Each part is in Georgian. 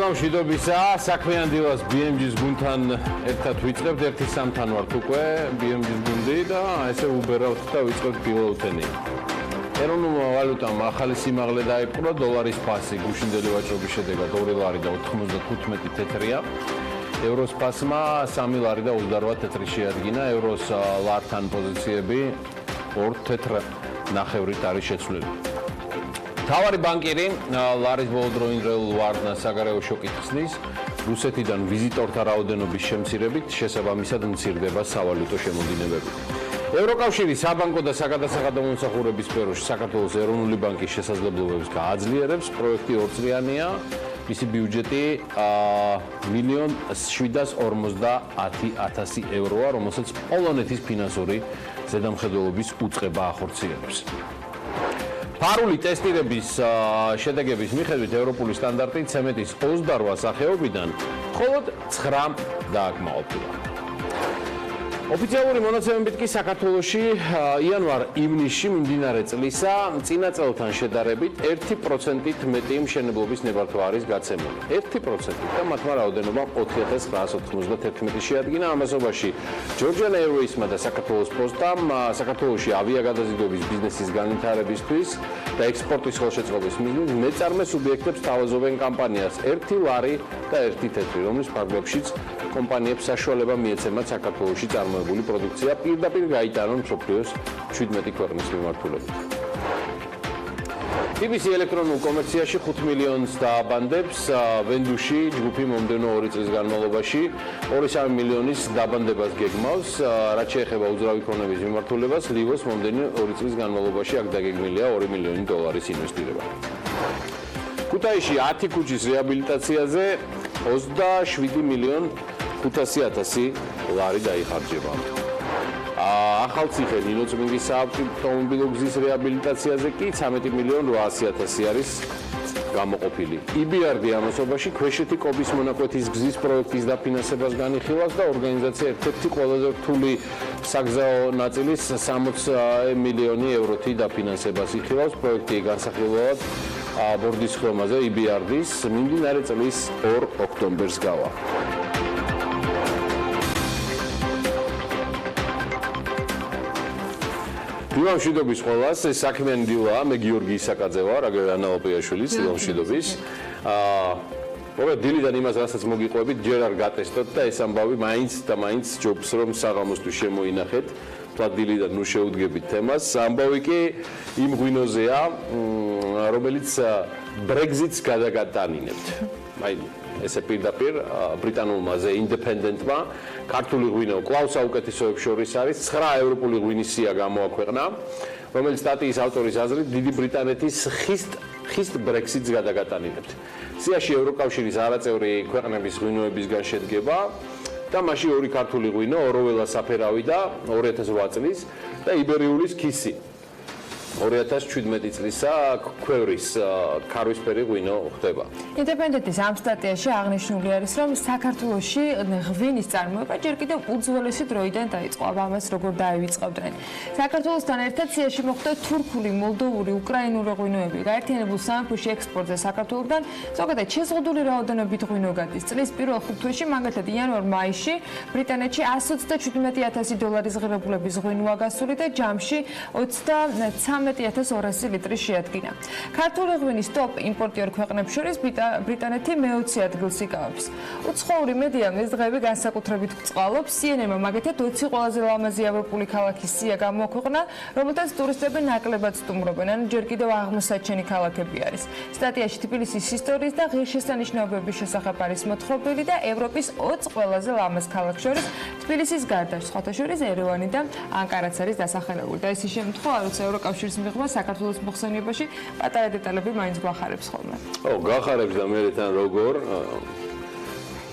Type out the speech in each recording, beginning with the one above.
დილა მშვიდობისა, საქმიანი დილას BMG-ს გუნდთან ერთად ვიწყებთ, ერთი სამთან ვართ უკვე BMG-ს გუნდი და ესე უბერავთ და ვიწყებთ ბილოუთენი. ეროვნულმა ვალუტამ ახალი სიმაღლე დაიპყრო, დოლარის ფასი გუშინდელი ვაჭრობის შედეგად 2 ლარი და 95 თეთრია. ევროს ფასმა 3 ლარი და 28 თეთრი შეადგინა, ევროს ლართან პოზიციები 2 თეთრ ნახევრით არის შეცვლილი. თავარი ბანკირი ლარის ბოლოდროინდელ ვარდნას საგარეო შოკით ხსნის, რუსეთიდან ვიზიტორთა რაოდენობის შემცირებით შესაბამისად მცირდება სავალუტო შემოდინებები. ევროკავშირი საბანკო და საგადასახადო მომსახურების სფეროში საქართველოს ეროვნული ბანკის შესაძლებლობებს გააძლიერებს, პროექტი 2 წლიანია, მისი ბიუჯეტი 1,750,000 ევროა, რომელსაც პოლონეთის ფინანსური ზედამხედველობის უწყება ახორციელებს. ფარული ტესტირების შედეგების მიხედვით ევროპული სტანდარტი ცემენტის 28 სახეობიდან მხოლოდ 9 დააკმაყოფილა. ოფიციალური მონაცემებით კი საქართველოში იანვარ-ივნისში მიმდინარე წლისა წინა წელთან შედარებით 1%-ით მეტი მშენებლობის ნებართვა არის გაცემული. 1%-ით და მათმა რაოდენობა 4991 შეადგინა. ამასობაში ჯორჯიან ეირვეისმა და საქართველოს პოსტამ საქართველოში ავიაგადაზიდვების ბიზნესის განვითარებისთვის და ექსპორტის ხელშეწყობის მიზნით მეწარმე სუბიექტებს თავაზობენ კამპანიას 1 ლარი და 1 თეთრი, რომლის ფარგლებშიც კომპანიებს საშუალება მიეცემათ საქართველოში წარმოებული პროდუქცია პირდაპირ გაიტანონ მსოფლიოს 17 ქვეყნის მიმართულებით. BBC ელექტრონულ კომერციაში 5 მილიონს დააბანდებს, ვენდუში ჯგუფი მომდენო 2 წლის განმავლობაში 2-3 მილიონის დაბანდებას გეგმავს, რაც შეეხება უძრავი ქონების მიმართულებას, ლივოს მომდენო 2 წლის განმავლობაში აქ დაგეგმილია 2 მილიონი დოლარის ინვესტირება. ქუთაისში 10 ქუჩის რეაბილიტაციაზე 27,500,000 ლარი დაიხარჯება. ახალციხე ნინოწმინდის საავტომობილო გზის რეაბილიტაციაზე კი 13,800,000 არის გამოყოფილი. EBRD ამასობაში ქვეშეთი კობის მონაკვეთის გზის პროექტის დაფინანსებას განიხილავს და ორგანიზაცია ერთ-ერთი ყველაზე რთული საგზაო ნაწილის 60 მილიონი ევროთი დაფინანსებას იხილავს. პროექტი განსახილველად ბორდის ხომაზე EBRD-ის მიმდინარე წლის 2 ოქტომბერს გავა. დილა მშვიდობის ყველას, ეს საქმიანი დილა, მე გიორგი ისაკაძე ვარ, აგრანა პეტრიაშვილის, დილა მშვიდობის. მოგეთ დილიდან იმას რასაც მოგიყვებით, ჯერ არ გატესტოთ და ეს ამბავი მაინც და მაინც ჯობს რომ საღამოსთვის შემოინახეთ. თვად დილიდან ნუ შეუდგებით თემას. ამბავი კი იმ ღვინოზეა, რომელიც ბრეგზიტს გადაგატანინებთ. აი ესე პირდაპირ ბრიტანულმა The Independent-მა ქართული ღვინო კვლავ საუკეთესოებს შორის არის 9 ევროპული ღვინის სია გამოაქვეყნა, რომელიც სტატიის ავტორის აზრით დიდი ბრიტანეთის ხისტ ბრექსიტს გადაგატანინებთ. სიაში ევროკავშირის არაწევრი ქვეყნების ღვინოებისგან შედგება და მასში 2 ქართული ღვინო, ოროველა საფერავი და 2008 წლის და იბერიულის ქისი. 2017 წლისა ქვევრის ქარვისფერი ღვინო ხდება. ინდეპენდენტის ამ სტატიაში აღნიშნული არის, რომ საქართველოში ღვინის წარმოება ჯერ კიდევ უძველესი დროიდან დაიწყო. ამას როგორ დაივიწყებდნენ. საქართველოსთან ერთად სიაში მოხდა თურქული, მოლდოვური, უკრაინული ღვინოები. გაერთიანებულ სამეფოში ექსპორტზე საქართველოსთან ზოგადად შეზღუდული რაოდენობით ღვინო გადის. წლის პირველ 5 თვეში, მაგალითად იანვარ-მაისში ბრიტანეთში 127,000 დოლარის ღირებულების ღვინოა გასული და ჯამში 13,200 ლიტრი შეადგინა. ქართული ღვინის ტოპ იმპორტიორ ქვეყნებს შორის ბრიტანეთი მე-20 ადგილს იკავებს. უცხოური მედიამ ეს დღეები განსაკუთრებით ბრწყალობს. CNN-მა მაგათად 20 ყველაზე ლამაზი ევროპული ქალაქის სია გამოაქვეყნა, რომელთაც ტურისტები ნაკლებად სტუმრობენ, ანუ ჯერ კიდევ აღმოსაჩენი ქალაქები არის. სტატიაში თბილისის ისტორიის და ღირსშესანიშნაობების შესახებ არის მოთხრობილი და ევროპის 20 ყველაზე ლამაზ ქალაქს შორის თბილისის გარდა სხვათა შორის ერევანი და ანკარაც არის დასახელებული. და ეს შემთხვევა, როცა ევროკავშირის მიღმა საქართველოს მოხსენებაში პატარა დეტალები მაინც გვახარებს ხოლმე. გახარებს და მე თან როგორ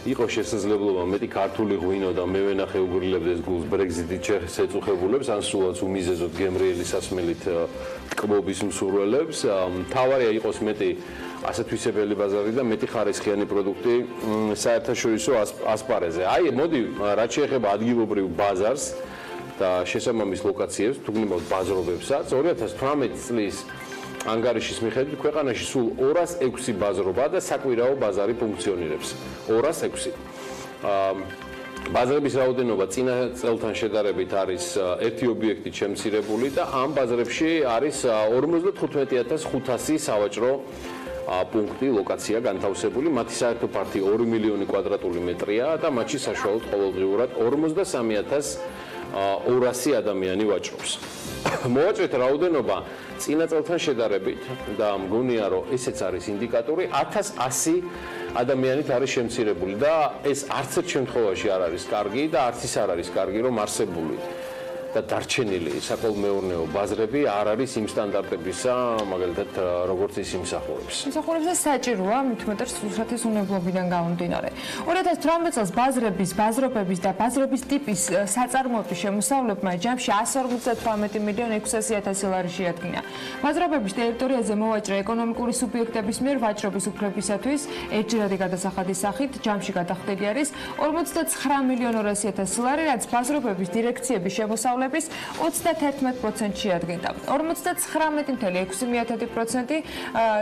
იყო შესაძლებლობა მეტი ქართული ღვინო და მე ვენახე უგრილებდეს გულს ბრეგზიტით შეწუხებულებს, ან სულაც უმიზეზოდ გემრიელი სასმელით ტკბობის მსურველებს. თავარია იყოს მეტი ასეთვისებელი ბაზარი და მეტი ხარისხიანი პროდუქტი საერთაშორისო ასპარეზზე. აი, მოდი, რაც შეეხება ადგილობრივ ბაზარს და შესაბამის ლოკაციებს, თუ გნებავთ ბაზრობებსაც, 2018 წლის ანგარიშის მიხედვით ქვეყანაში სულ 206 ბაზრობა და საკვირაო ბაზარი ფუნქციონირებს. 206. ბაზრების რაოდენობა წინა წელთან შედარებით არის ერთი ობიექტით შემცირებული და ამ ბაზრებში არის 55500 სავაჭრო პუნქტი, ლოკაცია განთავსებული. მათი საერთო ფართი 2 მილიონი კვადრატული მეტრია და მათში საშუალოდ ყოველდღიურად 43200 ადამიანი ვაჭრობს. მოვაჭრეთ რაოდენობა წინა წელთან შედარებით და მგონია რომ ესეც არის ინდიკატორი 1100 ადამიანით არის შემცირებული და ეს არც ერთ შემთხვევაში არ არის კარგი და არც ის არ არის კარგი რომ არსებული და დარჩენილი საკოლმეურნეო ბაზრები არ არის იმ სტანდარტებისა, მაგალითად, როგორც ის იმსახურებს. იმსახურებსა საჭიროა, მით უმეტეს სურათის უნებლობიდან გამომდინარე. 2018 წელს ბაზრობების და ბაზრობის ტიპის საწარმოების შემოსავლებმა ჯამში 158 მილიონი 600.000 ლარი შეადგინა. ბაზრობების ტერიტორიაზე მოვაჭრე ეკონომიკური სუბიექტების მიერ ვაჭრობის უფლებისათვის ერთჯერადი გადასახადის სახით ჯამში გადახდილი არის 49 მილიონ 200.000 ლარი, რაც ბაზრობების დირექციების შემოსავლების 31% შეადგენდა. 59.6%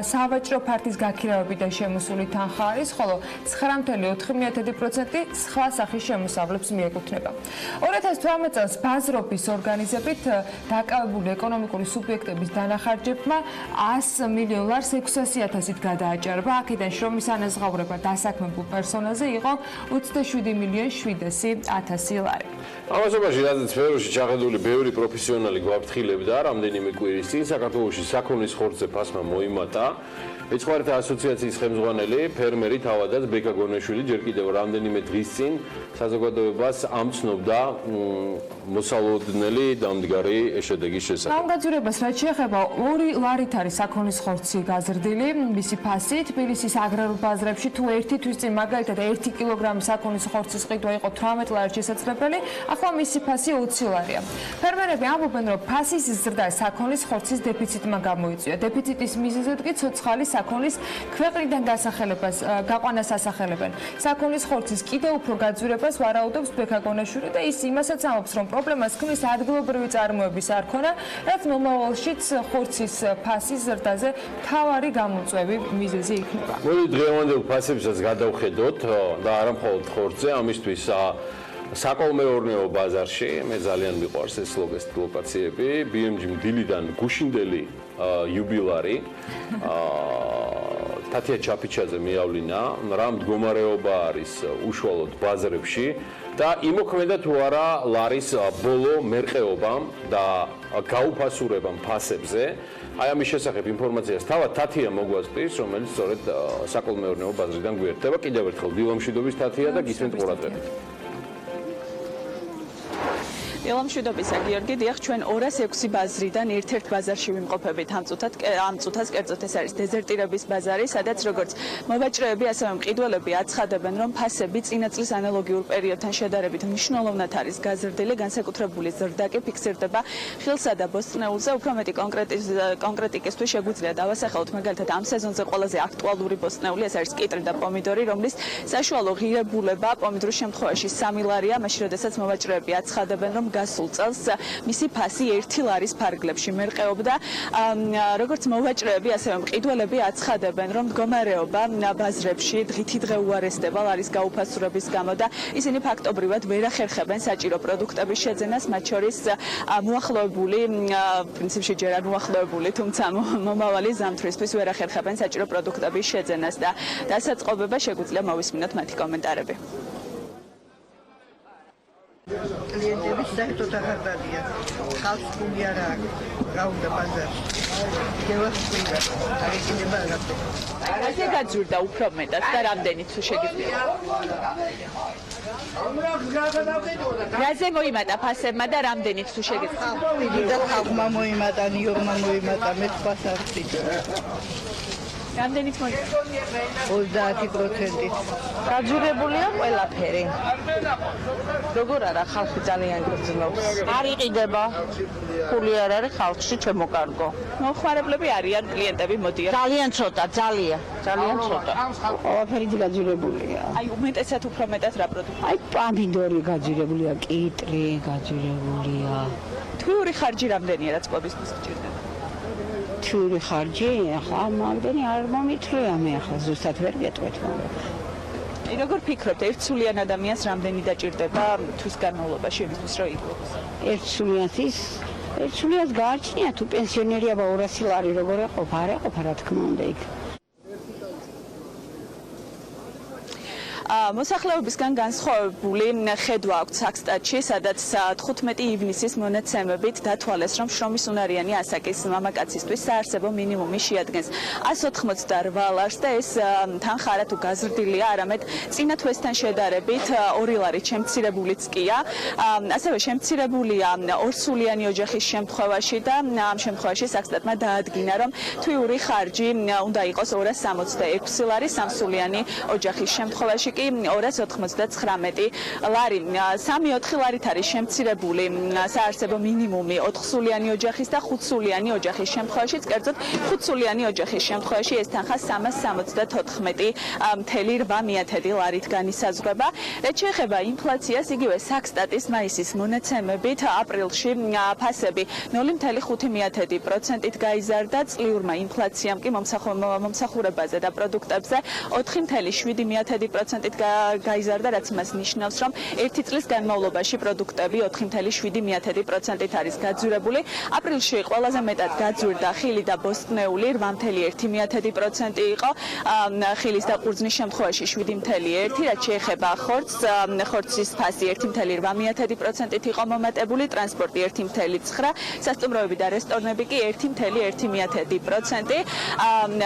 სავაჭრო ფართის გაქირავებიდან შემოსული თანხა არის, ხოლო 9.4% სხვა სახის შემოსავლებს მიეკუთვნება. 2018 წელს ბაზრობის ორგანიზებით დაკავებული ეკონომიკური სუბიექტების დანახარჯებმა 100 მილიონ ლარს 600.000-ით გადააჭარბა. აქედან შრომის ანაზღაურება დასაქმებულ პერსონალზე იყო 27 მილიონ 700.000 ლარი. ამასობაში რადგან სფეროში ჩახედული ბევრი პროფესიონალი გვაფრთხილებდა რამდენიმე კვირის წინ საქართველოში საქონლის ხორცზე ფასმა მოიმატა. მეცხვარეთა ასოციაციის ხელმძღვანელი ფერმერი თავადაც ბეკა გონეშვილი ჯერ კიდევ რამდენიმე დღის წინ საზოგადოებას ამცნობდა მოსალოდნელი დამდგარი შედეგის შესახებ. ამ გაძვირებას რაც შეეხება 2 ლარით არის საქონლის ხორცი გაზრდილი, მისი ფასი თბილისის აგრარულ ბაზრებში თუ ერთი თვის წინ მაგალითად 1 კილოგრამი საქონლის ხორცის ყიდვა იყო 18 ლარით შესაძლებელი, ახლა მისი ფასი 20 ლარია. ფერმერები ამბობენ, რომ ფასის ზრდა საქონლის ხორცის დეფიციტმა გამოიწვია. დეფიციტის მიზეზად კი ცოცხალი საქონლის ქვეყნიდან გაყვანას ასახელებენ. საქონლის ხორცის კიდევ უფრო გაძვირებას ვარაუდობს ბექა გონეშვილი და ის იმასაც ამბობს, რომ პრობლემას ქმნის ადგილობრივი წარმოების არქონა, რაც მომავალშიც ხორცის ფასის ზრდაზე მთავარი გამოწვევი მიზეზი იქნება. მოდი დღევანდელ ფასებსაც გადავხედოთ და არა მხოლოდ ხორცზე, ამისთვის საკოლმეურნეო ბაზარში მე ძალიან მიყვარს ეს ლოკაციები, BMG დილიდან გუშინდელი იუბილარი თათია ჩაფიჩაძე მიავლინა, რა მდგომარეობა არის უშუალოდ ბაზრებში და იმოქმედა თუ არა ლარის ბოლო მერყეობამ და გაუფასურებამ ფასებზე. აი ამის შესახებ ინფორმაციას თავად თათია მოგვაწვდის, რომელიც სწორედ საკოლმეურნეო ბაზრიდან გვერდება. კიდევ ერთხელ დილამშვიდობის თათია და გისმენთ ყურადღებით. დილამშვიდობისა გიორგი, დიახ, ჩვენ 206 ბაზრიდან ერთ-ერთ ბაზარში ვიმყოფებით ამ წუთას, კერძოდ ეს არის დეზერტირების ბაზარი, სადაც როგორც მოვაჭრეები, ასევე მყიდველები აცხადებენ, რომ ფასები წინა წლის ანალოგიურ პერიოდთან შედარებით მნიშვნელოვნად არის გაზრდილი, განსაკუთრებული ზრდა კი ფიქსირდება ხილსა და ბოსტნეულზე. უფრო მეტი კონკრეტიკისთვის შეგვიძლია დავასახელოთ მაგალითად ამ სეზონზე ყველაზე აქტუალური ბოსტნეული, ეს არის კიტრი და პომიდორი, რომლის საშუალო ღირებულება პომიდორის შემთხვევაში 3 ლარია, მაშინ როდესაც მოვაჭრეები აცხადებენ, რომ გასულ წელს მისი ფასი 1 ლარის ფარგლებში მერყეობდა. როგორც მოვაჭრეები, ასევე მყიდველები აცხადებენ, რომ მდგომარეობა ბაზრებში დღითი დღე უარესდება ლარის გაუფასურების გამო და ისინი ფაქტობრივად ვერ ახერხებენ საჭირო პროდუქტების შეძენას, მათ შორის მოახლოებული, პრინციპში ჯერ არ მოახლოებული, თუმცა მომავალი ზამთრისთვის ვერ ახერხებენ საჭირო პროდუქტების შეძენას და დასაწყობება შეგვიძლია მოვისმინოთ მათი კომენტარები. კლიენტების საერთოდ აღარ დადიან. ხალხს გული არა აქვს. რა უნდა ბაზარში? გევასწრება. აღიჩინება არაფერი. ასე გაძვირდა უფრო მეტად და რამდენიც შეგიძლია? რაზე მოიმატა ფასებმა და რამდენიც შეგიძლია? და ხალხმა მოიმატა, ნიორმა მოიმატა, მე თქვას არ ვცით. რამდენიც მოიმატა? 30%. გაძვირებულია ყველაფერი. როგორ არა, ხალხი ძალიან გრძნობს. არ იყიდება. ფული არ არის ხალხში ჩემოკარგო. მოხმარებლები არიან, კლიენტები მოდიან. ძალიან ცოტა, ძალიან ცოტა. ყველაფერი გაძვირებულია. აი უმეტესად უფრო მეტად რა პროდუქტი? აი პომიდორი გაძვირებულია, კიტრი გაძვირებულია. თვიური ხარჯი რამდენია, რაც კვებისთვის გჭირდება? არაჩვეულებრივი ხარჯი, ახლა ამამდენი არ მომითხრია მე ახლა ზუსტად ვერ გეტყვით მაგრამ. როგორ ფიქრობთ, ერთსულიან ადამიანს რამდენი დაჭირდება თვის განმავლობაში იმისთვის, რომ იყვოს? ერთსულიანს გააჩნია თუ პენსიონერია 200 ლარი როგორ ეყოფ, არ ეყოფ რა თქმა უნდა იქ. მოსახლეობისგან განსხვავებული ხედვა აქვს საქსტატში, სადაც 15 ივნისის მონაცემებით დათვალეს, რომ შრომის უნარიანი ასაკის მამაკაცისთვის საარსებო მინიმუმი შეადგენს 188 ლარს და ეს თანხა არა თუ გაზრდილია, არამედ წინა თვესთან შედარებით 2 ლარით შემცირებულიც კია. ასევე შემცირებულია ორსულიანი ოჯახის შემთხვევაში და ამ შემთხვევაში საქსტატმა დაადგინა, რომ თვიური ხარჯი უნდა იყოს 266 ლარი, სამსულიანი ოჯახის შემთხვევაში კი 299 ლარი. 3-4 ლარით არის შემცირებული საარსებო მინიმუმი 4-სულიანი ოჯახის და 5-სულიანი ოჯახის შემთხვევაშიც, კერძოდ 5-სულიანი ოჯახის შემთხვევაში ეს თანხა 374.8 ლარით განისაზღვრება. რაც შეეხება ინფლაციას, იგივე საქსტატის მაისის მონაცემებით აპრილში ფასები 0.5%-ით გაიზარდა, წლიურმა ინფლაციამ კი მომსახურებაზე და პროდუქტებზე 4.7%-ით გაიზარდა, რაც მას ნიშნავს, რომ 1 წლის განმავლობაში პროდუქტები 4.7%-ით არის გაძვირებული. აპრილში ყველაზე მეტად გაძვირდა ხილი და ბოსტნეული 8.1% იყო, ხილის და ყურძნის შემთხვევაში 7.1%, რაც შეეხება ხორცის ფასი 1.8%-ით იყო მომატებული, ტრანსპორტი 1.9%, სასტუმროები და რესტორნები კი 1.1%.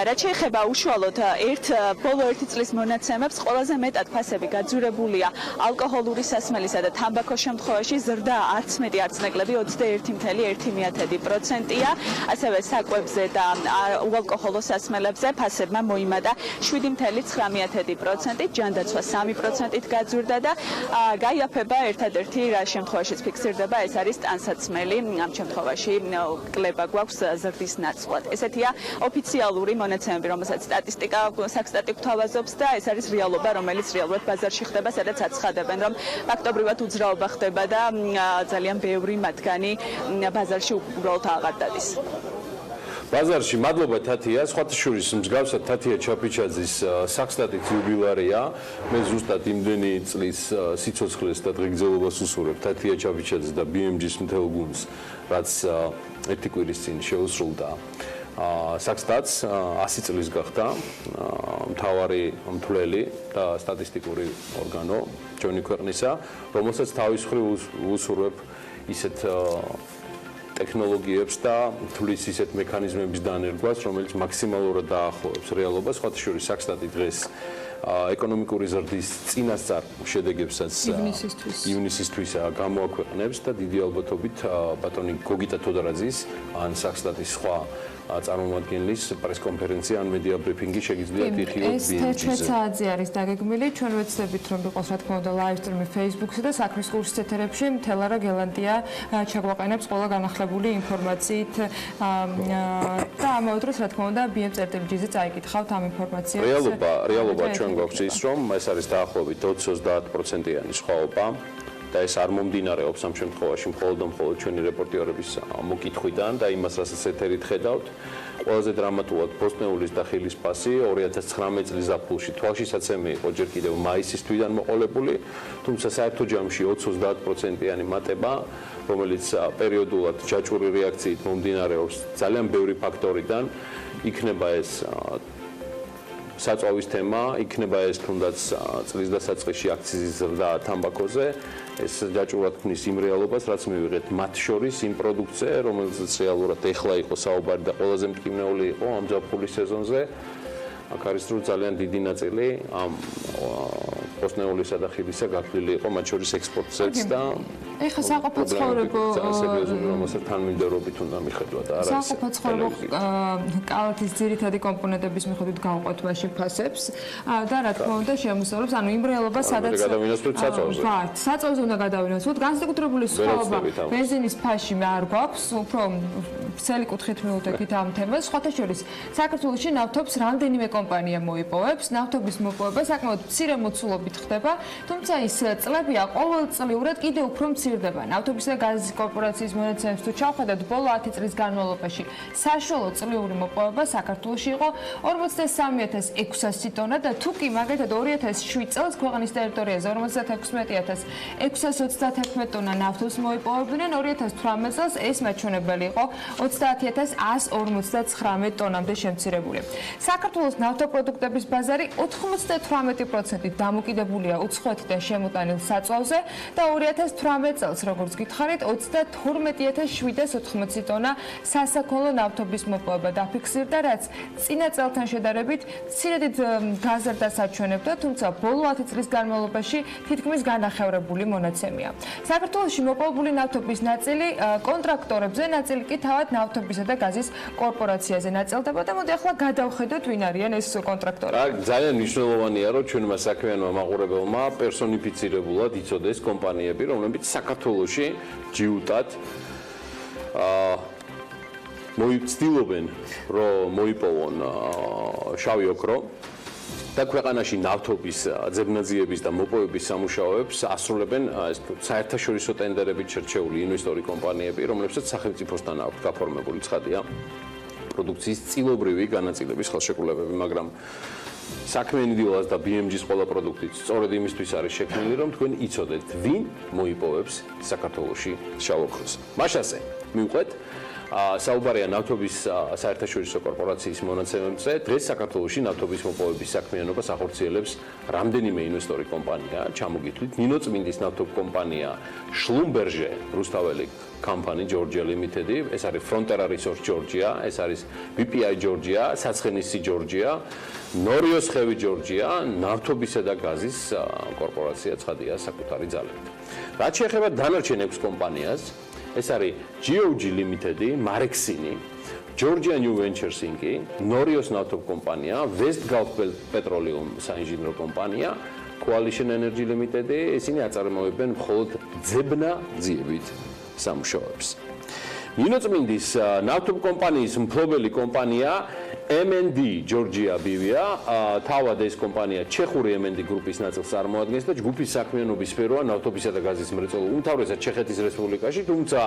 რაც შეეხება უშუალოდ ბოლო 1 წლის მონაცემებს, ყველაზე მეტად ფასები გაძვირებულია ალკოჰოლური სასმელისა და თამბაქოს შემთხვევაში, ზრდა არც მეტი არც ნაკლები 21.1%-ია. ასევე საკვებზე და უალკოჰოლო სასმელებზე ფასებმა მოიმატა 7.9%-ით, ჯანდაცვა 3%-ით გაძვირდა და გაიაფება ერთადერთი რა შემთხვევაშიც ფიქსირდება, ეს არის ტანსაცმელი. ამ შემთხვევაში კლება გვაქვს ზრდის ნაცვლად. ესეთია ოფიციალური მონაცემები, რომელსაც საქსტატი გვთავაზობს და ეს არის რეალობა, რომელიც რეალურად ბაზარში ხდება, სადაც აცხადებენ, რომ ფაქტობრივად უძრაობა ხდება და ძალიან ბევრი მათგანი ბაზარში უბრალოდ აღარ დადის. ბაზარში მადლობა თათია, სხვათა შორის მსგავსად თათია ჩაფიჩაძის საქსტატით იუბილარია. მე ზუსტად იმდენი წლის სიცოცხლეს და დღეგრძელობას უსურვებ თათია ჩაფიჩაძის და BMG-ის მთელ გუნდს, რაც ერთი კვირის წინ შეუსრულდა საქსტატს 100 წლის გახდა მთავარი მთვლელი და სტატისტიკური ორგანო ჩვენი ქვეყნისა, რომელსაც თავის მხრივ უსურვებ ისეთ ტექნოლოგიებს და თვლის ისეთ მექანიზმების დანერგვას, რომელიც მაქსიმალურად დაახლოებს რეალობას. სხვათა შორის საქსტატი დღეს ეკონომიკური ზრდის წინასწარ შედეგებსაც ივნისისთვის გამოაქვეყნებს და დიდი ალბათობით ბატონი გოგიტა თოდარაძის ან საქსტატის სხვა წარმომადგენლის პრესკონფერენცია ან მედია ბრიფინგი შეგიძლიათ იხილოთ BMG-ზე. ეს 11 საათზე არის დაგეგმილი. ჩვენ ვეცდებით, რომ იყოს რა თქმა უნდა live stream-ი Facebook-ზე და საქმის კურსის ეთერებში მთელარა გელანდია ჩაგვაყენებს ყველა განახლებული ინფორმაციით და ამავე დროს რა თქმა უნდა BM.BG-ზე წაიკითხავთ ამ ინფორმაციას. რეალობა ჩვენ გვაქვს ის, რომ ეს არის დაახლოებით 20-30%-იანი სხვაობა. და ეს არ მომდინარეობს ამ შემთხვევაში მხოლოდ ჩვენი რეპორტიორების მოკითხვიდან და იმას, რასაც ეთერით ხედავთ. ყველაზე დრამატულად ბოსტნეულის და ხილის ფასი 2019 წლის ზაფხულში თვალშისაცემი იყო ჯერ კიდევ მაისის თვიდან მოყოლებული, თუმცა საერთო ჯამში 20-30%-იანი მატება, რომელიც პერიოდულად ჯაჭვური რეაქციით მომდინარეობს ძალიან ბევრი ფაქტორიდან, იქნება ეს საწვავის თემა, იქნება ეს თუნდაც წლის დასაწყისში აქციზის ზრდა თამბაქოზე, ეს ჯაჭვურად ქმნის იმ რეალობას, რაც მივიღეთ მათ შორის იმ პროდუქციაზე, რომელზეც რეალურად ეხლა იყო საუბარი და ყველაზე მტკივნეული იყო ამ ზაფხულის სეზონზე. აქ არის რომ ძალიან დიდი ნაწილი ამ ბოსტნეულისა და ხილისა გათვლილი იყო მათ შორის ექსპორტზეც და ეხლა საყოფაცხოვრებო რომელსაც თანმიმდევრობით უნდა მიხედვა და არა საყოფაცხოვრებო კალათის ძირითადი კომპონენტების მიხედვით გავყვეთ მაშინ ფასებს და რა თქმა უნდა შემოსავლებს, ანუ იმ რეალობას სადაც გადავინაცვლოთ საწვავზე. საწვავზე უნდა გადავინაცვლოთ. განსაკუთრებული სხვაობა ბენზინის ფასში მე არ გვაქვს, უფრო ვრცელი კუთხით მივუტექით ამ თემას. სხვათა შორის საქართველოში ნავთობს რამდენიმე კომპანია მოიპოვებს. ნავთობის მოპოვება საკმაოდ მცირე მოცულობით ეთერობით ხდება, თუმცა ის წლებია ყოველწლიურად კიდევ უფრო მცირდება. ნავთობის და გაზის კორპორაციის მონაცემებს თუ ჩავხედავთ, ბოლო 10 წლის განმავლობაში საშუალო წლიური მოპოვება საქართველოში იყო 43600 ტონა და თუ კი მაგალითად 2007 წელს ქვეყნის ტერიტორიაზე 56631 ტონა ნავთობს მოიპოვებდნენ, 2018 წელს ეს მაჩვენებელი იყო 30159 ტონამდე შემცირებული. საქართველოს ნავთობპროდუქტების ბაზარი 98%-ით დამოკიდებულია უცხოეთიდან შემოტანილ საწვავზე და 2018 წელს, როგორც გითხარით, 32780 ტონა სასაქონლო ნავთობის მოპოვება დაფიქსირდა, რაც წინა წელთან შედარებით მცირედით გაზარდა საჩვენებდა, თუმცა ბოლო 10 წლის განმავლობაში თითქმის განახევრებული მონაცემია. საქართველოში მოპოვებული ნავთობის ნაწილი კონტრაქტორებზე, ნაწილი კი თავად ნავთობისა და გაზის კორპორაციაზე ნაწილდება და მოდი ახლა გადავხედოთ ვინ არიან ეს კონტრაქტორები. ძალიან მნიშვნელოვანია, რომ ჩვენმა საქმიანმა მაყურებელმა პერსონიფიცირებულად იცოდეს კომპანიები, რომლებიც საქართველოში ჯიუტად მოიცდილობენ, რომ მოიპოვონ შავი ოქრო და ქვეყანაში ნავთობის ძებნაძიების და მოპოვების სამუშაოებს ასრულებენ საერთაშორისო ტენდერებით შერჩეული ინვესტორი კომპანიები, რომლებსაც სახელმწიფოსთან აქვს გაფორმებული ცხადია პროდუქციის წილობრივი განაწილების ხელშეკრულებები, მაგრამ საქმიანი დილას და BMG-ის ყველა პროდუქტიც სწორედ იმისთვის არის შექმნილი, რომ თქვენ იცოდეთ, ვინ მოიპოვებს საქართველოში შავ ოქროს. მაშასე მივყვეთ საუბარია ნავთობის საერთაშორისო კორპორაციის მონაცემებზე. დღეს საქართველოში ნავთობის მოპოვების საქმიანობას ახორციელებს რამდენიმე ინვესტორი კომპანია. ჩამოგითვლით, ნინოწმინდის ნავთობ კომპანია შლუმბერჟე რუსთაველი company Georgia Limited, ეს არის Frontera Resource Georgia, ეს არის BPI Georgia, საცხენისი Georgia, ნორიოს ხევი Georgia, ნავთობისა და გაზის კორპორაცია ცხადია საკუთარი ძალებით. რაც შეეხება დანარჩენ 6 კომპანიას, ეს არის GOG Limited, Marexini, Georgia New Ventures Inc, ნორიოს ნავთობ კომპანია, West Gulf Petroleum საინჟინრო კომპანია, Coalition Energy Limited, ისინი აწარმოებენ მხოლოდ ძებნაძიებით სამუშაოებს. ნინოწმინდის ნავთობ კომპანიის მფლობელი კომპანია MND Georgia BV-ა, თავად ეს კომპანია ჩეხური MND გრუპის ნაწილს წარმოადგენს და ჯგუფის საქმიანობის სფეროა ნავთობისა და გაზის მრეწველობა, უმთავრესად ჩეხეთის რესპუბლიკაში, თუმცა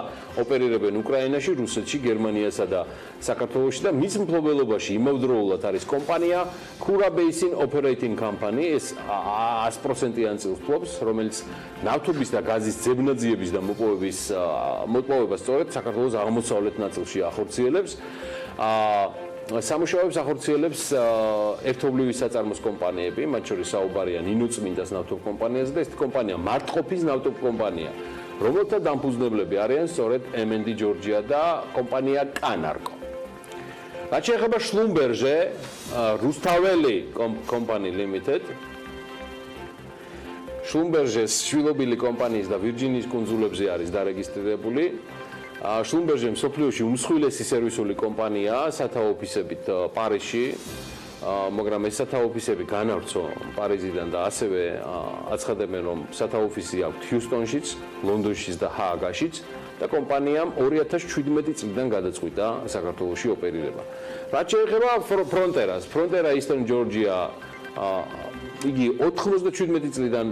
ოპერირებენ უკრაინაში, რუსეთში, გერმანიასა და საქართველოში და მის მფლობელობაში იმავდროულად არის კომპანია Kura Basin Operating Company, ეს 100%-იან წილს ფლობს, რომელიც ნავთობის და გაზის ძებნაძიების და მოპოვებას სწორედ საქართველოს აღმოსავლეთ ნაწილში ახორციელებს. სამუშაოებს ახორციელებს ერთობლივი საწარმოს კომპანიები, მათ შორის საუბარია ნინოწმინდას ნავთობ კომპანიაზე და ეს კომპანია მარტყოფის ნავთობ კომპანია, რომელთა დამფუძნებლები არიან სწორედ MND Georgia და კომპანია Canarco. რაც შეეხება შლუმბერჟე რუსთაველი Company Limited, შლუმბერჟეს შვილობილი კომპანიის და ვირჯინიის კუნძულებზე არის დარეგისტრირებული. შლუმბერჟე მსოფლიოში უმსხვილესი სერვისული კომპანიაა სათავო ოფისებით პარიზში, მაგრამ ეს სათავო ოფისები განავრცო პარიზიდან და ასევე აცხადებენ, რომ სათავო ოფისი აქვს ჰიუსტონშიც, ლონდონშიც და ჰააგაშიც და კომპანიამ 2017 წლიდან გადაწყვიტა საქართველოში ოპერირება. რაც შეეხება Fronteras, Frontera Eastern Georgia იგი 97 წლიდან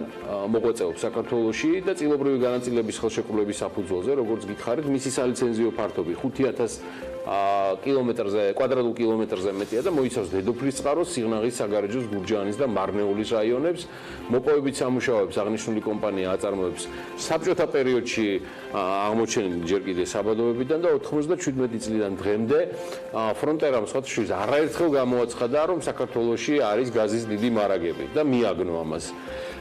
მოღვაწეობს საქართველოში და წილობრივი განაწილების ხელშეკრულების საფუძველზე, როგორც გითხარით, მისი სალიცენზიო ფართობი 5000 კვადრატულ კილომეტრზე მეტია და მოიცავს დედოფლის წყაროს, სიღნაღის, საგარეჯოს, გურჯაანის და მარნეულის რაიონებს. მოპოვებით სამუშაოებს აღნიშნული კომპანია აწარმოებს საბჭოთა პერიოდში აღმოჩენილი ჯერ კიდევ საბადოებიდან და 97 წლიდან დღემდე Fronterამ სხვათა შორის არაერთხელ გამოაცხადა, რომ საქართველოში არის გაზის დიდი მარაგები და მიაგნო ამას.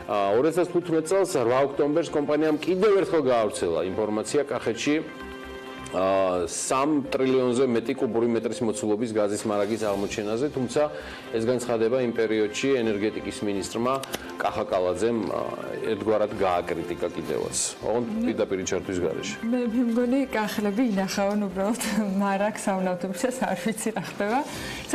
2015 წელს 8 ოქტომბერს კომპანიამ კიდევ ერთხელ გაავრცელა ინფორმაცია კახეთში 3 ტრილიონზე მეტი კუბური მეტრის მოცულობის გაზის მარაგის აღმოჩენაზე, თუმცა ეს განცხადება იმ პერიოდში ენერგეტიკის მინისტრმა კახაკალაძემ ერთგვარად გააკრიტიკა კიდევაც. ოღონდ პირდაპირ ჩართვის გარეშე. მე მგონი კახლები ინახავენ უბრალოდ მარაგს ამ ნავთობისას არ ვიცი რა ხდება.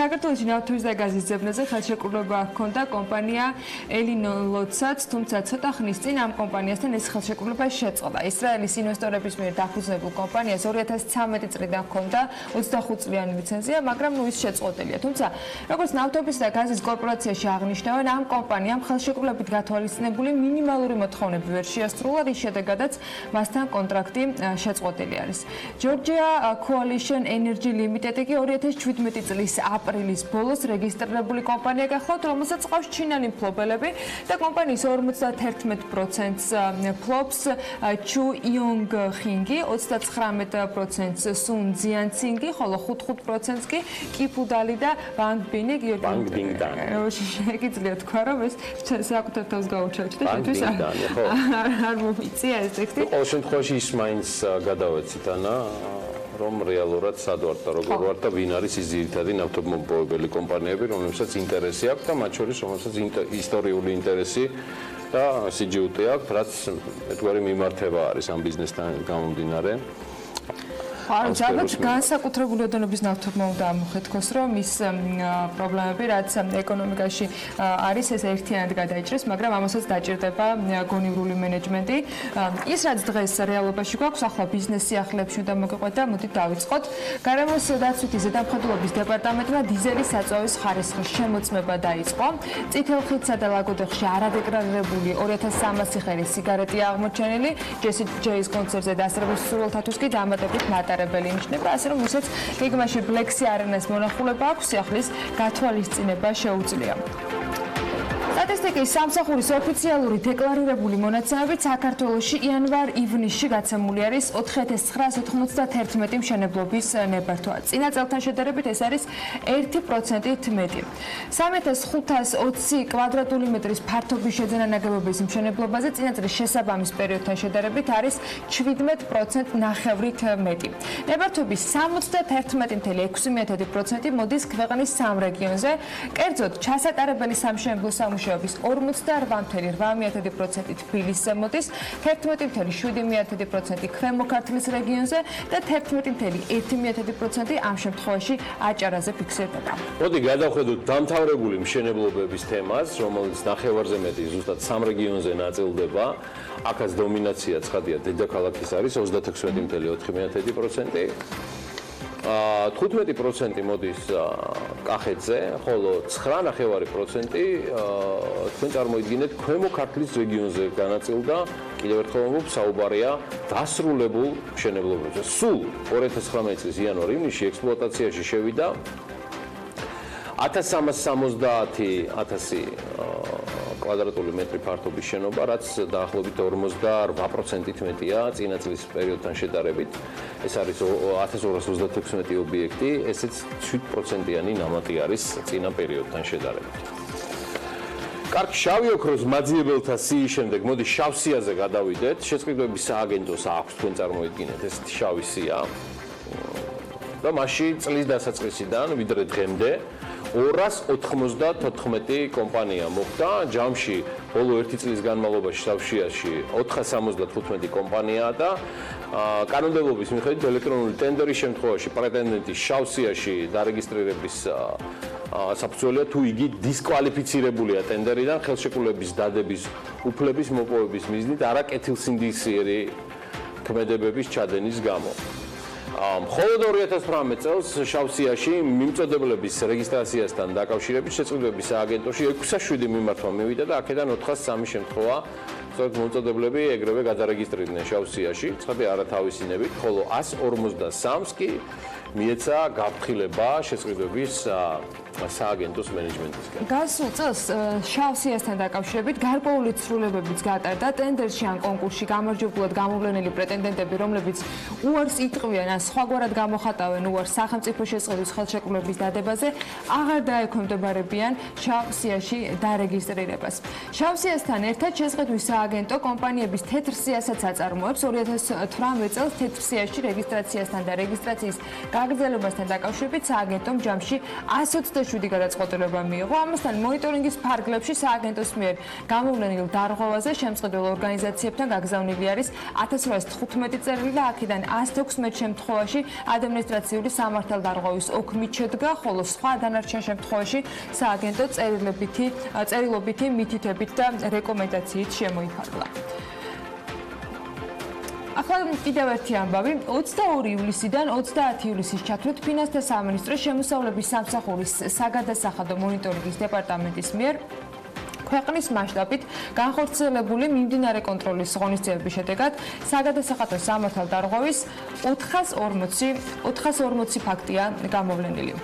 საქართველოში ნავთობის და გაზის ძებნაზე ხელშეკრულება ჰქონდა კომპანია ელინოლოცაც, თუმცა ცოტა ხნის წინ ამ კომპანიასთან ეს ხელშეკრულება შეწყდა. ისრაელის ინვესტორების მიერ დაფუძნებულ კომპანიას 2013 წლიდან ჰქონდა 25 წლიანი ლიცენზია, მაგრამ ის შეწყვეტილია. თუმცა, როგორც ნავთობის და გაზის კორპორაციაში აღნიშნავენ, ამ კომპანიამ ხელშეკრულებით გათვალისწინებული მინიმალური მოთხოვნები ვერ შეასრულა, რის შედეგადაც მასთან კონტრაქტი შეწყვეტილი არის. Georgia Coalition Energy Limited კი 2017 წლის აპრილის ბოლოს რეგისტრირებული კომპანია გახლავთ, რომელსაც ყავს ჩინელი მფლობელები და კომპანიის 51%-ს ფლობს Chu Yong Xingi, 39%-ს Sun Jianqingi, ხოლო 5%-ს კი კიფუდალი და Wang Bini შეგიძლიათ თქვა, რომ ეს საკუთარ თავს გაუჩაჩდე, შეთვის არ მომიწია ეს ტექსტი. ყოველ შემთხვევაში ის მაინც გადავეცით, ანა, რომ რეალურად სად ვართ და როგორ ვართ და ვინ არის ის ძირითადი ნავთობმოპოვებელი კომპანიები, რომლებსაც ინტერესი აქვს და მათ შორის რომელსაც ისტორიული ინტერესი და სიჯუტე აქვს, რაც ერთგვარი მიმართება არის ამ ბიზნესთან გამომდინარე. ანუ ალბათ განსაკუთრებული ოდენობის ნავთობმა უნდა ამოხეთქოს, რომ ის პრობლემები, რაც ეკონომიკაში არის, ეს ერთიანად გადაიჭრეს, მაგრამ ამასაც დაჭირდება გონივრული მენეჯმენტი. ის რაც დღეს რეალობაში გვაქვს, ახლა ბიზნეს სიახლეებში უნდა მოგიყვეთ და მოდით დავიწყოთ. გარემოს დაცვითი ზედამხედველობის დეპარტამენტმა დიზელის საწვავის ხარისხის შემოწმება დაიწყო. წითელ ხიდსა და ლაგოდეხში არადეკლარირებული 2300 სიხარის სიგარეტია აღმოჩენილი. ჯესი ჯეის კონცერტზე დასწრების სურვილთათვის კი დამატებით მატარებელი ნიშნება, ასე რომ ვისაც გეგმაში ბლექსი არენას მონახულება აქვს, სიახლის გათვალისწინება შეუძლია. სტატისტიკის სამსახურის ოფიციალური დეკლარირებული მონაცემებით საქართველოში იანვარ-ივნისში გაცემული არის 4991 მშენებლობის ნებართვა. წინა წელთან შედარებით ეს არის 1%-ით მეტი. 3520 კვადრატული მეტრის ფართობის შეძენა ნაგებობის მშენებლობაზე წინა წლის შესაბამის პერიოდთან შედარებით არის 17% ნახევრით მეტი. ნებართვების 71.6% მოდის ქვეყნის 3 რეგიონზე, კერძოდ ჩასატარებელი სამშენებლო სამუშაოების 48.8% თბილისს მოდის, 11.7% ქვემო ქართლის რეგიონზე და 11.1% ამ შემთხვევაში აჭარაზე ფიქსირდება. მოდი გადავხედოთ დამთავრებული მშენებლობების თემას, რომელიც ნახევარზე მეტი ზუსტად 3 რეგიონზე ნაწილდება. აქაც დომინაცია ცხადია დედაქალაქის არის 36.4%. 15% მოდის კახეთზე, ხოლო 9.5% თქვენ წარმოიდგინეთ ქვემო ქართლის რეგიონზე განაწილდა. კიდევ ერთხელ ვამბობ, საუბარია დასრულებულ მშენებლობებზე. სულ 2019 წლის იანვარ-ივნისში ექსპლუატაციაში შევიდა 1370.000 კვადრატული მეტრი ფართობის შენობა, რაც დაახლოებით 48%-ით მეტია წინა წლის პერიოდთან შედარებით. ეს არის 1236 ობიექტი, ესეც 7%-იანი ნამატი არის წინა პერიოდთან შედარებით. კარგ, შავი ოქროს მაძიებელთა სიის შემდეგ, მოდი შავ სიაზე გადავიდეთ. შეწყვილების სააგენტოს აქვს, თქვენ წარმოიდგინეთ, ეს შავი სია. და მასში წლის დასაწყისიდან ვიდრე დღემდე 294 კომპანია მოხდა, ჯამში ბოლო 1 წლის განმავლობაში შავსიაში 475 კომპანიაა და კანონმდებლობის მიხედვით ელექტრონული ტენდერის შემთხვევაში პრეტენდენტი შავსიაში დარეგისტრირების საფუძველია თუ იგი დისკვალიფიცირებულია ტენდერიდან ხელშეკრულების დადების უფლების მოპოვების მიზნით არაკეთილსინდისიერი ქმედებების ჩადენის გამო. მხოლოდ 2018 წელს შავსიაში მიმწოდებლების რეგისტრაციასთან დაკავშირებით შეწყვილების სააგენტოში 607 მიმართვა მივიდა და აქედან 403 შემთხვევა სწორედ მომწოდებლები ეგრევე გადარეგისტრირდნენ შავსიაში, ცხადია არათავისინებით, ხოლო 153-ს კი მიეცა გაფრთხილება შეწყვილების სააგენტოს მენეჯმენტისგან. გასულ წელს შავსიასთან დაკავშირებით გარკვეული ცვლილებებიც გატარდა ტენდერში ან კონკურსში გამარჯვებულად გამოვლენილი პრეტენდენტები, რომლებიც უარს იტყვიან ან სხვაგვარად გამოხატავენ უარს სახელმწიფო შესყიდვის ხელშეკრულების დადებაზე, აღარ დაექვემდებარებიან შავსიაში დარეგისტრირებას. შავსიასთან ერთად შესყიდვის სააგენტო კომპანიების თეთრ სიასაც აწარმოებს 2018 წელს თეთრ სიაში რეგისტრაციასთან და რეგისტრაციის გაგრძელებასთან დაკავშირებით სააგენტომ ჯამში 127 გადაწყვეტილება მიიღო. ამასთან მონიტორინგის ფარგლებში სააგენტოს მიერ გამოვლენილ დარღვევაზე შემწყებელ ორგანიზაციებთან გაგზავნილი არის 1815 წერილი და აქედან 116 შემთხვევაში ადმინისტრაციული სამართალდარღვევის ოქმით შედგა, ხოლო სხვა დანარჩენ შემთხვევაში სააგენტო წერილობითი მითითებით და რეკომენდაციით შემოიფარგლა. ახლა კიდევ ერთი ამბავი 22 ივლისიდან 30 ივლისის ჩათვლით ფინანსთა სამინისტროს შემოსავლების სამსახურის საგადასახადო მონიტორინგის დეპარტამენტის მიერ ქვეყნის მასშტაბით განხორციელებული მიმდინარე კონტროლის ღონისძიებების შედეგად საგადასახადო სამართალ დარღვევის 440 ფაქტია გამოვლენილი.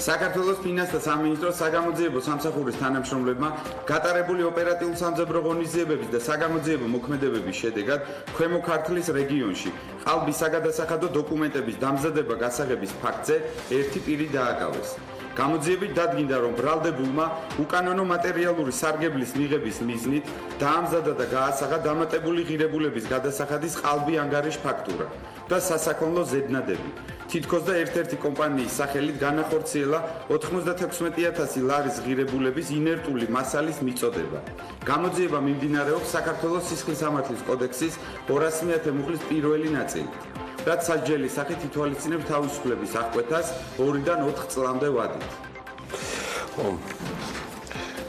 საქართველოს ფინანსთა სამინისტროს საგამოძიებო სამსახურის თანამშრომლებმა გატარებული ოპერატიულ-სამძებრო ღონისძიებების და საგამოძიებო მოქმედებების შედეგად ქვემო ქართლის რეგიონში ყალბის საგადასახადო დოკუმენტების დამზადება გასაღების ფაქტზე ერთი პირი დააკავეს. გამოძიებით დადგინდა, რომ ბრალდებულმა უკანონო მატერიალური სარგებლის მიღების მიზნით დაამზადა და გაასაღა დამატებული ღირებულების გადასახადის ყალბი ანგარიშ ფაქტურა და სასაქონლო ზედნადები. თითქოს და ერთ-ერთი კომპანიის სახელით განახორციელა 96,000 ლარის ღირებულების ინერტული მასალის მიწოდება. გამოძიება მიმდინარეობს საქართველოს სისხლისამართლის კოდექსის 200-ათე მუხლის პირველი ნაწილით, რაც სასჯელის სახით ითვალისწინებს თავისუფლების აღკვეთას 2-დან 4 წლამდე ვადით.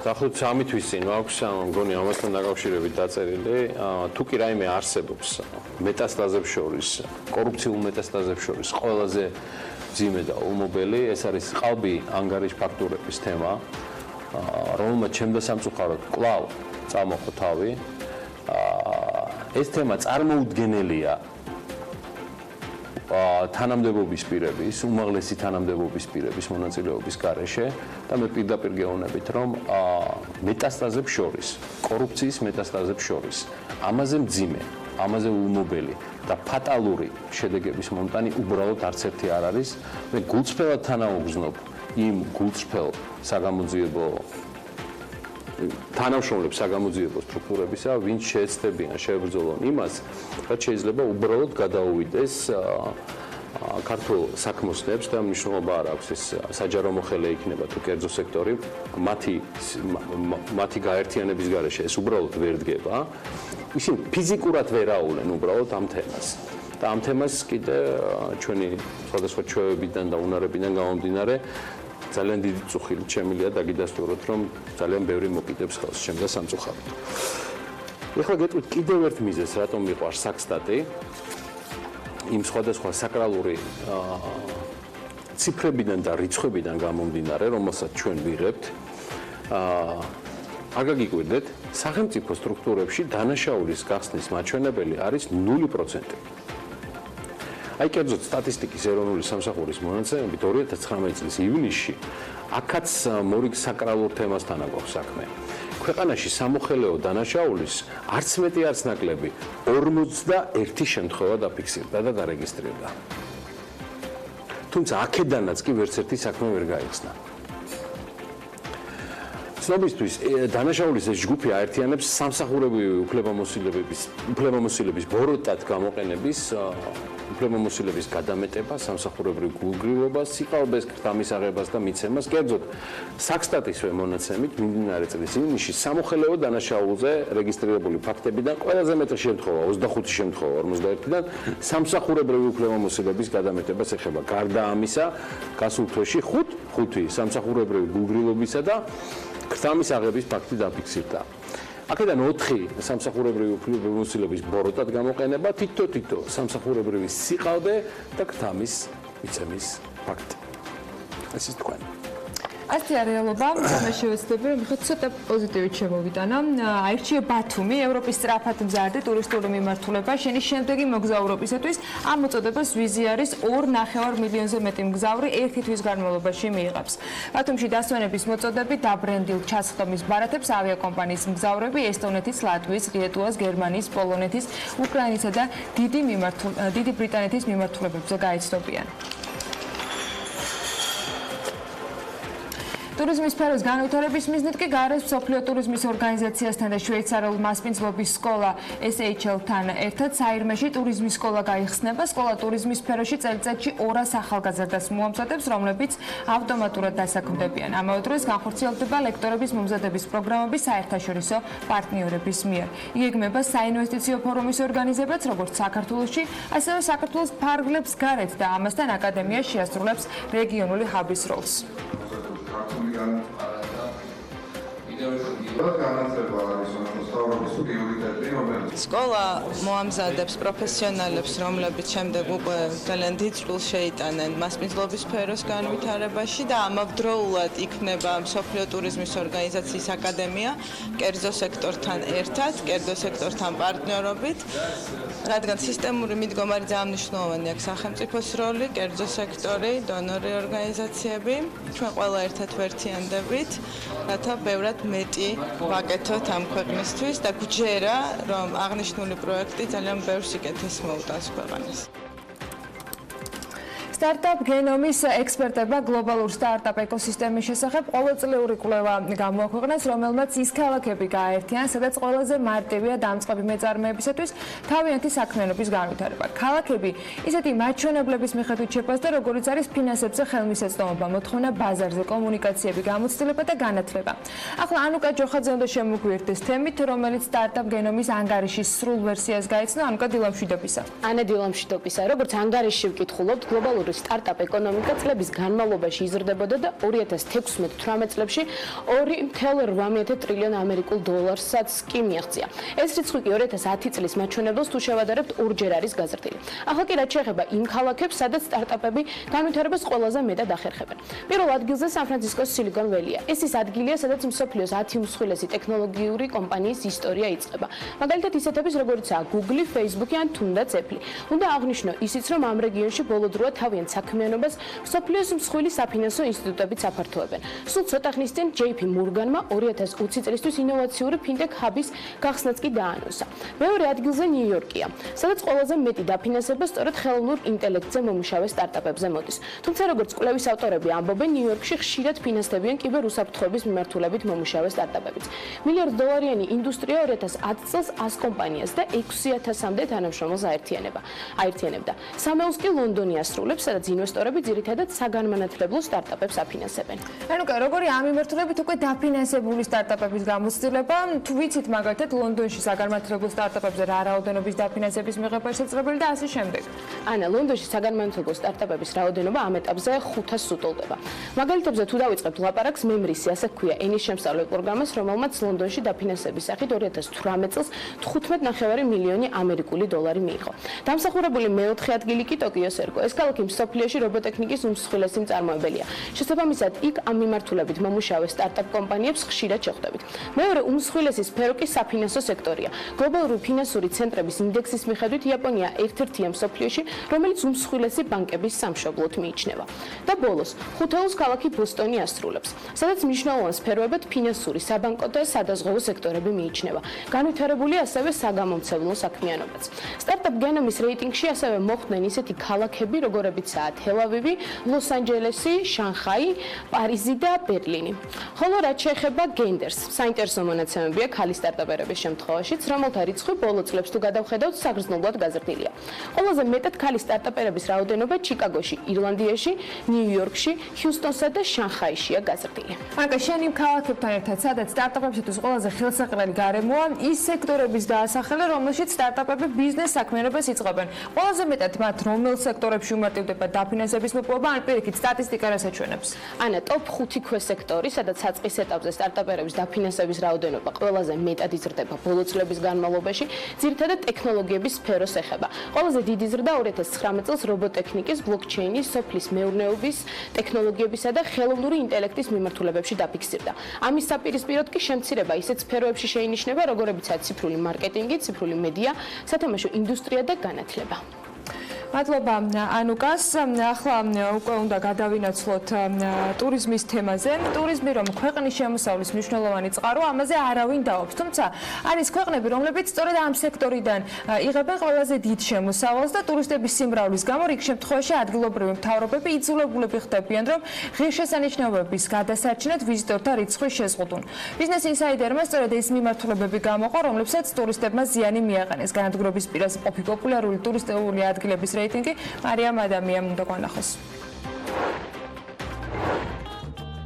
Daxlut სამი თვის წინ აქვს, მგონი ამასთან დაკავშირებით დაწერილი, თუ კი რაიმე არსებობს მეტასტაზებს შორის, კორუფციულ მეტასტაზებს შორის ყველაზე ძიმე და ულმობელი, ეს არის ყალბი ანგარიშ ფაქტურების თემა, რომელმაც ჩემ და სამწუხაროდ კვლავ წამოხო თავი. ეს თემა წარმოუდგენელია თანამდებობის პირების, უმაღლესი თანამდებობის პირების მონაწილეობის გარეშე და მე პირდაპირ გეუბნებით, რომ მეტასტაზებს შორის, კორუფციის მეტასტაზებს შორის, ამაზე მძიმე, ამაზე ულმობელი და ფატალური შედეგების მომტანი უბრალოდ არც ერთი არ არის. მე გულწრფელად თანაუგზნობ იმ გულწრფელ საგამოძიებო თანამშრომლებს საგამოძიებო სტრუქტურებისა, ვინც შეეცდებიან შეებრძოლონ იმას, რაც შეიძლება უბრალოდ გადაუვიდეს ქართულ საქმოსნებს და მნიშვნელობა არ აქვს ეს საჯარო მოხელე იქნება თუ კერძო სექტორი, მათი გაერთიანების გარეშე ეს უბრალოდ ვერ დგება. ისინი ფიზიკურად ვერ აუვლენ უბრალოდ ამ თემას. და ამ თემას კიდე ჩვენი სხვადასხვა ჩვევებიდან და უნარებიდან გამომდინარე ძალიან დიდი წუხილით შემიძლია დაგიდასტუროთ, რომ ძალიან ბევრი მოკიდებს ხელს ჩემ და სამწუხაროდ. ეხლა გეტყვით კიდევ ერთ მიზეზს, რატომ მიყვარს საქსტატი, იმ სხვადასხვა საკრალური ციფრებიდან და რიცხვებიდან გამომდინარე, რომელსაც ჩვენ ვიღებთ. არ გაგიკვირდეთ, სახელმწიფო სტრუქტურებში დანაშაულის გახსნის მაჩვენებელი არის 0%. აი კერძოდ სტატისტიკის ეროვნული სამსახურის მონაცემებით 2019 წლის ივნისში აქაც მორიგ საკრალურ თემასთან აქვს საქმე. ქვეყანაში სამოხელეო დანაშაულის არც მეტი არც ნაკლები 41 შემთხვევა დაფიქსირდა და დარეგისტრირდა. თუმცა აქედანაც კი ვერც ერთი საქმე ვერ გაიხსნა. ცნობისთვის დანაშაულის ეს ჯგუფი აერთიანებს სამსახურებრივი უფლებამოსილების ბოროტად გამოყენების უფლებამოსილების გადამეტებას, სამსახურებრივ გულგრილობას, სიყალბეს, ქრთამისაღებას და მიცემას. კერძოდ, საქსტატისვე მონაცემით მიმდინარე წლის ივნისში სამოხელეო დანაშაულზე რეგისტრირებული ფაქტებიდან ყველაზე მეტი შემთხვევა, 25 შემთხვევა 51-დან სამსახურებრივი უფლებამოსილების გადამეტებას ეხება. გარდა ამისა, გასულ თვეში 5 სამსახურებრივი გულგრილობისა და ქრთამისაღების ფაქტი დაფიქსირდა. აქედან 4 სამსახურებრივი უფლებამოსილების ბოროტად გამოყენება, თითო სამსახურებრივი სიყალბე და ქრთამის მიცემის ფაქტი. ეს ის თქვენ. ასეთი რეალობა, მე შევეცდები, რომ ხეთ ცოტა პოზიტივით შემოვიტანა. აირჩია ბათუმი, ევროპის სწრაფად მზარდი ტურისტული მიმართულება, შენის შემდეგი მოგზაურობისათვის ამ მოწოდებას ვიზი არის 2,5 მილიონზე მეტი მგზავრი ერთი თვის განმავლობაში მიიღებს. ბათუმში დასვენების მოწოდები დაბრენდილ ჩასხდომის ბარათებს ავიაკომპანიის მგზავრები ესტონეთის, ლატვიის, ლიეტუვას, გერმანიის, პოლონეთის, უკრაინისა და დიდი ბრიტანეთის მიმართულებებზე გაეცნობიან. ტურიზმის სფეროს განვითარების მიზნით კი გარეს მსოფლიო ტურიზმის ორგანიზაციასთან და შვეიცარიულ მასპინძლობის სკოლა SHL-თან ერთად საირმეში ტურიზმის სკოლა გაიხსნება. სკოლა ტურიზმის სფეროში წელიწადში 200 ახალგაზრდას მოამზადებს, რომლებიც ავტომატურად დასაქმდებიან. ამავე დროს განხორციელდება ლექტორების მომზადების პროგრამები საერთაშორისო პარტნიორების მიერ. იგეგმება საინვესტიციო ფორუმის ორგანიზებაც, როგორც საქართველოში, ასევე საქართველოს ფარგლებს გარეთ და ამასთან აკადემია შეასრულებს რეგიონული ჰაბის როლს. განათლება არის მოსწავლეების სკოლა მოამზადებს პროფესიონალებს, რომლებიც შემდეგ უკვე ძალიან დიდ წვლილს შეიტანენ მასპინძლობის სფეროს განვითარებაში და ამავდროულად იქნება მსოფლიო ტურიზმის ორგანიზაციის აკადემია კერძო სექტორთან ერთად, კერძო სექტორთან პარტნიორობით, რადგან სისტემური მიდგომარი ძალიან მნიშვნელოვანი აქვს სახელმწიფოს როლი, კერძო სექტორი, დონორი ორგანიზაციები, ჩვენ ყველა ერთად ვერთიანდებით, რათა ბევრად მეტი ვაკეთოთ ამ ქვეყნისთვის და გვჯერა, რომ აღნიშნული პროექტი ძალიან ბევრ სიკეთეს მოუტანს ქვეყანას. სტარტაპ გენომის ექსპერტებმა გლობალურ სტარტაპ ეკოსისტემის შესახებ ყოველწლიური კვლევა გამოაქვეყნეს, რომელმაც ის ქალაქები გააერთიან, სადაც ყველაზე მარტივია დამწყები მეწარმეებისათვის თავიანთი საქმიანობის განვითარება. ქალაქები ისეთი მაჩვენებლების მიხედვით შეფასდა, როგორიც არის ფინანსებზე ხელმისაწვდომობა, მოთხოვნა ბაზარზე, კომუნიკაციები, გამოცდილება და განათლება. ახლა ანუკა ჯოხაძე უნდა შემოგვიერთდეს თემით, რომელიც სტარტაპ გენომის ანგარიშის სრულ ვერსიას გაიცნო. ანუკა, დილა მშვიდობისა. ანა, დილა მშვიდობისა. როგორც ანგარიში ვკითხულობთ, გლობალური სტარტაპ ეკონომიკა წლების განმავლობაში იზრდებოდა და 2016-18 წლებში 2.8 ტრილიონ ამერიკულ დოლარსაც კი მიაღწია. ეს რიცხვი კი 2010 წლის მაჩვენებელს თუ შევადარებთ ორჯერ არის გაზრდილი. ახლა კი რაც შეეხება იმ ქალაქებს, სადაც სტარტაპები განვითარებას ყველაზე მეტად ახერხებენ. პირველ ადგილზე სან-ფრანცისკოს სილიკონ ველია. ეს ის ადგილია, სადაც მსოფლიოს 10 უმსხვილესი ტექნოლოგიური კომპანიის ისტორია იწყება. მაგალითად ისეთების როგორიცაა Google, Facebook ან თუნდაც Apple. უნდა აღვნიშნო ისიც, რომ ამ რეგიონში ბოლო დროა თავიანთ საქმიანობას მსოფლიოს მსხვილი საფინანსო ინსტიტუტებიც აფართოებენ. სულ ცოტა ხნის წინ JP Morganმა 2020 წლისთვის ინოვაციური ფინტექ ჰაბის გახსნაც კი დაანონსა. მეორე ადგილზე ნიუ-იორკია, სადაც ყველაზე მეტი დაფინანსება სწორედ ხელოვნურ ინტელექტზე მომუშავე სტარტაპებზე მოდის. თუმცა როგორც კვლევის ავტორები ამბობენ, ნიუ-იორკში ხშირად ფინანსდებიან კიბერუსაფრთხოების მიმართულებით მომუშავე სტარტაპებიც. $1 მილიარდიანი ინდუსტრია 2010 წელს 100 კომპანიას და 6000-მდე თანამშრომელს აერთიანებდა. სამეულს კი ლონდონი ასრულებს, სადაც ინვესტორები ძირითადად საგანმანათლებლო სტარტაპებს აფინანსებენ. ანუკა, როგორი ამ მიმართულებით უკვე დაფინანსებული სტარტაპების გამოცდილება, თუ ვიცით მაგალითად ლონდონში საგანმანათლებლო სტარტაპებზე რა რაოდენობის დაფინანსების მიღება შესაძლებელი და ასე შემდეგ. ანა, ლონდონში საგანმანათლებლო სტარტაპების რაოდენობა ამ ეტაპზე 500-ს უტოლდება. მაგალითებზე თუ დავიწყებთ ლაპარაკს, მემრისი, ასე ჰქვია ენის შემსწავლელ პროგრამას, რომელმაც ლონდონში დაფინანსების სახით 2018 წელს 15.5 მილიონი ამერიკული დოლარი მიიღო. დამსახურებული მეოთხე ადგილი კი ტოკიოს ერგო. ეს ქალაქი მსოფლიოში რობოტექნიკის უმსხვილესი მწარმოებელია. შესაბამისად, იქ ამ მიმართულებით მომუშავე სტარტაპ კომპანიებს ხშირად შეხვდებით. მეორე უმსხვილესი სფერო კი საფინანსო სექტორია. გლობალური ფინანსური ცენტრების ინდექსის მიხედვით იაპონია ერთ-ერთია მსოფლიოში, რომელიც უმსხვილესი ბანკების სამშობლოდ მიიჩნევა. და ბოლოს, ხუთეულს ქალაქი ბოსტონი ასრულებს, სადაც მნიშვნელოვან სფეროებად ფინანსური, საბანკო და სადაზღვევო სექტორები მიიჩნევა. განვითარებულია ასევე საგამომცემლო საქმიანობაც. სტარტაპ გენომის რეიტინგში ასევე მოხვდნენ ისეთი ქალაქები, როგორებიცაა თელ-ავივი, ლოს-ანჯელესი, შანხაი, პარიზი და ბერლინი. ხოლო რაც შეეხება გენდერს, საინტერესო მონაცემებია ქალი სტარტაპერების შემთხვევაშიც, რომელთა რიცხვი ბოლო წლებს თუ გადავხედავთ, საგრძნობლად გაზრდილია. ყველაზე მეტად ქალი სტარტაპერების რაოდენობა ჩიკაგოში, ირლანდიაში, ნიუ-იორკში, ჰიუსტონსა და შანხაიშია გაზრდილი. ანკა, შენ იმ ქალაქებთან ერთად, სადაც სტარტაპებისთვის ყველაზე ხელსაყრელი გარემოა, ის სექტორების დაასახელე, რომელშიც სტარტაპები ბიზნეს საქმიანობას იწყებენ. ყველაზე მეტად მათ რომელ სექტორებში უმარტივდება დაფინანსების მოპოვება, ან პირიქით სტატისტიკა რას აჩვენებს? ანა, ტოპ 5 ქვესექტორი, სადაც საწყის ეტაპზე სტარტაპერების დაფინანსების რაოდენობა ყველაზე მეტად იზრდება ბოლო წლების განმავლობაში, ძირითადად ტექნოლოგიების სფეროს ეხება. ყველაზე დიდი ზრდა 2019 წელს რობოტექნიკის, ბლოკჩეინის, სოფლის მეურნეობის, ტექნოლოგიებისა და ხელოვნური ინტელექტის მიმართულებებში დაფიქსირდა. ამის საპირისპიროდ კი შემცირება ისეთ სფეროებში შეინიშნება, როგორებიცაა ციფრული მარკეტინგი, ციფრული მედია, სათამაშო ინდუსტრია და განათლება. მადლობა ანუკას. ახლა უკვე უნდა გადავინაცვლოთ ტურიზმის თემაზე. ტურიზმი რომ ქვეყნის შემოსავლის მნიშვნელოვანი წყარო, ამაზე არავინ დაობს. თუმცა არის ქვეყნები, რომლებიც სწორედ ამ სექტორიდან იღებენ ყველაზე დიდ შემოსავალს და ტურისტების სიმრავლის გამო რიგ შემთხვევაში ადგილობრივი მთავრობები იძულებულები ხდებიან, რომ ღირსშესანიშნაობების გადასარჩენად ვიზიტორთა რიცხვი შეზღუდონ. ბიზნეს ინსაიდერმა სწორედ ეს მიმართულებები გამოყო, რომლებსაც ტურისტებმა ზიანი მიაყენეს. განადგურების პირას ყოფი პოპულარული ტურისტული ადგილების რეიტინგი მარიამ ადამიანმა უნდა გვანახოს.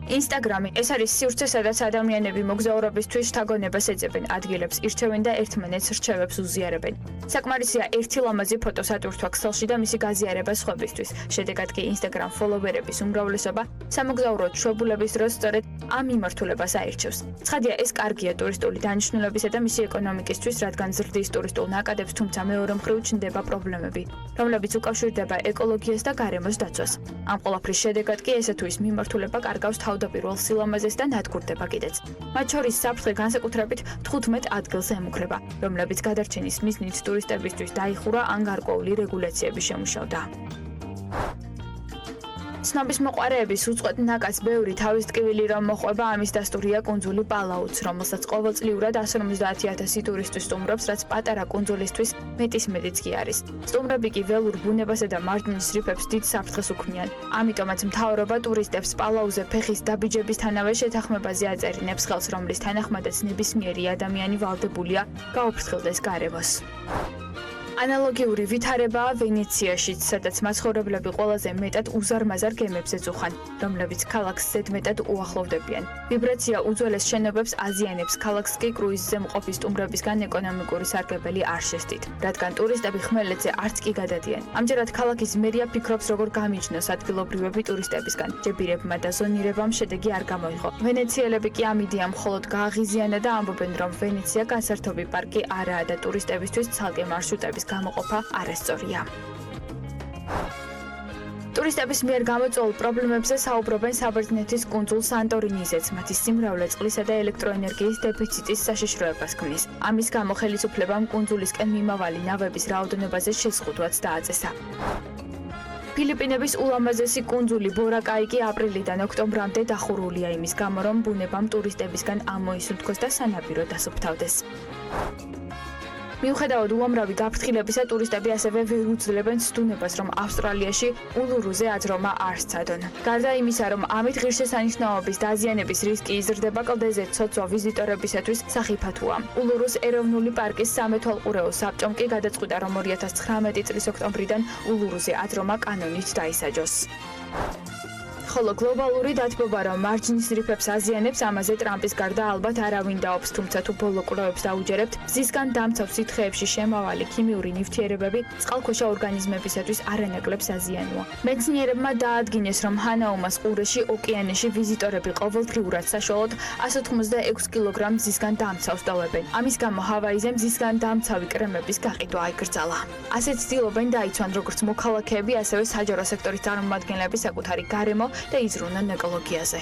ინსტაგრამი ეს არის სივრცე, სადაც ადამიანები მოგზაურობისთვის შთაგონებას ეძებენ, ადგილებს ირჩევენ და ერთმანეთს რჩევებს უზიარებენ. საკმარისია ერთი ლამაზი ფოტო სატვირთვა ქსელში და მისი გაზიარება სხვებისთვის. შედეგად კი ინსტაგრამ ფოლოვერების უმრავლესობა სამოგზაურო ჩვეულების დროს სწორედ ამ მიმართულებას აირჩევს. ცხადია, ეს კარგია ტურისტული დანიშნულებისა და მისი ეკონომიკისთვის, რადგან ზრდის ტურისტულ ნაკადებს, თუმცა მეორე მხრივ ჩნდება პრობლემები, რომლებიც უკავშირდება ეკოლოგიას და გარემოს დაცვას. ამ ყველაფრის შედეგად კი ესე თუ ის მიმართულება კარგავს თავდაპირველ სილამაზეს და ნადგურდება კიდეც. მათ შორის საფრთხე განსაკუთრებით 15 ადგილს ემუქრება, რომლებიც გადარჩენის მიზნით ტურისტებისთვის დაიხურა ან გარკვეული რეგულაციები შემუშავდა. ცნობის მოყვარეების უწყვეტ ნაკადს ბევრი თავის ტკივილი რომ მოყვება, ამის დასტურია კუნძული პალაუც, რომელსაც ყოველწლიურად 150,000 ტურისტი სტუმრობს, რაც პატარა კუნძულისთვის მეტისმეტიც კი არის. სტუმრები კი ველურ ბუნებასა და მარჯნის რიფებს დიდ საფრთხეს უქმნიან. ამიტომაც მთავრობა ტურისტებს პალაუზე ფეხის დაბიჯებისთანავე შეთანხმებაზე აწერინებს ხელს, რომლის თანახმადაც ნებისმიერი ადამიანი ვალდებულია გაუფრთხილდეს გარემოს. ანალოგიური ვითარებაა ვენეციაშიც, სადაც მაცხოვრებლები ყველაზე მეტად უზარმაზარ გემებზე წუხან, რომლებიც ქალაქს ზედმეტად უახლოვდებიან. ვიბრაცია უძველეს შენობებს აზიანებს, ქალაქს კი კრუიზზე მყოფი სტუმრებისგან ეკონომიკური სარგებელი არ შესდით, რადგან ტურისტები ხმელეთზე არც კი გადადიან. ამჯერად ქალაქის მერია ფიქრობს, როგორ გამიჯნოს ადგილობრივები ტურისტებისგან. ჯებირებმა და ზონირებამ შედეგი არ გამოიღო. ვენეციელები კი ამ იდეამ მხოლოდ გააღიზიანა და ამბობენ, რომ ვენეცია განსართობი პარკი არაა და ტურისტებისთვის ცალკე მარშრუტების გამოყოფა არასწორია. ტურისტების მიერ გამოწვეულ პრობლემებზე საუბრობენ საბერძნეთის კუნძულ სანტორინიზეც, მათი სიმრავლე წყლისა და ელექტროენერგიის დეფიციტის საშიშროებას ქმნის. ამის გამო ხელისუფლებამ კუნძულისკენ მიმავალი ნავების რაოდენობაზე შეზღუდვაც დააწესა. ფილიპინების ულამაზესი კუნძული ბორაკაი კი აპრილიდან ოქტომბრამდე დახურულია იმის გამო, რომ ბუნებამ ტურისტებისგან ამოისუნთქოს და სანაპირო დასუფთავდეს. მიუხედავად უამრავი გაფრთხილებისა, ტურისტები ასევე ვერ უძლებენ ცდუნებას, რომ ავსტრალიაში ულურუზე აძრომა არ სცადონ. გარდა იმისა, რომ ამით ღირსშესანიშნაობის დაზიანების რისკი იზრდება, კლდეზე ცოცვა ვიზიტორებისათვის სახიფათოა. ულურუს ეროვნული პარკის სამეთვალყურეო საბჭომ კი გადაწყვიტა, რომ 2019 წლის ოქტომბრიდან ულურუზე აძრომა კანონით დაისაჯოს. ხოლო გლობალური დათბობა, რომ მარჯნის რიფებს აზიანებს, ამაზე ტრამპის გარდა ალბათ არავინ დაობს, თუმცა თუ ბოლო კვლევებს დაუჯერებთ, მზისგან დამცავ სითხეებში შემავალი ქიმიური ნივთიერებები წყალქვეშა ორგანიზმებისათვის არანაკლებს აზიანოა. მეცნიერებმა დაადგინეს, რომ ჰანაუმას ყურეში ოკეანეში ვიზიტორები ყოველდღიურად საშუალოდ 186 კილოგრამ მზისგან დამცავს ტოვებენ. ამის გამო ჰავაიზე მზისგან დამცავი კრემების გაყიდვა აიკრძალა. ასეც ცდილობენ დაიცვან როგორც მოქალაქეები, ასევე საჯარო სექტორის წარმომადგენლები საკუთარი გარემო და იზრუნონ ეკოლოგიაზე.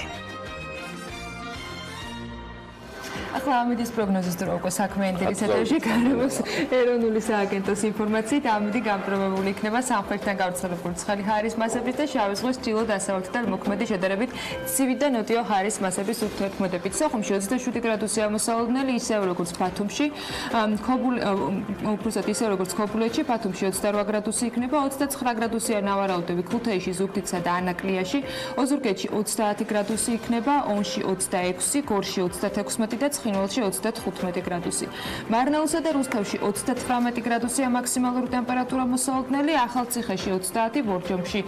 ახლა ამიდის პროგნოზის დრო უკვე საქმიანი დილის ეთერში გარემოს ეროვნული სააგენტოს ინფორმაციით ამიდი გამტრობებული იქნება სამხრეთიდან გავრცელებული ცხელი ჰაერის მასების და შავი ზღვის ჩრდილო-დასავლეთიდან მოქმედი შედარებით ცივი და ნოტიო ჰაერის მასების ურთიერთქმედებით. სოხუმში 27 გრადუსია მოსალოდნელი, ისევ როგორც ბათუმში, უბრალოდ ისევ როგორც ქობულეთში, ბათუმში 28 გრადუსი იქნება, 29 გრადუსია ნავარაუდები ქუთაისში, ზუგდიდსა და ანაკლიაში, ოზურგეთში 30 გრადუსი იქნება, ონში 26, გორში 36 და ცხინვალში 35 გრადუსი. მარნაულსა და რუსთავში 39 გრადუსია მაქსიმალური ტემპერატურა მოსალოდნელი, ახალციხეში 30, ბორჯომში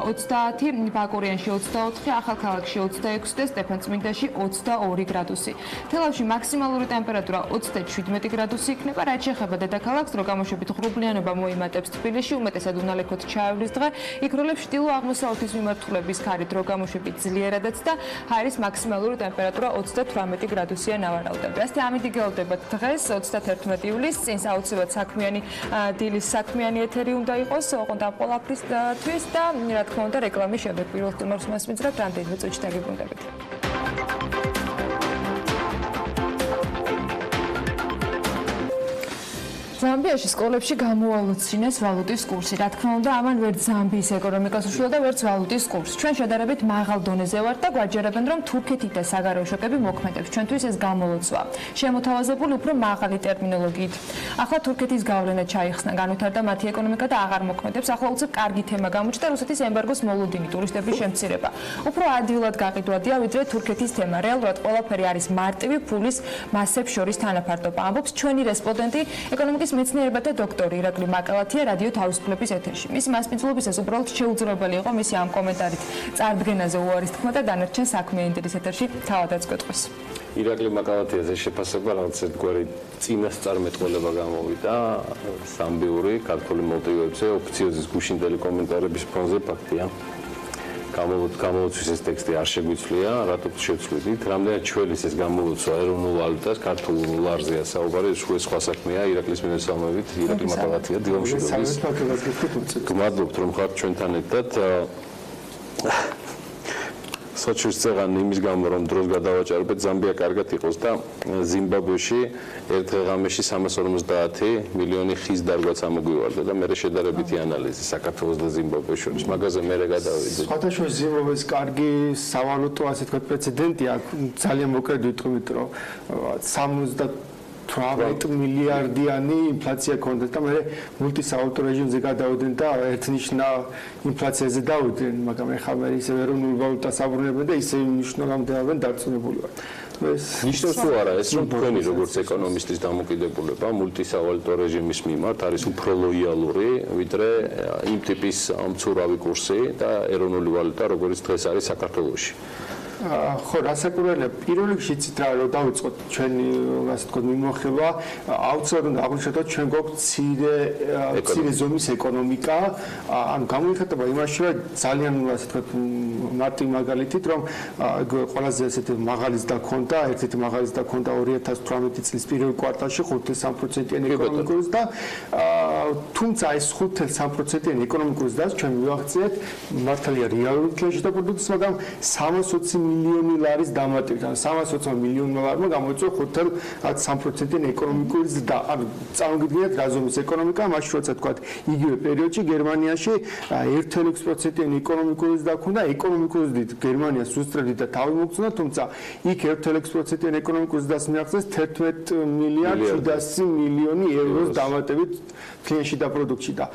30, ბაკურიანში 24, ახალქალაქში 26 და სტეფანწმინდაში 22 გრადუსი. თელავში მაქსიმალური ტემპერატურა 37 გრადუსი იქნება, რაც შეეხება დედაქალაქს, რო გამოშვებით ღრუბლიანობა მოიმატებს თბილისში, უმეტესად უნალექოთ ჩაევლის დღე, იქროლებს ჩრდილო-აღმოსავლეთის მიმართულების ქარით, რო გამოშვებით ძლიერადაც და ჰაერის მაქსიმალური ტემპერატურა 38 გრადუსია ნავარაუდები. ასე ამით იგელოდებათ დღეს 31 ივლისს, წინ საოცრად საქმიანი დილის საქმიანი ეთერი უნდა იყოს, ოღონდ ამ ყველაფრისთვის და რა თქმა უნდა რეკლამის შემდეგ პირველ სტუმარს მასმიძრებთ, რამდენიმე წუთში დაგიბრუნდებით. ზამბიაში სკოლებში გამოალოცინეს ვალუტის კურსი. რა თქმა უნდა, ამან ვერც ზამბიის ეკონომიკას უშუალდა და ვერც ვალუტის კურსს. ჩვენ შედარებით მაღალ დონეზე ვართ და გვაჯერებენ, რომ თურქეთი და საგარეო შოკები მოქმედებს. ჩვენთვის ეს გამოლოცვა. შემოთავაზებული უფრო მაღალი ტერმინოლოგიით. ახლა თურქეთის გავლენა ჩაიხსნა, განვითარდა მათი ეკონომიკა და აღარ მოქმედებს. ახლა უცებ კარგი თემა გამოჩნდა რუსეთის ემბარგოს მოლოდინი, ტურისტების შემცირება. უფრო ადვილად გაყიდვადია, ვიდრე თურქეთის თემა. რეალურად ყველაფერი არის მარტივი ფულის მასებს შორის თანაფარდობა. ამბობს ჩვენი რესპონდენტი ეკონომიკის ინსტიტუტის მეცნიერებათა დოქტორი ირაკლი მაკალათია რადიო თავისუფლების ეთერში. მისი მასპინძლობისას უბრალოდ შეუძლებელი იყო მისი ამ კომენტარით წარდგენაზე უარის თქმა და დანარჩენ საქმიანი დილის ეთერში თავადაც გვეტყვის. ირაკლი მაკალათიაზე შეფასება რაღაც ერთგვარი წინასწარმეტყველება გამოვიდა სამბიური ქართული მოტივებზე ოფიციოზის გუშინდელი კომენტარების ფონზე ფაქტია. გამოლოცვის ეს ტექსტი არ შეგვიცვლია, რატო შევცვლით? რამდენად ჩვეულის ეს გამოლოცვა ეროვნულ ვალუტას ქართულ ლარზეა საუბარი, სხვა საქმეა ირაკლის მიმოსამებით, ირაკლი მაკალათია დილა მშვიდობის. გმადლობთ რომ ხართ ჩვენთან ერთად. სოჩის წეგან იმის გამო რომ დროს გადავაჭარბეთ ზამბია კარგად იყოს და ზიმბაბვეში ერთ ღამეში 350 მილიონი ხის დარგვაც ამოგვივარდა და მე შედარებითი ანალიზი საქართველოს და ზიმბაბვეს შორის მაგაზე მე გადავიდე. სხვადასხვა ზიმბაბვეს კარგი სავალუტო ასე თქვა პრეცედენტი აქვს ძალიან მოკლედ ვიტყვით რომ 18 მილიარდიანი ინფლაცია ქონდა და მე მულტისავალუტო რეჟიმზე გადავიდნენ და ერთნიშნა ინფლაციაზე დავიდნენ, მაგრამ ეხლა მე ისე ეროვნულ ვალუტას აბრუნებენ და ისე მნიშვნელოვნად დარწმუნებული ვარ. ნიშნავს თუ არა ეს რომ თქვენი როგორც ეკონომისტის დამოკიდებულება მულტისავალუტო რეჟიმის მიმართ არის უფრო ლოიალური ვიდრე იმ ტიპის მცურავი კურსი და ეროვნული ვალუტა როგორც დღეს არის საქართველოში. ხო, რასაკურველია პირველ რიგში იცით რა რომ დავიწყოთ ჩვენი ასე თქვა მიმოხილვა აუცილებლად უნდა აღვნიშნოთ ჩვენ გვაქვს მცირე ზომის ეკონომიკა ანუ გამოიხატება იმაში რომ ძალიან ასე თქვა მარტი მაგალითით რომ ყველაზე ასეთი მაღალი ზრდა ქონდა ერთ-ერთი მაღალი ზრდა ქონდა 2018 წლის პირველ კვარტალში 5.3%-იანი ეკონომიკური ზრდა თუმცა ეს 5.3%-იანი ეკონომიკური ზრდა ჩვენ მივაღწიეთ მართალია რეალური ინფლაციის პროდუქტს მაგრამ 320 მილიონი ლარის დამატებით, ან 320 მილიონი ლარმა გამოიწვია 5.3%-იანი ეკონომიკური ზრდა. ანუ წარმოგიდგენთ რა ზომის ეკონომიკა, მაშინ როცა თქვა იგივე პერიოდში გერმანიაში 1.6%-იანი ეკონომიკური ზრდა ქონდა, ეკონომიკური ზრდით გერმანიას უსწრებდით და თავი მოგწონდა, თუმცა იქ 1.6%-იანი ეკონომიკური ზრდას მიაღწიეს 11 მილიარდ 700 მილიონი ევროს დამატებით ფლიანსში და პროდუქტში და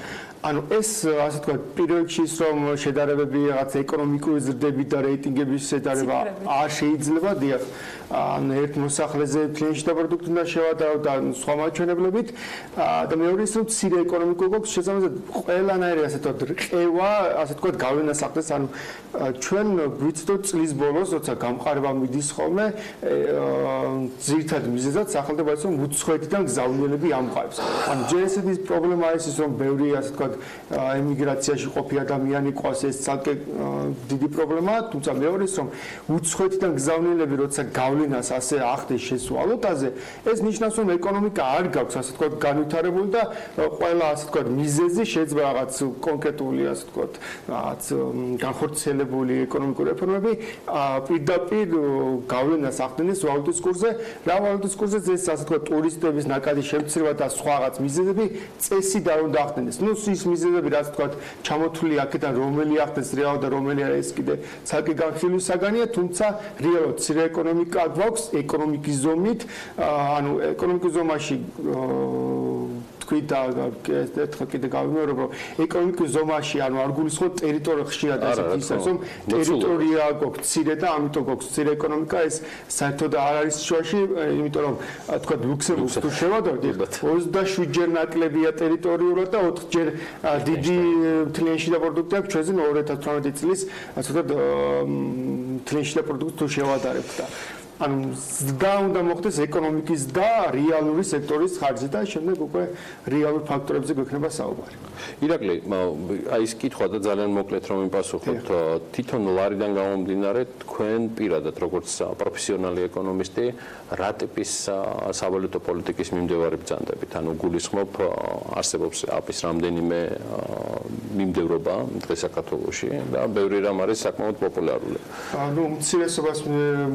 ანუ ეს ასე თქვა პირველში ის რომ შედარებები რაღაც ეკონომიკური ზრდები და რეიტინგების შედარება არ შეიძლება დიახ ან ერთ მოსახლეზე ფლიანსში და პროდუქტი უნდა შევადარო და სხვა მაჩვენებლებით და მეორე ის რომ მცირე ეკონომიკურ გვაქვს შესაბამისად ყველანაირი ასე თქვა რყევა ასე თქვა გავლენას ახდენს ანუ ჩვენ გვიცდოთ წლის ბოლოს როცა გამყარება მიდის ხოლმე ძირითად მიზეზად სახელდება ის რომ უცხოეთიდან გზავნილები ამყარებს ანუ ჯერ ესეთი პრობლემა არის ის რომ ბევრი ასე თქვა ემიგრაციაში ყოფი ადამიანი ყავს ეს ცალკე დიდი პრობლემაა თუმცა მეორე ის რომ უცხოეთიდან გზავნილები როცა გავლენას ასე ახდენს შესვალუტაზე ეს ნიშნავს რომ ეკონომიკა არ გაქვს ასე თქვა განვითარებული და ყველა ასე თქვა მიზეზი შეიძლება რაღაც კონკრეტული ასე თქვა რაღაც განხორციელებული ეკონომიკური რეფორმები პირდაპირ გავლენას ახდენს ვალუტის კურსზე რა ვალუტის კურსზე ეს ასე თქვა ტურისტების ნაკადი შემცირება და სხვა რაღაც მიზეზები წესიდან უნდა ახდენდეს ნუ ის მიზეზები რაც თქვა ჩამოთვლილი აქედან რომელი ახდენს რეალურად და რომელი არა ეს კიდე ცალკე განხილვის საგანია თუმცა რეალურად მცირე ეკონომიკა გვაქვს ეკონომიკის ზომით ანუ ეკონომიკის ზომაში თქვი და ერთხელ კიდე გავიმეორებ რომ ეკონომიკის ზომაში ანუ არ გულისხმობ ტერიტორია ხშირად ასეთი ის რომ ტერიტორია გვაქვს მცირე და ამიტომ გვაქვს მცირე ეკონომიკა ეს საერთოდ არ არის შუაში იმიტომ რომ თქვა ლუქსემბურგს თუ შევადარდით 27 ჯერ ნაკლებია ტერიტორიულად და 4 ჯერ დიდი ფლიანსში და პროდუქტი აქვს ჩვენზე 2018 წლის ასე ვთქვათ ფლიანსში და პროდუქტი თუ შევადარებთ და ანუ ზრდა უნდა მოხდეს ეკონომიკის და რეალური სექტორის ხარჯზე და შემდეგ უკვე რეალურ ფაქტორებზე გვექნება საუბარი. ირაკლი, აი ეს კითხვა და ძალიან მოკლედ რომ იმპასუხოთ, თვითონ ლარიდან გამომდინარე თქვენ პირადად როგორც პროფესიონალი ეკონომისტი რა ტიპის სავალუტო პოლიტიკის მიმდევარი ბრძანდებით? ანუ გულისხმობ არსებობს აპის რამდენიმე მიმდევრობა დღეს საქართველოში და ბევრი რამ არის საკმაოდ პოპულარული. ანუ უმცირესობას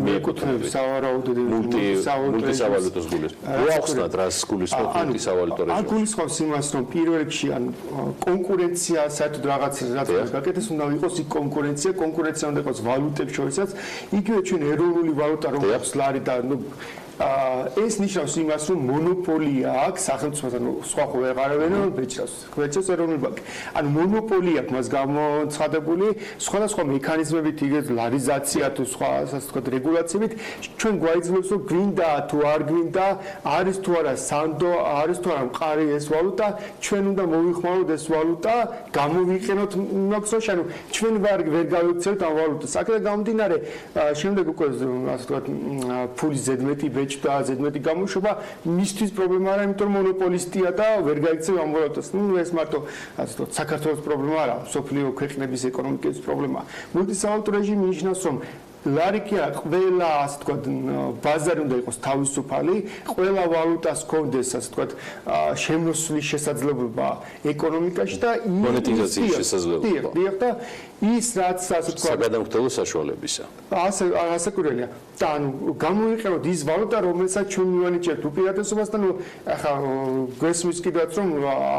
მიეკუთვნებს სავარაუდოდ მულტისავალუტოს გულისხმობ. უახსნათ რას გულისხმობ მულტისავალუტო რეჟიმში? არ გულისხმობს იმას რომ პირველ რიგში ან კონკურენცია საერთოდ რაღაც გაკეთდეს უნდა იყოს იქ კონკურენცია უნდა იყოს ვალუტებს შორისაც იგივე ჩვენ ეროვნული ვალუტა რომ აქვს ლარი და ეს ნიშნავს იმას, რომ მონოპოლია აქვს სახელმწიფოსთან, სხვა ხო ვეღარავენ ბეჭდავს ეროვნული ბანკი. ანუ მონოპოლია აქვს მას გამოცხადებული სხვადასხვა მექანიზმებით, იგივე ლარიზაცია თუ სხვა ასე ვთქვათ რეგულაციებით, ჩვენ გვაიძლევს რომ გვინდა თუ არ გვინდა, არის თუ არა სანდო, არის თუ არა მყარი ეს ვალუტა, ჩვენ უნდა მოვიხმაროთ ეს ვალუტა, გამოვიყენოთ იმას, ანუ ჩვენ ვერ გავიქცევთ ამ ვალუტას. აქედან გამომდინარე, შემდეგ უკვე ასე ვთქვათ ფულის ზედმეტი ბეჭდა, ზედმეტი გამოშვება მისთვის პრობლემა არა, იმიტომ რომ მონოპოლისტია და ვერ გაიქცევ ამ ვალუტას. ეს მარტო ასე ვთქვათ საქართველოს პრობლემა არა, მსოფლიო ქვეყნების ეკონომიკის პრობლემა. მულტისავალუტო რეჟიმი ნიშნავს, რომ ლარიკია ყველა ასე ვთქვათ ბაზარი უნდა იყოს თავისუფალი, ყველა ვალუტას ჰქონდეს ასე ვთქვათ შემოსვლის შესაძლებლობა ეკონომიკაში და მონეტიზაციის შესაძლებლობა. დიახ და ის რაც ასე ვთქვათ საგადამხდელო საშუალებისა. ასაკურელია. და ანუ გამოიყენოთ ის ვალუტა, რომელსაც ჩვენ მივანიჭებთ უპირატესობასთან, ახლა გვესმის კიდევაც რომ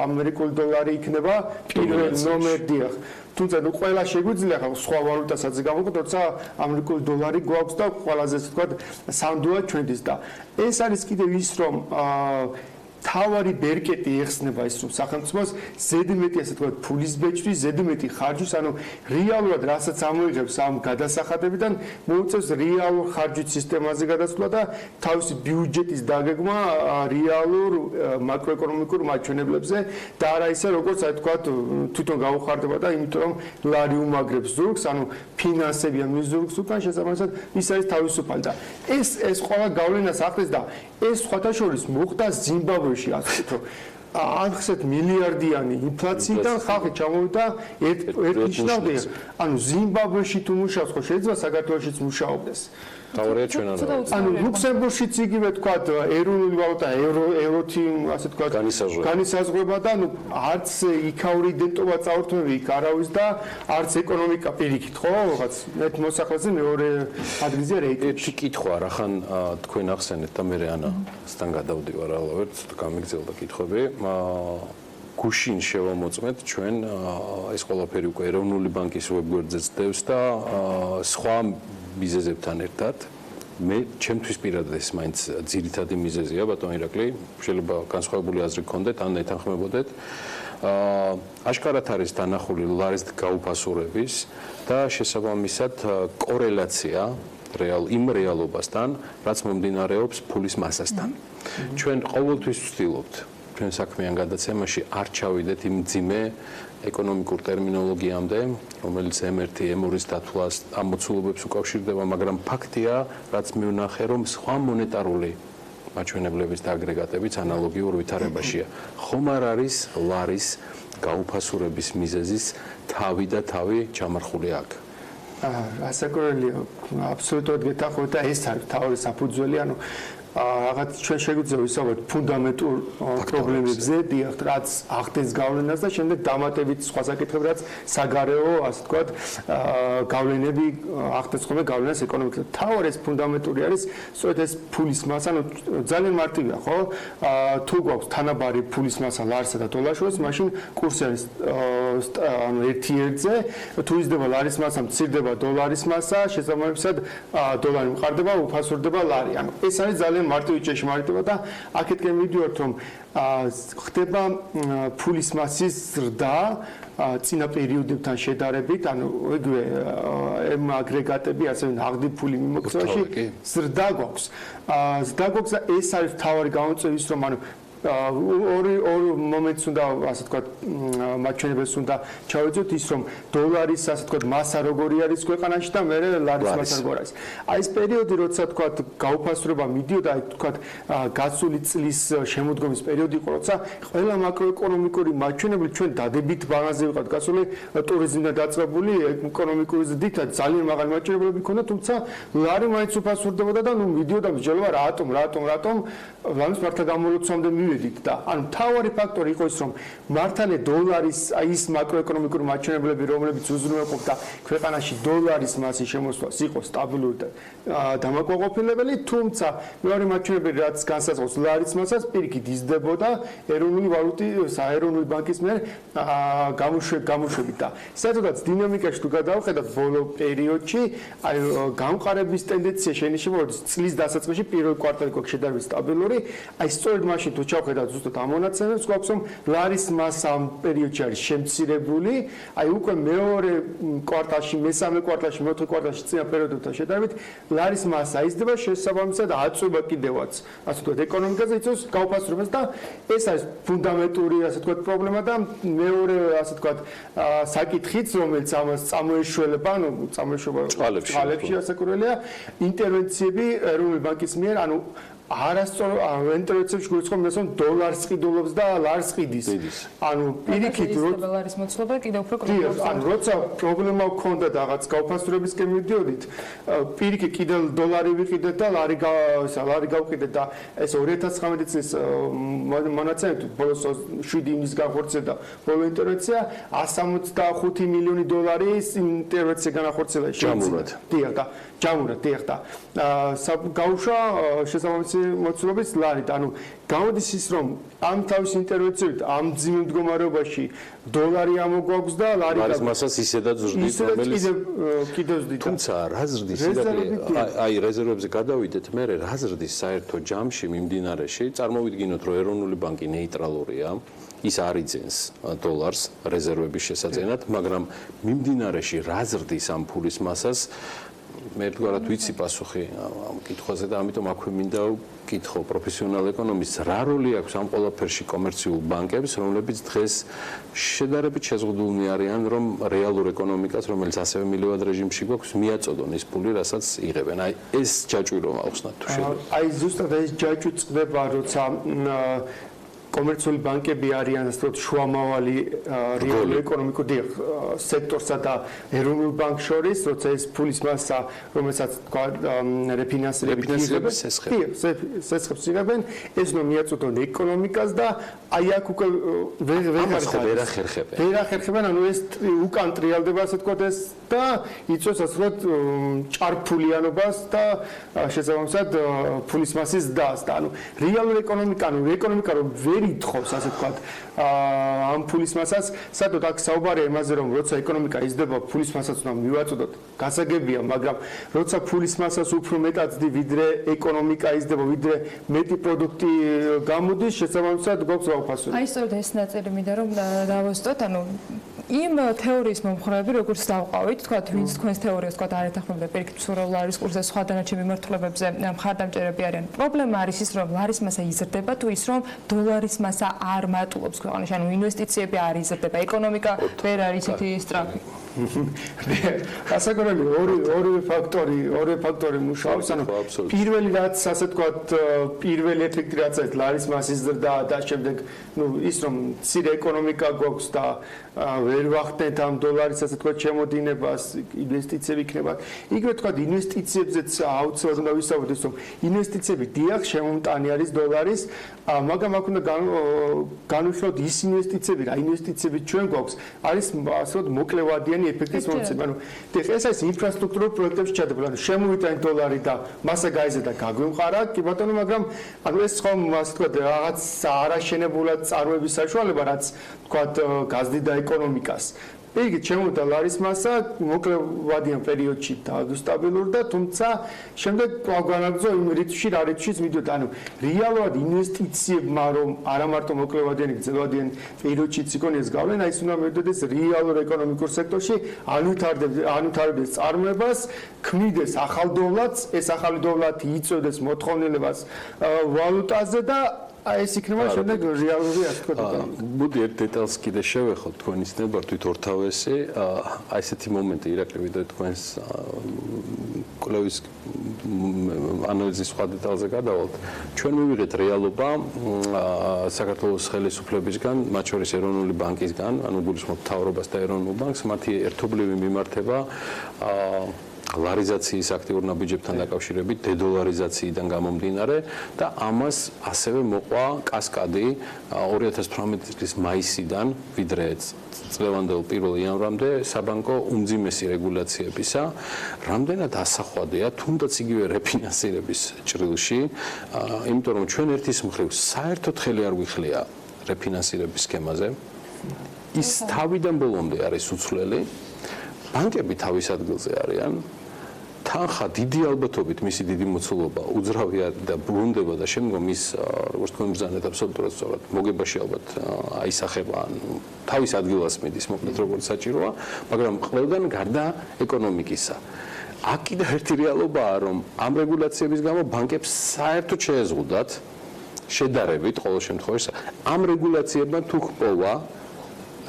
ამერიკული დოლარი იქნება პირველ ნომერი, დიახ. თუმცა ნუ ყველა შეგვიძლია ხა სხვა ვალუტასაც გავუყოთ, როცა ამერიკული დოლარი გვაქვს და ყველაზე ასე ვთქვათ სანდოა ჩვენთვის და ეს არის კიდევ ის რომ თავარი ბერკეტი ეხსნება ის რომ სახელმწიფოს ზედმეტი ასე ვთქვათ ფულის ბეჭდვის, ზედმეტი ხარჯვის, ანუ რეალურად რასაც ამოიღებს ამ გადასახადებიდან მოუწევს რეალურ ხარჯვით სისტემაზე გადასვლა და თავისი ბიუჯეტის დაგეგმა რეალურ მაკროეკონომიკურ მაჩვენებლებზე და არა ისე როგორც ასე ვთქვათ თვითონ გაუხარდება და იმიტომ რომ ლარი უმაგრებს ზურგს, ანუ ფინანსები ამ ზურგს უკან შესაბამისად ის არის თავისუფალი და ეს ყველა გავლენას ახდენს და ეს სხვათა შორის მოხდა ზიმბაბვეში ასე რომ ახსეთ მილიარდიანი ინფლაციიდან ხალხი ჩამოვიდა ერთნიშნავდი. ანუ ზიმბაბვეში თუ მუშაობს, ხო შეიძლება საქართველოშიც მუშაობდეს. თავარია ჩვენ არა. ანუ ლუქსემბურგშიც იგივე თქვათ ეროვნული ვალუტა ევროთი ასე თქვათ განისაზღვრება და ანუ არც იქაური იდენტობა წავრთმები იქ არავის და არც ეკონომიკა პირიქით ხო რაღაც ერთ მოსახლეზე მეორე ადგილზე რეიტინგი. ერთი კითხვა რახან თქვენ ახსენეთ და მე ანასთან გადავდივარ ალავერთ გამიგზელდა კითხვები. გუშინ შევამოწმეთ ჩვენ ეს ყველაფერი უკვე ეროვნული ბანკის ვებგვერდზეც დევს და სხვა მიზეზებთან ერთად მე ჩემთვის პირადად ეს მაინც ძირითადი მიზეზია ბატონ ირაკლი შეიძლება განსხვავებული აზრი გქონდეთ ან ეთანხმებოდეთ აშკარად არის დანახული ლარის გაუფასურების და შესაბამისად კორელაცია იმ რეალობასთან რაც მომდინარეობს ფულის მასასთან ჩვენ ყოველთვის ვცდილობთ ჩვენ საქმიან გადაცემაში არ ჩავიდეთ იმ ძიმე ეკონომიკურ ტერმინოლოგიამდე, რომელიც M1, M2-ის დათვლას ამ მოცულობებს უკავშირდება, მაგრამ ფაქტია, რაც მივნახე, რომ სხვა მონეტარული მაჩვენებლების და აგრეგატებიც ანალოგიურ ვითარებაშია. ხომ არ არის ლარის გაუფასურების მიზეზის თავი და თავი ჩამარხული აქ? ასაკურელია, აბსოლუტურად გეთანხმებით და ეს არის თავი საფუძველი, ანუ რაღაც ჩვენ შეგვიძლია ვისაუბროთ ფუნდამენტურ პრობლემებზე, დიახ, რაც ახდენს გავლენას და შემდეგ დამატებით სხვა საკითხები, რაც საგარეო, ასე ვთქვათ, გავლენები ახდენს ხოლმე გავლენას ეკონომიკაზე. თავად ეს ფუნდამენტური არის, სწორედ ეს ფულის მასა, ანუ ძალიან მარტივია, ხო? თუ გვაქვს თანაბარი ფულის მასა ლარსა და დოლარს შორის, მაშინ კურსი არის ანუ 1:1-ზე, თუ იზრდება ლარის მასა, მცირდება დოლარის მასა, შესაბამისად დოლარი მყარდება, უფასურდება ლარი. ანუ ეს არის ძალიან მარტივი ჭეშმარიტება და აქეთკენ მივიდივართ რომ ხდება ფულის მასის ზრდა წინა პერიოდებთან შედარებით, ანუ იგივე M აგრეგატები, ასევე ნაღდი ფული მიმოქცევაში ზრდა გვაქვს. ზრდა გვაქვს და ეს არის მთავარი გამოწვევის ის რომ ანუ ორი მომენტს უნდა ასე ვთქვათ მაჩვენებელს უნდა ჩავეძოთ ის რომ დოლარის ასე ვთქვათ მასა როგორი არის ქვეყანაში და მეორე ლარის მასა როგორი არის. აი ეს პერიოდი როცა ვთქვათ გაუფასურება მიდიოდა აი ვთქვათ გასული წლის შემოდგომის პერიოდი იყო როცა ყველა მაკროეკონომიკური მაჩვენებელი ჩვენ დადებით ბალანსზე ვიყავთ გასული ტურიზმიდან დაწყებული ეკონომიკური ზრდით ძალიან მაღალი მაჩვენებლები ჰქონდა თუმცა ლარი მაინც უფასურდებოდა და ნუ მიდიოდა მსჯელობა რატომ რამის მართლა გამოლოცვამდე მივედით და ანუ მთავარი ფაქტორი იყო ის, რომ მართალე დოლარის ის მაკროეკონომიკური მაჩვენებლები, რომლებიც უზრუნველყოფდა ქვეყანაში დოლარის მასის შემოსვლას, იყო სტაბილური და დამაკმაყოფილებელი, თუმცა მეორე მაჩვენებელი, რაც განსაზღვრავს ლარის მასას, პირიქით იზრდებოდა ეროვნული ეროვნული ბანკის მიერ გამოშვებით და საერთოდაც დინამიკაში თუ გადავხედოთ ბოლო პერიოდში, აი გამყარების ტენდენცია შეინიშნება, როდის წლის დასაწყისში პირველ კვარტალი გვაქვს შედარებით სტაბილური, აი სწორედ მაშინ თუ ჩავხედავთ ზუსტად ამ მონაცემებს, გვაქვს რომ ლარის მასა ამ პერიოდში არის შემცირებული, აი უკვე მეორე კვარტალში, მესამე კვარტალში, მეოთხე კვარტალში წინა პერიოდებთან შედარებით ლარის მასა იზრდება, შესაბამისად აწვება კიდევაც, ასე ვთქვათ, ეკონომიკაზე იწვევს გაუფასრებას და ეს არის ფუნდამენტური, ასე ვთქვათ, პრობლემა და მეორე, ასე ვთქვათ, საკითხიც, რომელიც ამას წამოეშველება, ანუ წამოეშვება წყალებში ასაკურველია, ინტერვენციები ეროვნული ბანკის მიერ, ანუ არასწორ ინტერვენციებში გვიწყობს რომ დოლარს ყიდულობს და ლარს ყიდის. ანუ პირიქით დოლარის მოცულობა კიდევ უფრო კრიტიკულობს. ანუ როცა პრობლემა გქონდა და რაღაც გაუფასრებისკენ მივდიოდით, პირიქით კიდევ დოლარი ვიყიდეთ და ლარი გავყიდეთ და ეს 2019 წლის მონაცემით ბოლოს 7 ივნის განხორციელდა ბოლო ინტერვენცია 165 მილიონი დოლარის ინტერვენცია განახორციელა ჯამურად. ჯამურად და გაუშვა შესაბამისი მოცულობის ლარით. ანუ გამოდის ის, რომ ამ თავის ინტერვენციებით ამ ძიმე მდგომარეობაში დოლარი ამოგვაქვს და ლარი ლარის მასას ისედაც ზრდით, რომელიც კიდევ ზრდით. თუმცა რა ზრდის, აი რეზერვებზე გადავიდეთ, მე რა ზრდის საერთო ჯამში მიმდინარეში, წარმოვიდგინოთ, რომ ეროვნული ბანკი ნეიტრალურია, ის არ იძენს დოლარს რეზერვების შესაძენად, მაგრამ მიმდინარეში რა ზრდის ამ ფულის მასას მე ერთგვარად ვიცი პასუხი ამ კითხვაზე და ამიტომ აქვე მინდა ვკითხო პროფესიონალ ეკონომისტს, რა როლი აქვს ამ ყველაფერში კომერციულ ბანკებს, რომლებიც დღეს შედარებით შეზღუდულნი არიან, რომ რეალურ ეკონომიკას, რომელიც ასევე მილევად რეჟიმში გვაქვს, მიაწოდონ ის ფული, რასაც იღებენ. აი ეს ჯაჭვი რომ ავხსნათ თუ შეიძლება. აი ზუსტად ეს ჯაჭვი წდება, როცა კომერციული ბანკები არიან ასე ვთქვათ შუამავალი რეალურ ეკონომიკურ სექტორსა და ეროვნულ ბანკს შორის, როცა ეს ფულის მასა, რომელსაც თქვა რეფინანსირების სესხებს იღებენ, ეს რომ მიაწოდონ ეკონომიკას და აი აქ უკვე ვერ ახერხებენ, ანუ ეს უკან ტრიალდება ასე ვთქვათ ეს და იწვევს ასე ვთქვათ ჭარბფულიანობას და შესაბამისად ფულის მასის დას და ანუ რეალურ ეკონომიკა რომ ვერ ითხოვს ასე ვთქვათ ამ ფულის მასას, სადღაც აქ საუბარია იმაზე, რომ როცა ეკონომიკა იზრდება, ფულის მასაც უნდა მივაწოდოთ, გასაგებია, მაგრამ როცა ფულის მასას უფრო მეტად ძდი, ვიდრე ეკონომიკა იზრდება, ვიდრე მეტი პროდუქტი გამოდის, შესაბამისად გვაქვს გაუფასრება. აი სწორედ ეს ნაწილი მინდა რომ დავასწოთ, ანუ იმ თეორიის მომხრეები, როგორც დავყავით, თქვა ვინც თქვენს თეორიას თქვა არ ეთანხმებდა პირიქით მსურველ ლარის კურსზე სხვა დანარჩენ მიმართულებებზე მხარდამჭერები არიან. პრობლემა არის ის, რომ ლარის მასა იზრდება თუ ის, რომ დოლარის მასა არ მატულობს ქვეყანაში, ანუ ინვესტიციები არ იზრდება, ეკონომიკა ვერ არის ისეთი სწრაფი. ასაკურველი ორივე ფაქტორი მუშაობს, ანუ პირველი რაც ასე ვთქვათ, პირველი ეფექტი რაც არის ლარის მასის ზრდა და შემდეგ ის რომ მცირე ეკონომიკა გვაქვს და ვერ ვახდენთ ამ დოლარის ასე ვთქვათ შემოდინებას, ინვესტიციები იქნება. იგივე ვთქვათ, ინვესტიციებზეც აუცილებლად უნდა ვისაუბროთ, რომ ინვესტიციები დიახ შემომტანი არის დოლარის, მაგრამ აქ უნდა განვიხილოთ ის ინვესტიციები, რა ინვესტიციები ჩვენ გვაქვს, არის ასე ვთქვათ მოკლევადიანი ეფექტის მომცემი. ანუ ეს არის ინფრასტრუქტურულ პროექტებში ჩადებულ, ანუ შემოვიტანეთ დოლარი და მასა გაიზარდა, გაგვიმყარა, კი ბატონო, მაგრამ ანუ ეს ხომ ასე ვთქვათ რაღაც არაშენებულად წარმოების საშუალება, რაც ვთქვათ გაზრდიდა ეკონომიკას. იგი შემოვიდა ლარის მასა მოკლევადიან პერიოდში სტაბილურდა, თუმცა შემდეგ გვანაგზო იმ რიტმში, რა რიტმშიც მიდიოდა. ანუ რეალურად ინვესტიციებმა რომ არა მარტო მოკლევადიანი, გრძელვადიან პერიოდშიც იქონ ეს გავლენა, ის უნდა მივიდოდეს რეალურ ეკონომიკურ სექტორში, ანვითარებდეს წარმოებას, ქმნიდეს ახალ დოლარს, ეს ახალი დოლარი იწვევდეს მოთხოვნილებას ვალუტაზე და ეს იქნება შემდეგ რეალური ასე ვთქვათ. მოდი ერთ დეტალს კიდე შევეხოთ თქვენის ნებართვით ორთავესი, აი ესეთი მომენტი ირაკლი ვიდრე თქვენს კვლევის ანალიზის სხვა დეტალზე გადავალთ. ჩვენ მივიღეთ რეალობა საქართველოს ხელისუფლებისგან, მათ შორის ეროვნული ბანკისგან, ანუ გულისხმობ მთავრობას და ეროვნულ ბანკს, მათი ერთობლივი მიმართება ლარიზაციის აქტიურ ნაბიჯებთან დაკავშირებით, დედოლარიზაციიდან გამომდინარე და ამას ასევე მოყვა კასკადი 2018 წლის მაისიდან, ვიდრე წლევანდელ 1 იანვრამდე საბანკო უმძიმესი რეგულაციებისა, რამდენად ასახვადია თუნდაც იგივე რეფინანსირების ჭრილში, იმიტომ რომ ჩვენ ერთის მხრივ საერთოდ ხელი არ გვიხლია რეფინანსირების სქემაზე. ის თავიდან ბოლომდე არის უცვლელი. ბანკები თავის ადგილზე არიან. თანხა დიდი ალბათობით მისი დიდი მოცულობა უძრავია და ბრუნდება და შემდგომ ის როგორც თქვენ ბრძანეთ აბსოლუტურად სწორად მოგებაში ალბათ აისახება ან თავის ადგილას მიდის მოკლედ როგორც საჭიროა, მაგრამ ყველგან გარდა ეკონომიკისა. აქ კიდევ ერთი რეალობაა, რომ ამ რეგულაციების გამო ბანკებს საერთოდ შეეზღუდათ შედარებით ყოველ შემთხვევაში ამ რეგულაციებმა თუ ჰპოვა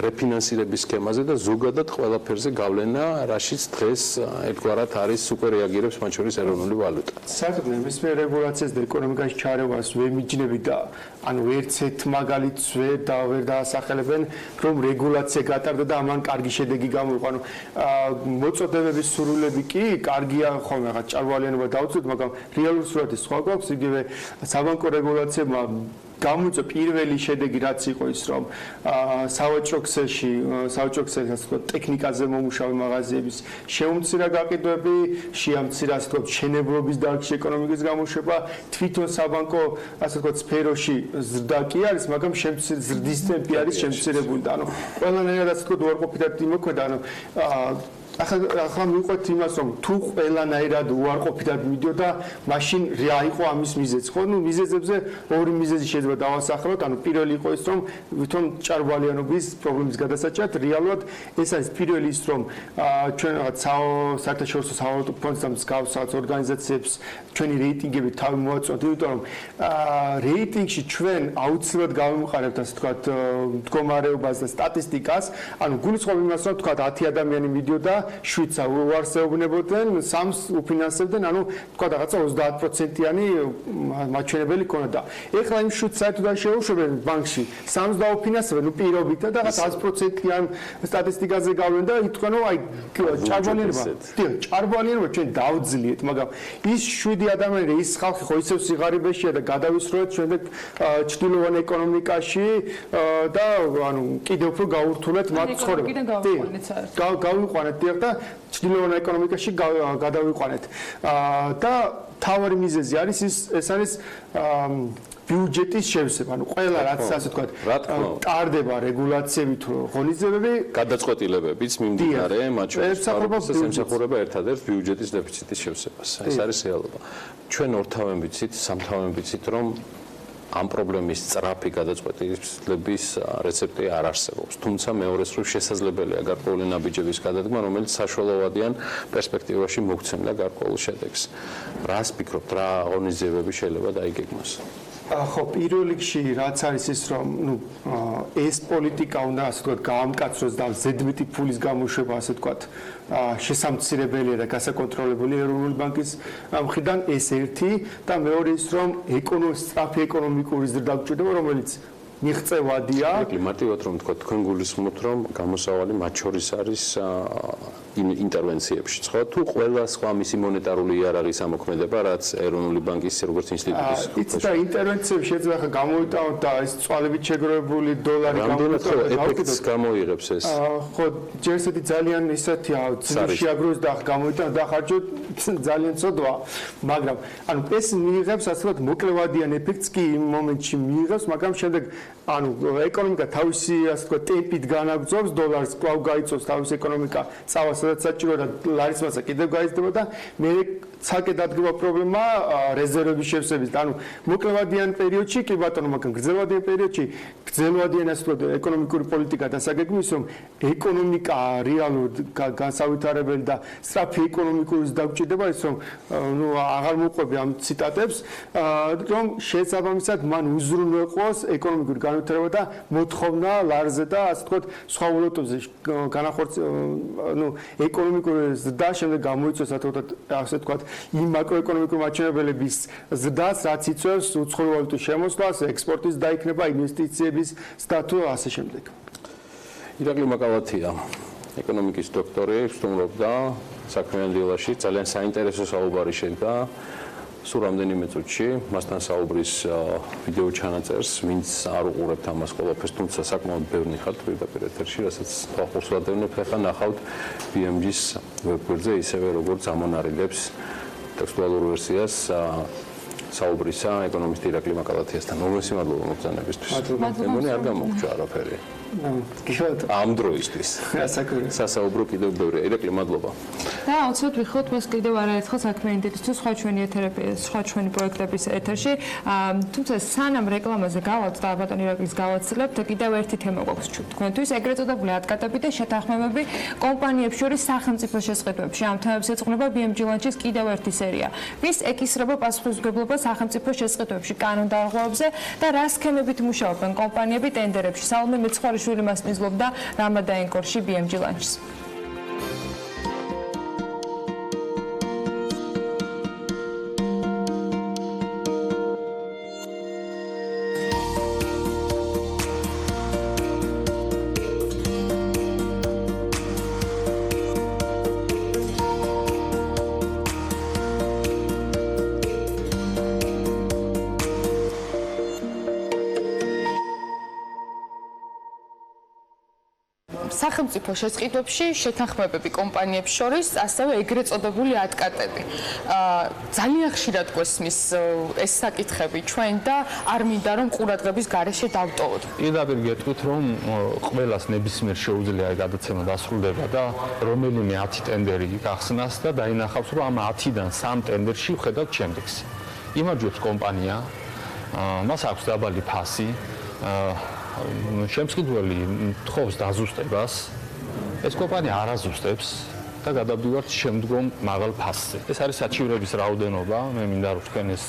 რეფინანსირების სქემაზე და ზოგადად ყველაფერზე გავლენა, რაშიც დღეს ერთგვარად არის უკვე რეაგირებს მათ შორის ეროვნული ვალუტა. საერთოდ ნებისმიერ რეგულაციას და ეკონომიკაში ჩარევას ვერ მიჯნები და ანუ ერთ მაგალითს ვერ დაასახელებენ, რომ რეგულაცია გატარდა და ამან კარგი შედეგი გამოიყო. ანუ მოწოდებების სურვილები კი კარგია ხოლმე რაღაც ჭარბვალიანობა დაუწევთ, მაგრამ რეალური სურათი სხვა გვაქვს, იგივე საბანკო რეგულაციებმა გამოიწვია პირველი შედეგი რაც იყო ის რომ სავაჭრო ქსელში ასე ვთქვათ ტექნიკაზე მომუშავე მაღაზიების შეუმცირა გაყიდვები, შეამცირა ასე ვთქვათ შენებლობის დარგში ეკონომიკის გამოშვება, თვითონ საბანკო ასე ვთქვათ სფეროში ზრდა კი არის, მაგრამ ზრდის ტემპი არის შემცირებული და ანუ ყველანაირად ასე ვთქვათ უარყოფითად იმოქმედა, ანუ ახლა მივყვეთ იმას, რომ თუ ყველანაირად უარყოფითად მიდიოდა, მაშინ რა იყო ამის მიზეზი? ხო, ნუ მიზეზებზე ორი მიზეზი შეიძლება დავასახელოთ, ანუ პირველი იყო ის, რომ თვითონ ჭარბვალიანობის პრობლემის გადასაჭრად, რეალურად ეს არის პირველი ის, რომ ჩვენ რაღაც საერთაშორისო სავალუტო ფონდს და მსგავს ორგანიზაციებს ჩვენი რეიტინგები თავი მოვაწვევთ, იმიტომ რომ რეიტინგში ჩვენ აუცილებლად გავიმყარებთ ასე ვთქვათ მდგომარეობას და სტატისტიკას, ანუ გულისხმობ იმას, რომ ვთქვათ 10 ადამიანი მიდიოდა 7-ს უარსეობნებოდნენ, 3-ს უფინანსებდნენ, ანუ თქვა რაღაცა 30%-იანი მაჩვენებელი ქონოდა. ეხლა იმ 7-ს საერთოდ არ შეუშვებენ ბანკში, 3-ს დაუფინანსებენ, ნუ პირობით და რაღაც 100%-იან სტატისტიკაზე გავლენ და იტყვენ, რომ აი ჭარბვალიანობა ჩვენ დავძლიეთ, მაგრამ ის 7 ადამიანი, ის ხალხი ხო ისევ სიღარიბეშია და გადავისროეთ შემდეგ ჩრდილოვან ეკონომიკაში და ანუ კიდევ უფრო გაურთულეთ მათ ცხოვრება. გავიყვანეთ და ჩრდილოვან ეკონომიკაში გადავიყვანეთ. და თავარი მიზეზი არის ეს არის ბიუჯეტის შევსება, ანუ ყველა რაც ასე ვთქვათ, ტარდება რეგულაციები თუ ღონისძიებები, გადაწყვეტილებებიც მიმდინარე, მათ შორის ემსახურება ერთადერთ ბიუჯეტის დეფიციტის შევსებას. ეს არის რეალობა. ჩვენ ორთავენ ვიცით, სამთავენ ვიცით, რომ ამ პრობლემის სწრაფი გადაწყვეტილების რეცეპტი არ არსებობს. თუმცა მეორე მხრივ შესაძლებელია გარკვეული ნაბიჯების გადადგმა, რომელიც საშუალოვადიან პერსპექტივაში მოგცემდა გარკვეულ შედეგს. რას ფიქრობთ, რა ღონისძიებები შეიძლება დაიგეგმოს? ხო, პირველ რიგში რაც არის ის, რომ ნუ ეს პოლიტიკა უნდა ასე ვთქვათ გაამკაცროს და ზედმეტი ფულის გამოშვება ასე ვთქვათ შესამცირებელია და გასაკონტროლებული ეროვნული ბანკის მხრიდან ეს ერთი და მეორე ის, რომ სწრაფი ეკონომიკური ზრდა გჭირდება, რომელიც მიღწევადია. მარტივად რომ თქვა, თქვენ გულისხმობთ, რომ გამოსავალი მათ შორის არის ინტერვენციებში, ხო? თუ ყველა სხვა მისი მონეტარული იარაღის ამოქმედება, რაც ეროვნული ბანკის როგორც ინსტიტუტის იც და ინტერვენციები შეიძლება ხა გამოვიტანოთ და ეს წვალებით შეგროვებული დოლარი გამოვიტანოთ, ეფექტს გამოიღებს ეს. ხო, ჯერ ესეთი ძალიან ისეთია, შეაგროვოს და გამოვიტანოთ და ხარჯოთ ძალიან ცოდვა, მაგრამ ანუ ეს მიიღებს ასე ვთქვათ მოკლევადიან ეფექტს კი იმ მომენტში მიიღებს, მაგრამ შემდეგ ანუ ეკონომიკა თავისი ასე ვთქვათ ტემპით განაგრძობს, დოლარს კვლავ გაიწვევს თავისი ეკონომიკა წავა სადაც საჭიროა და ლარის მასა კიდევ გაიზრდება და მე ცალკე დადგება პრობლემა რეზერვების შევსების. ანუ მოკლევადიან პერიოდში კი ბატონო, მაგრამ გრძელვადიან პერიოდში გრძელვადიან ასე ვთქვათ ეკონომიკური პოლიტიკა დასაგეგმვის, რომ ეკონომიკა რეალურად განსავითარებელი და სწრაფი ეკონომიკური დაგჭირდება ის, რომ ნუ აღარ მოყვები ამ ციტატებს, რომ შესაბამისად მან უზრუნველყოს ეკონომიკური განვითარება და მოთხოვნა ლარზე და ასე ვთქვათ სხვა ვალუტებზე განახორციელოს, ნუ ეკონომიკური ზრდა შემდეგ გამოიწვევს ასე ვთქვათ იმ მაკროეკონომიკური მაჩვენებლების ზრდას, რაც იწვევს უცხოური ვალუტის შემოსვლას, ექსპორტის დაიქნება, ინვესტიციების სტატუ ასე შემდეგ. ირაკლი მაკალათია, ეკონომიკის დოქტორი, სტუმრობდა საქმიანი დილაში, ძალიან საინტერესო საუბარი შედგა. სულ რამდენიმე წუთში მასთან საუბრის ვიდეო ჩანაწერს, ვინც არ უყურებთ ამას ყველაფერს, თუმცა საკმაოდ ბევრი ხართ პირდაპირ ეთერში, რასაც ხალხურს ვადევნებთ, ახლა ნახავთ BMG-ის ვებგვერდზე, ისევე როგორც ამონარიდებს ტექსტუალურ ვერსიას საუბრისა ეკონომისტ ირაკლი მაკალათიასთან. მოგესალმებით, მადლობა მოგზაურობისთვის. მეგონი არ გამოგჭა არაფერი. ამ დროისთვის. სასაუბრო კიდევ ბევრი. ირაკლი, მადლობა. და აუცილებლად ვიხოთ მას კიდევ არაერთხელ საქმიანი დილისთვის სხვა ჩვენი ეთერები, სხვა ჩვენი პროექტების ეთერში. თუმცა სანამ რეკლამაზე გავალთ და ბატონ ირაკლის გავაცლებთ, კიდევ ერთი თემა გვაქვს თქვენთვის, ეგრეთ წოდებული ატკატები და შეთანხმებები კომპანიებს შორის სახელმწიფო შესყიდვებში. ამ თემებს ეძღვნება BMG ლანჩის კიდევ ერთი სერია. ვის ეკისრება პასუხისმგებლობა სახელმწიფო შესყიდვებში კანონდარღვევებზე და რა სქემებით მუშაობენ კომპანიები ტენდერებში. სალომე მეცხვარიშვილი მას მისვლობდა რამადაენკორში BMG ლანჩს. სახელმწიფო შესყიდვებში შეთანხმებები კომპანიებს შორის, ასევე ეგრეთ წოდებული ატკატები. ძალიან ხშირად გვესმის ეს საკითხები ჩვენ და არ მინდა რომ ყურადღების გარეშე დავტოვოთ. პირდაპირ გეტყვით რომ ყველას ნებისმიერ შეუძლია გადაცემა დასრულდება და რომელიმე 10 ტენდერი გახსნას და დაინახავს რომ ამ 10-დან 3 ტენდერში ვხედავთ შემდეგს. იმარჯვებს კომპანია, მას აქვს დაბალი ფასი, შემსყიდველი თხოვს დაზუსტებას, ეს კომპანია არ აზუსტებს და გადავდივართ შემდგომ მაღალ ფასზე. ეს არის საჩივრების რაოდენობა, მე მინდა რომ თქვენ ეს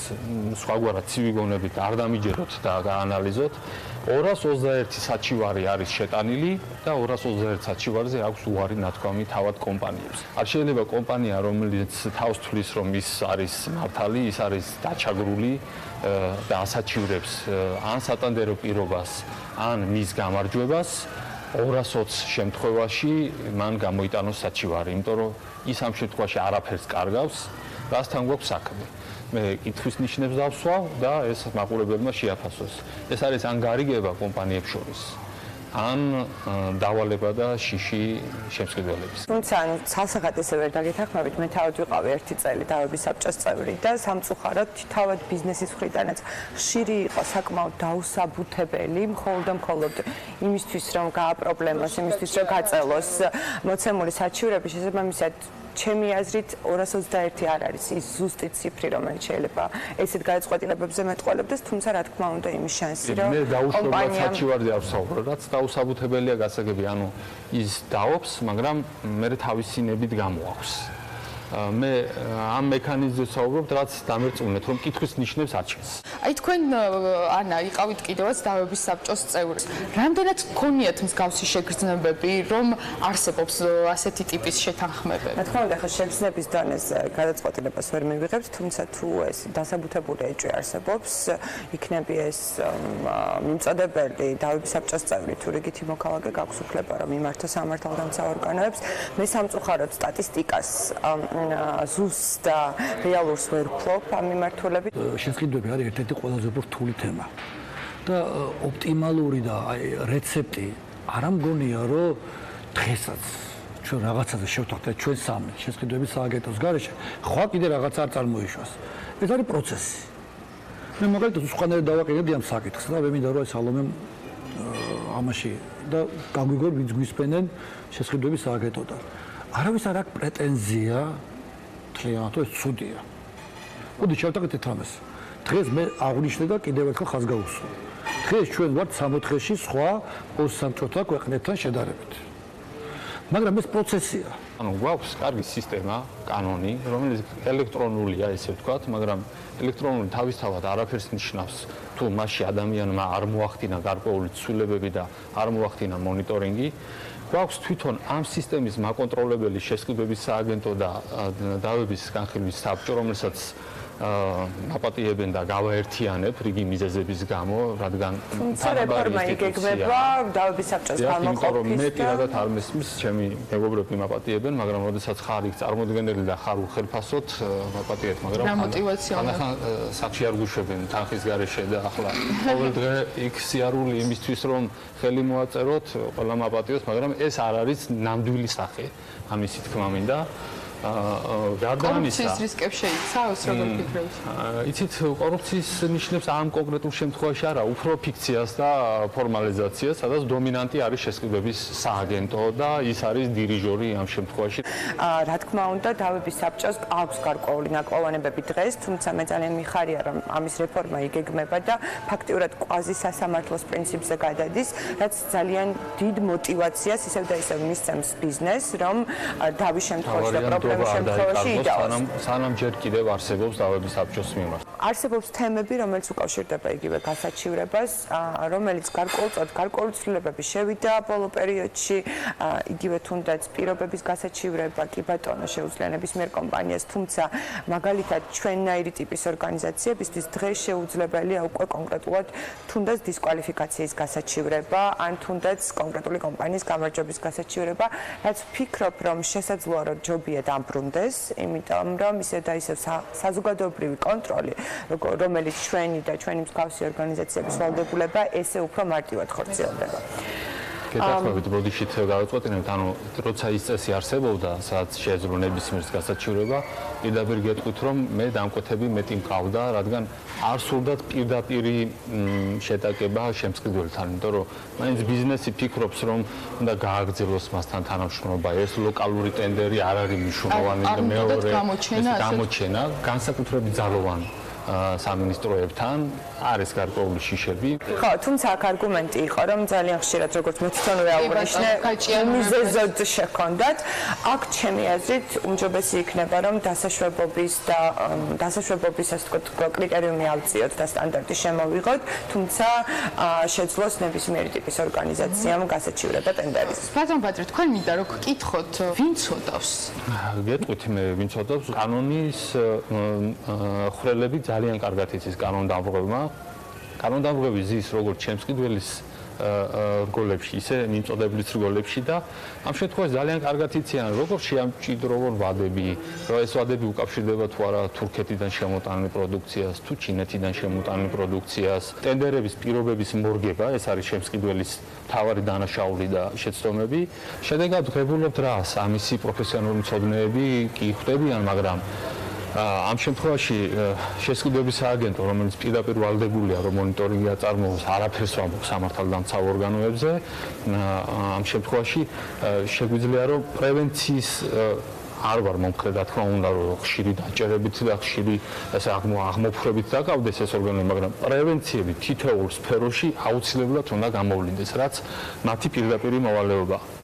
სხვაგვარად ცივი გონებით არ დამიჯეროთ და გაანალიზოთ. 221 საჩივარი არის შეტანილი და 221 საჩივარზე აქვს უარი ნათქვამი თავად კომპანიებს. არ შეიძლება კომპანია, რომელიც თავს თვლის, რომ ის არის მართალი, ის არის დაჩაგრული და ასაჩივრებს ან სატანდერო პირობას, ან მის გამარჯვებას 220 შემთხვევაში მან გამოიტანოს საჩივარი, იმიტომ რომ ის ამ შემთხვევაში არაფერს კარგავს, რასთან გვაქვს საქმე. მე კითხვის ნიშნებს დავსვავ და ეს მაყურებლებმა შეაფასოს. ეს არის ან გარიგება კომპანიებს შორის, ან დავალება და შიში შემსყიდველების. თუმცა ცალსახადისე ვერ დაგეთანხმებით, მე თავად ვიყავი 1 წელი დავების საბჭოს წევრი და სამწუხაროდ თავად ბიზნესის მხრიდანაც ხშირი იყო საკმაოდ დაუსაბუთებელი, მხოლოდ იმისთვის რომ გააპრობლემოს, იმისთვის რომ გაწელოს მოცემული საჩივრები, შესაბამისად ჩემი აზრით 221 არ არის ის ზუსტი ციფრი, რომელიც შეიძლება ესეთ გადაწყვეტილებებზე მეტყველებდეს, თუმცა რა თქმა უნდა იმის შანსი, რომ მე დაუშვებლად საჩივარზე არ ვსაუბრო, რაც დაუსაბუთებელია გასაგები, ანუ ის დაობს, მაგრამ მე თავისი ნებით გამოაქვს. მე ამ მექანიზმზე ვსაუბრობ, რაც დამერწმუნეთ, რომ კითხვის ნიშნებს აჩენს. აი თქვენ ანა იყავით კიდევაც დავების საბჭოს წევრი. რამდენად გქონიათ მსგავსი შეგრძნებები, რომ არსებობს ასეთი ტიპის შეთანხმებები? რა თქმა უნდა, ხა შეგრძნების დონეზე გადაწყვეტილებას ვერ მივიღებთ, თუმცა თუ ეს დასაბუთებული ეჭვი არსებობს, იქნება ეს მიმწოდებელი დავების საბჭოს წევრი, თუ რიგითი მოქალაქე გაქვს უფლება, რომ იმართოს სამართალდამცავ ორგანოებს. მე სამწუხაროდ სტატისტიკას ზუსტ და რეალურს ვერ ვფლობ ამ მიმართულებით. შესყიდვები არის ერთ-ერთი ყველაზე რთული თემა. და ოპტიმალური და რეცეპტი არ ამგონია, რომ დღესაც ჩვენ რაღაცაზე შევთანხმდეთ ჩვენ სამი შესყიდვების სააგენტოს გარეშე, ხვა კიდე რაღაც არ წარმოიშვას. ეს არის პროცესი. მე მაგალითად უცხოენად დავაყენებდი ამ საკითხს და მე მინდა რომ სალომემ ამაში და გაგვიგონ ვინც გვისმენენ შესყიდვების სააგენტოდან. არავის არ აქვს პრეტენზია თლიანად ეს ცუდია. მოდი შევთანხმდეთ ამას. დღეს მე აღვნიშნე და კიდევ ერთხელ ხაზს გავუსვა. დღეს ჩვენ ვართ 64-ში სხვა პოსტსამჭოთა ქვეყნებთან შედარებით. მაგრამ ეს პროცესია. ანუ გვაქვს კარგი სისტემა, კანონი, რომელიც ელექტრონულია, ესე ვთქვათ, მაგრამ ელექტრონული თავისთავად არაფერს ნიშნავს, თუ მასში ადამიანმა არ მოახდინა გარკვეული ცვლილებები და არ მოახდინა მონიტორინგი. გვაქვს თვითონ ამ სისტემის მაკონტროლებელი შესყიდვების სააგენტო და დავების განხილვის საბჭო, რომელსაც აპატიებენ და გავაერთიანებ რიგი მიზეზების გამო, რადგან თუმცა რეფორმა იგეგმება დავების საბჭოს გამოყოფის მე პირადად არ მესმის ჩემი მეგობრები მაპატიებენ, მაგრამ როდესაც ხარ იქ წარმოდგენელი და ხარ უხერხასოდ მაპატიეთ, მაგრამ ხან სახში არ გუშვებენ თანხის გარეშე და ახლა ყოველ დღე იქ სიარული იმისთვის რომ ხელი მოაწეროთ, ყველა მაპატიოს, მაგრამ ეს არ არის ნამდვილი სახე ამისი თქმა მინდა. კორუფციის რისკებს შეიცავს, როგორ ფიქრობთ? იცით, კორუფციის ნიშნებს ამ კონკრეტულ შემთხვევაში არა, უფრო ფიქციას და ფორმალიზაციას, სადაც დომინანტი არის შესყიდვების სააგენტო და ის არის დირიჟორი ამ შემთხვევაში. რა თქმა უნდა, დავების საბჭოს აქვს გარკვეული ნაკლოვანებები დღეს, თუმცა მე ძალიან მიხარია, რომ ამის რეფორმა იგეგმება და ფაქტიურად კვაზი სასამართლოს პრინციპზე გადადის, რაც ძალიან დიდ მოტივაციას ისევ და ისევ მისცემს ბიზნესს, რომ დავის შემთხვევაში და სანამ ჯერ კიდევ არსებობს დავების საბჭოს მიმართ. არსებობს თემები, რომელიც უკავშირდება იგივე გასაჩივრებას, რომელიც გარკვეული ცვლილებები შევიდა ბოლო პერიოდში, იგივე თუნდაც პირობების გასაჩივრება, კი ბატონო შეუძლია ნებისმიერ კომპანიას, თუმცა მაგალითად ჩვენნაირი ტიპის ორგანიზაციებისთვის დღეს შეუძლებელია უკვე კონკრეტულად თუნდაც დისკვალიფიკაციის გასაჩივრება, ან თუნდაც კონკრეტული კომპანიის გამარჯვების გასაჩივრება, რაც ვფიქრობ, რომ შესაძლოა რომ ჯობია დამბრუნდეს, იმიტომ რომ ისე და ისევ საზოგადოებრივი კონტროლი, რომელიც ჩვენი და ჩვენი მსგავსი ორგანიზაციების ვალდებულება, ესე უფრო მარტივად ხორციელდება. გეთანხმებით, ბოდიშით გავაწყვეტინებთ, ანუ როცა ის წესი არსებობდა, სადაც შეეძლო ნებისმიერ გასაჩივრება, პირდაპირ გეტყვით, რომ მე დამკვეთები მეტი მყავდა, რადგან არ სურდათ პირდაპირი შეტაკება შემსყიდველთან, იმიტომ რომ მაინც ბიზნესი ფიქრობს, რომ უნდა გააგრძელოს მასთან თანამშრომლობა, ეს ლოკალური ტენდერი არ არის მნიშვნელოვანი და მეორე გამოჩენა, განსაკუთრებით ძალოვანი სამინისტროებთან არის გარკვეული შიშები. ხო, თუმცა აქ არგუმენტი იყო, რომ ძალიან ხშირად როგორც მე თვითონვე აღნიშნე, მიზეზოდ შექონდათ. აქ ჩემი აზრით უმჯობესი იქნება, რომ დასაშვებობის ასე ვთქვათ კრიტერიუმი ავწიოთ და სტანდარტი შემოვიღოთ, თუმცა შეძლოს ნებისმიერი ტიპის ორგანიზაციამ გასაჩივრება ტენდერის. ბატონ ბატრი, თქვენ მინდა რომ გკითხოთ, ვინ ცოდავს? გეტყვით მე, ვინ ცოდავს? კანონის ხრელები ძალიან კარგად იცის კანონდამღვრებმა. კანონდამღვრები ზის როგორც შემსყიდველის რგოლებში, ისე მიმწოდებლის რგოლებში და ამ შემთხვევაში ძალიან კარგად იციან, როგორც შეამჭიდროვონ ვადები, რომ ეს ვადები უკავშირდება თუ არა თურქეთიდან შემოტანილ პროდუქციას, თუ ჩინეთიდან შემოტანილ პროდუქციას. ტენდერების პირობების მორგება, ეს არის შემსყიდველის მთავარი დანაშაული და შეცდომები. შედეგად ღებულობთ რას? ამისი პროფესიონალური მცოდნეები კი ხვდებიან, მაგრამ ამ შემთხვევაში შესყიდვების სააგენტო, რომელიც პირდაპირ ვალდებულია, რომ მონიტორინგი აწარმოოს, არაფერს ვამბობ სამართალდამცავ ორგანოებზე, ამ შემთხვევაში შეგვიძლია, რომ პრევენციის არ ვარ მომხრე, რა თქმა უნდა, რომ ხშირი დაჭერებით და ხშირი ესე აღმოფხვრებით დაკავდეს ეს ორგანოები, მაგრამ პრევენციები თითოეულ სფეროში აუცილებლად უნდა გამოვლინდეს, რაც მათი პირდაპირი მოვალეობაა.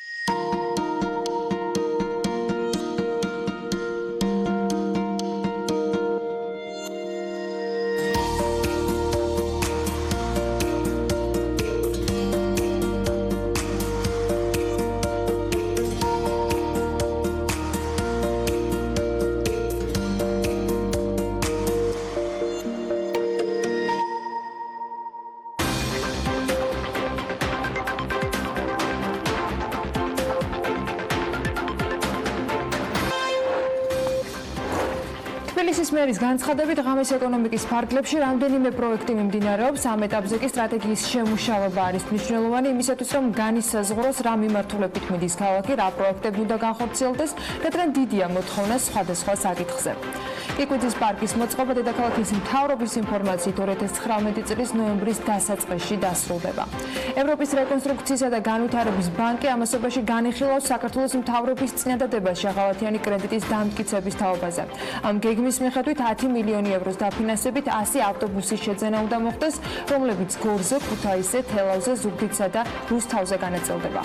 თბილისის მერის განცხადებით ღამის ეკონომიკის ფარგლებში რამდენიმე პროექტი მიმდინარეობს. ამ ეტაპზე კი სტრატეგიის შემუშავება არის მნიშვნელოვანი იმისათვის, რომ განისაზღვროს რა მიმართულებით მიდის ქალაქი, რა პროექტები უნდა განხორციელდეს, რადგან დიდია მოთხოვნა სხვადასხვა საკითხზე. კიკვიძის პარკის მოწყობა დედაქალაქის მთავრობის ინფორმაციით 2019 წლის ნოემბრის დასაწყისში დასრულდება. ევროპის რეკონსტრუქციისა და განვითარების ბანკი ამასობაში განიხილავს საქართველოს მთავრობის წინადადებას შეღავათიანი კრედიტის დამტკიცების თაობაზე. ამ გეგმის მიხედვით 10 მილიონი ევროს დაფინანსებით 100 ავტობუსის შეძენა უნდა მოხდეს, რომლებიც გორზე, ქუთაისზე, თელავზე, ზუგდიდსა და რუსთავზე განაწილდება.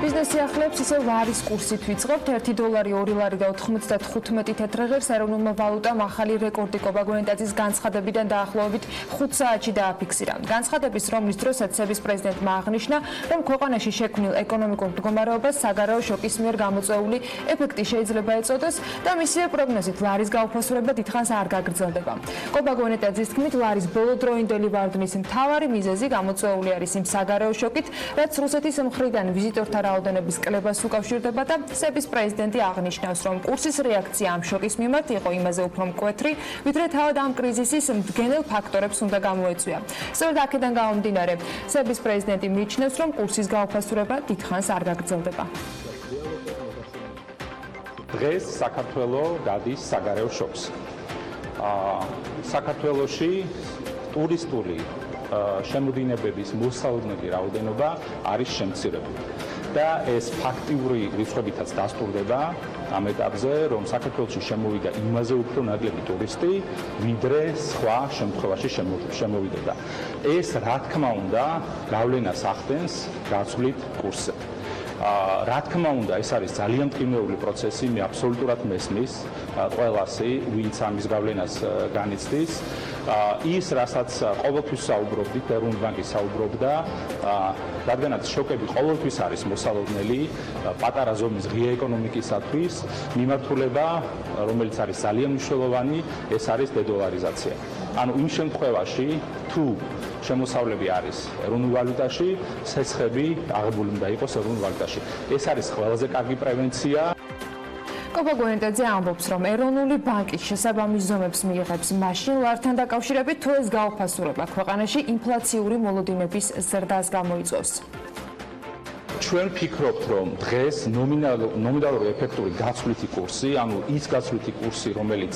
ბიზნესი ახლებს ისე ლარის კურსით ვიწყებთ. $1 2 ლარი და 95 თეთრი ღირს ეროვნულმა ვალუტამ ახალი რეკორდი კობაგონეტაძის განცხადებიდან დაახლოებით 5 საათში დააფიქსირა. განცხადების რომლის დროსაც სების პრეზიდენტმა აღნიშნა, რომ ქვეყანაში შექმნილ ეკონომიკურ მდგომარეობას საგარეო შოკის მიერ გამოწვეული ეფექტი შეიძლება ეწოდეს და მისივე პროგნოზით ლარის გაუფასურება დიდხანს არ გაგრძელდება. კობაგონეტაძის თქმით, ლარის ბოლოდროინდელი ვარდნის მთავარი მიზეზი გამოწვეული არის იმ საგარეო შოკით, რაც რუსეთის მხრიდან ვიზიტორთა რაოდენობის კლებას უკავშირდება და სების პრეზიდენტი აღნიშნავს, რომ კურსის რეაქცია ამ შოკის მიმართ იყო იმაზე უფრო მკვეთრი, ვიდრე თავად ამ კრიზისის მდგენელ ფაქტორებს უნდა გამოეწვია. სწორედ აქედან გამომდინარე, სების პრეზიდენტი მიიჩნევს, რომ კურსის გაუფასურება დიდხანს არ გაგრძელდება. დღეს საქართველო გადის საგარეო შოკს. საქართველოში ტურისტული შემოდინებების მოსალოდნელი რაოდენობა არის შემცირებული. და ეს ფაქტიური რიცხვებითაც დასტურდება ამ ეტაპზე, რომ საქართველოში შემოვიდა იმაზე უფრო ნაკლები ტურისტი, ვიდრე სხვა შემთხვევაში შემოვიდება. ეს რა თქმა უნდა გავლენას ახდენს გაცვლით კურსზე. რა თქმა უნდა, ეს არის ძალიან მტკივნეული პროცესი, მე აბსოლუტურად მესმის ყველასი, ვინც ამის გავლენას განიცდის. ის, რასაც ყოველთვის საუბრობდით, ეროვნული ბანკი საუბრობდა, რადგანაც შოკები ყოველთვის არის მოსალოდნელი პატარა ზომის ღია ეკონომიკისათვის, მიმართულება, რომელიც არის ძალიან მნიშვნელოვანი, ეს არის დედოლარიზაცია. ანუ იმ შემთხვევაში, თუ შემოსავლები არის ეროვნულ ვალუტაში, სესხები აღებული უნდა იყოს ეროვნულ ვალუტაში. ეს არის ყველაზე კარგი პრევენცია. კობაგონეტაძე ამბობს, რომ ეროვნული ბანკი შესაბამის ზომებს მიიღებს მაშინ ლართან დაკავშირებით, თუ ეს გაუფასურება ქვეყანაში ინფლაციური მოლოდინების ზრდას გამოიწვევს. ჩვენ ვფიქრობთ, რომ დღეს ნომინალური ეფექტური გაცვლითი კურსი, ანუ ის გაცვლითი კურსი, რომელიც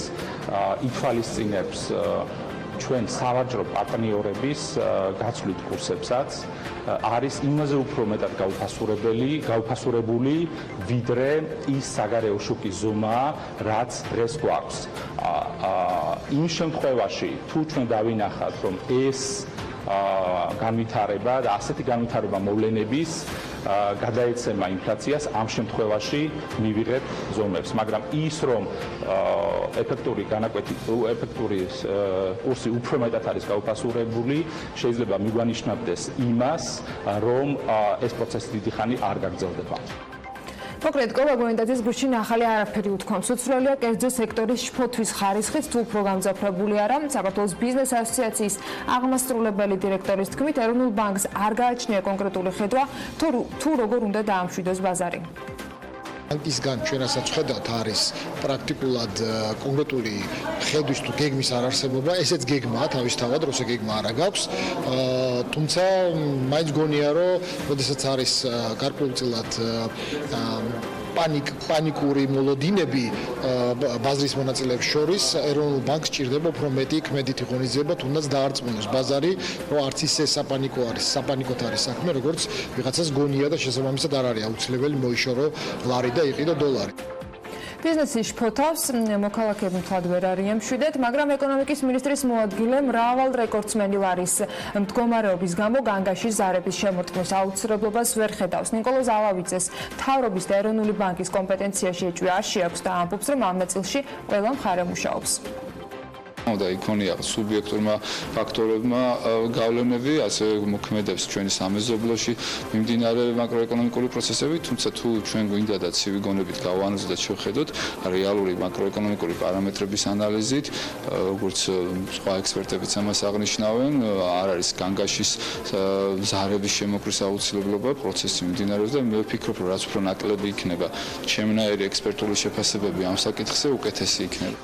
ითვალისწინებს ჩვენ სავაჭრო პარტნიორების გაცვლით კურსებსაც, არის იმაზე უფრო მეტად გაუფასურებული, ვიდრე ის საგარეო შოკის ზომა, რაც დღეს გვაქვს. იმ შემთხვევაში, თუ ჩვენ დავინახავთ, რომ ეს განვითარება და ასეთი განვითარება მოვლენების გადაეცემა ინფლაციას, ამ შემთხვევაში მივიღებთ ზომებს, მაგრამ ის, რომ ეფექტური კურსი უფრო მეტად არის გაუფასურებული, შეიძლება მიგვანიშნავდეს იმას, რომ ეს პროცესი დიდი ხანი არ გაგრძელდება. მოკლედ, კობაგონეტაძის გუშინ ახალი არაფერი უთქვამს. უცვლელია კერძო სექტორის შფოთვის ხარისხიც თუ უფრო გამძაფრებული არა. საქართველოს ბიზნეს ასოციაციის აღმასრულებელი დირექტორის თქმით, ეროვნულ ბანკს არ გააჩნია კონკრეტული ხედვა, თუ როგორ უნდა დაამშვიდოს ბაზარი. ბანკისგან ჩვენ რასაც ხედავთ, არის პრაქტიკულად კონკრეტული ხედვის თუ გეგმის არარსებობა, ესეც გეგმაა თავისთავად, როცა გეგმა არა გაქვს. თუმცა მაინც გონია, რომ შესაძაც არის გარკვეულწილად პანიკური მოლოდინები ბაზრის მონაწილეებს შორის, ეროვნულ ბანკს ჭირდება უფრო მეტი ქმედითი ღონისძიება, თუნდაც დაარწმუნოს ბაზარი, რომ არც ისე საპანიკოთ არის საქმე, როგორც ვიღაცას გონია და შესაბამისად არ არის აუცილებელი მოიშორო ლარი და იყიდო დოლარი. ბიზნესის შფოთავს მოქალაქეები მთლად ვერ არიან მშვიდად, მაგრამ ეკონომიკის მინისტრის მოადგილე მრავალ რეკორდსმენი ლარის მდგომარეობის გამო განგაში ზარების შემორტყმის აუცილებლობას ვერ ხედავს. ნიკოლოზ ზალავიძეს მთავრობის და ეროვნული ბანკის კომპეტენციაში ეჭვი არ შეაქვს და ამბობს, რომ ამ ნაწილში ყველა მხარე მუშაობს. და იქონია სუბიექტურმა ფაქტორებმა გავლენები, ასე მოქმედებს ჩვენი სამეზობლოში მიმდინარე მაკროეკონომიკური პროცესები, თუმცა თუ ჩვენ გვინდა და ცივი გონებით გავანალიზოთ და შევხედოთ რეალური მაკროეკონომიკური პარამეტრების ანალიზით, როგორც სხვა ექსპერტებიც ამას აღნიშნავენ, არ არის განგაშის ზარების შემოქმნის აუცილებლობა, პროცესი მიმდინარეობს და მე ვფიქრობ, რომ რაც უფრო ნაკლები იქნება ჩემნაირი ექსპერტული შეფასებები ამ საკითხზე, უკეთესი იქნება.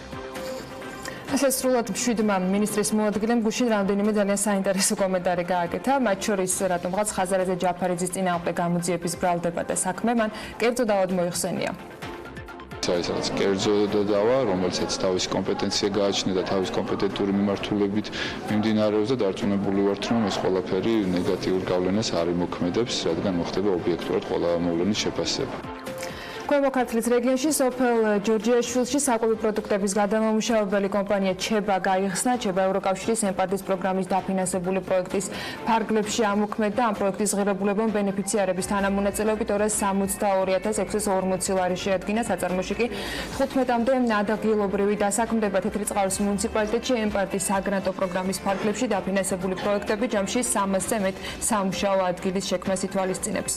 ასე სრულად მშვიდმა მინისტრის მოადგილემ გუშინ რამდენიმე ძალიან საინტერესო კომენტარი გააკეთა, მათ შორის რატომღაც ხაზარაძე ჯაფარიძის წინააღმდეგ გამოძიების ბრალდება და საქმე მან კერძო დავად მოიხსენია. საერთოდ კერძო დავა, რომელსაც თავისი კომპეტენცია გააჩნია და თავის კომპეტენტური მიმართულებით მიმდინარეობს და დარწმუნებული ვართ, რომ ეს ყველაფერი ნეგატიურ გავლენას არ იმოქმედებს, რადგან მოხდება ობიექტურად ყველა მოვლენის შეფასება. ქვემო ქართლის რეგიონში სოფელ ჯორჯიაშვილში საკვები პროდუქტების გადამამუშავებელი კომპანია ჩება გაიხსნა. ჩება ევროკავშირის ემპარტის პროგრამის დაფინანსებული პროექტის ფარგლებში ამოქმედა. ამ პროექტის ღირებულებამ ბენეფიციარების თანამონაწილეობით 262,640 ლარი შეადგინა. საწარმოში კი 15-მდე ადგილობრივი დასაქმდება თეთრიწყარის მუნიციპალიტეტში ემპარტის საგრანტო პროგრამის ფარგლებში დაფინანსებული პროექტები ჯამში 300-ზე მეტ სამუშაო ადგილის შექმნას ითვალისწინებს.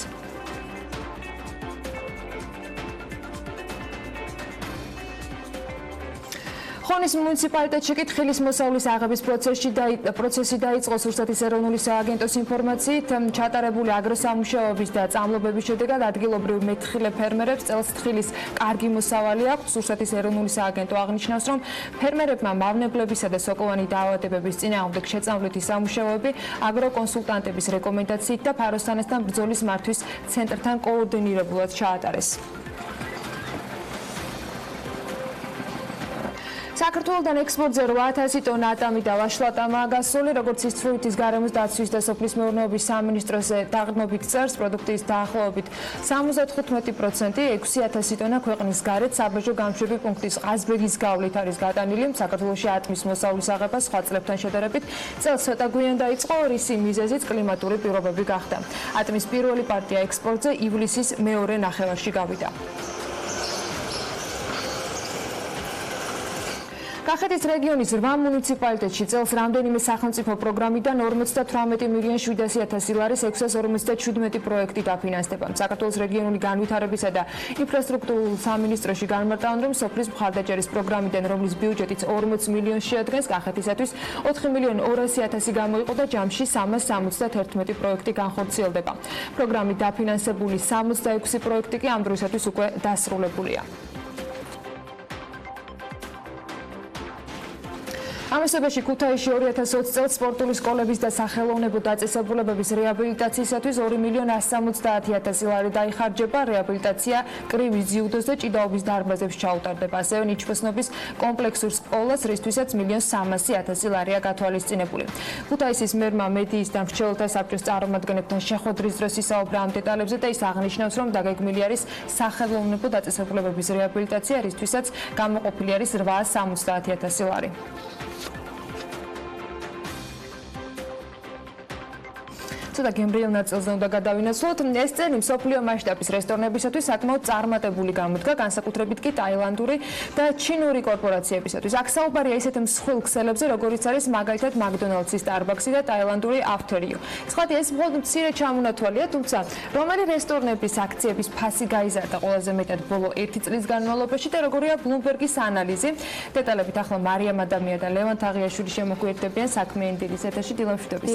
ხონის მუნიციპალიტეტში კი თხილის მოსავლის აღების პროცესი დაიწყო. სურსათის ეროვნული სააგენტოს ინფორმაციით, ჩატარებული აგროსამუშაოების და წამლობების შედეგად ადგილობრივ მეტხილე ფერმერებს წელს თხილის კარგი მოსავალი აქვთ. სურსათის ეროვნული სააგენტო აღნიშნავს, რომ ფერმერებმა მავნებლებისა და სოკოვანი დაავადებების წინააღმდეგ შეწამვლითი სამუშაოები აგროკონსულტანტების რეკომენდაციით და ფაროსთანასთან ბრძოლის მართვის ცენტრთან კოორდინირებულად ჩაატარეს. საქართველოდან ექსპორტზე 8,000 ტონა ატამი და ვაშლატამაა გასული, როგორც ის ფრუიტის გარემოს დაცვის და სოფლის მეურნეობის სამინისტროს დაღდნობით წერს, პროდუქტის დაახლოებით 75%, 6,000 ტონა ქვეყნის გარეთ საბაჟო გამშვები პუნქტის ყაზბეგის გავლით არის გატანილი. საქართველოში ატმის მოსავლის აღება სხვა წლებთან შედარებით წელს ცოტა გვიან დაიწყო, რისი მიზეზიც კლიმატური პირობები გახდა. ატმის პირველი პარტია ექსპორტზე ივლისის მეორე ნახევარში გავიდა. კახეთის რეგიონის 8 მუნიციპალიტეტში წელს რამდენიმე სახელმწიფო პროგრამიდან 58,700,000 ლარის 657 პროექტი დაფინანსდება. საქართველოს რეგიონული განვითარებისა და ინფრასტრუქტურულ სამინისტროში განმარტავენ, რომ სოფლის მხარდაჭერის პროგრამიდან, რომლის ბიუჯეტიც 40 მილიონს შეადგენს, კახეთისათვის 4,200,000 გამოიყო და ჯამში 371 პროექტი განხორციელდება. პროგრამით დაფინანსებული 66 პროექტი კი ამ დროისათვის უკვე დასრულებულია. ამასობაში ქუთაისში 2020 წელს სპორტული სკოლების და სახელოვნებო დაწესებულებების რეაბილიტაციისათვის 2,170,000 ლარი დაიხარჯება. რეაბილიტაცია კრივის ძიუდოს და ჭიდაობის დარბაზებში ჩაუტარდება. ასევე ნიჩბოსნობის კომპლექსურ სკოლას, რისთვისაც 1,300,000 ლარია გათვალისწინებული. ქუთაისის მერმა მედიის და მრჩეველთა საბჭოს წარმომადგენლებთან შეხვედრის დროს ისაუბრა ამ დეტალებზე და ის აღნიშნავს, რომ დაგეგმილი არის სახელოვნებო დაწესებულებების რეაბილიტაცია, რისთვისაც გამოყოფილი არის 870,000 ლარი. ცოტა გემრიელ ნაწილზე უნდა გადავინაცვლოთ. ეს წელი მსოფლიო მასშტაბის რესტორნებისათვის საკმაოდ წარმატებული გამოდგა, განსაკუთრებით კი ტაილანდური და ჩინური კორპორაციებისათვის. აქ საუბარია ისეთ მსხვილ ქსელებზე, როგორიც არის მაგალითად McDonald's-ი, Starbucks-ი და ტაილანდური After-ი. სხვადი ეს მხოლოდ მცირე ჩამონათვალია, თუმცა რომელი რესტორნების აქციების ფასი გაიზარდა ყველაზე მეტად ბოლო 1 წლის განმავლობაში და როგორია Bloomberg-ის ანალიზი. დეტალებით ახლა მარიამ ადამია და ლევან თაღიაშვილი შემოგვიერთდებიან საქმიანი დილის ეთერში. დილამშვიდობის.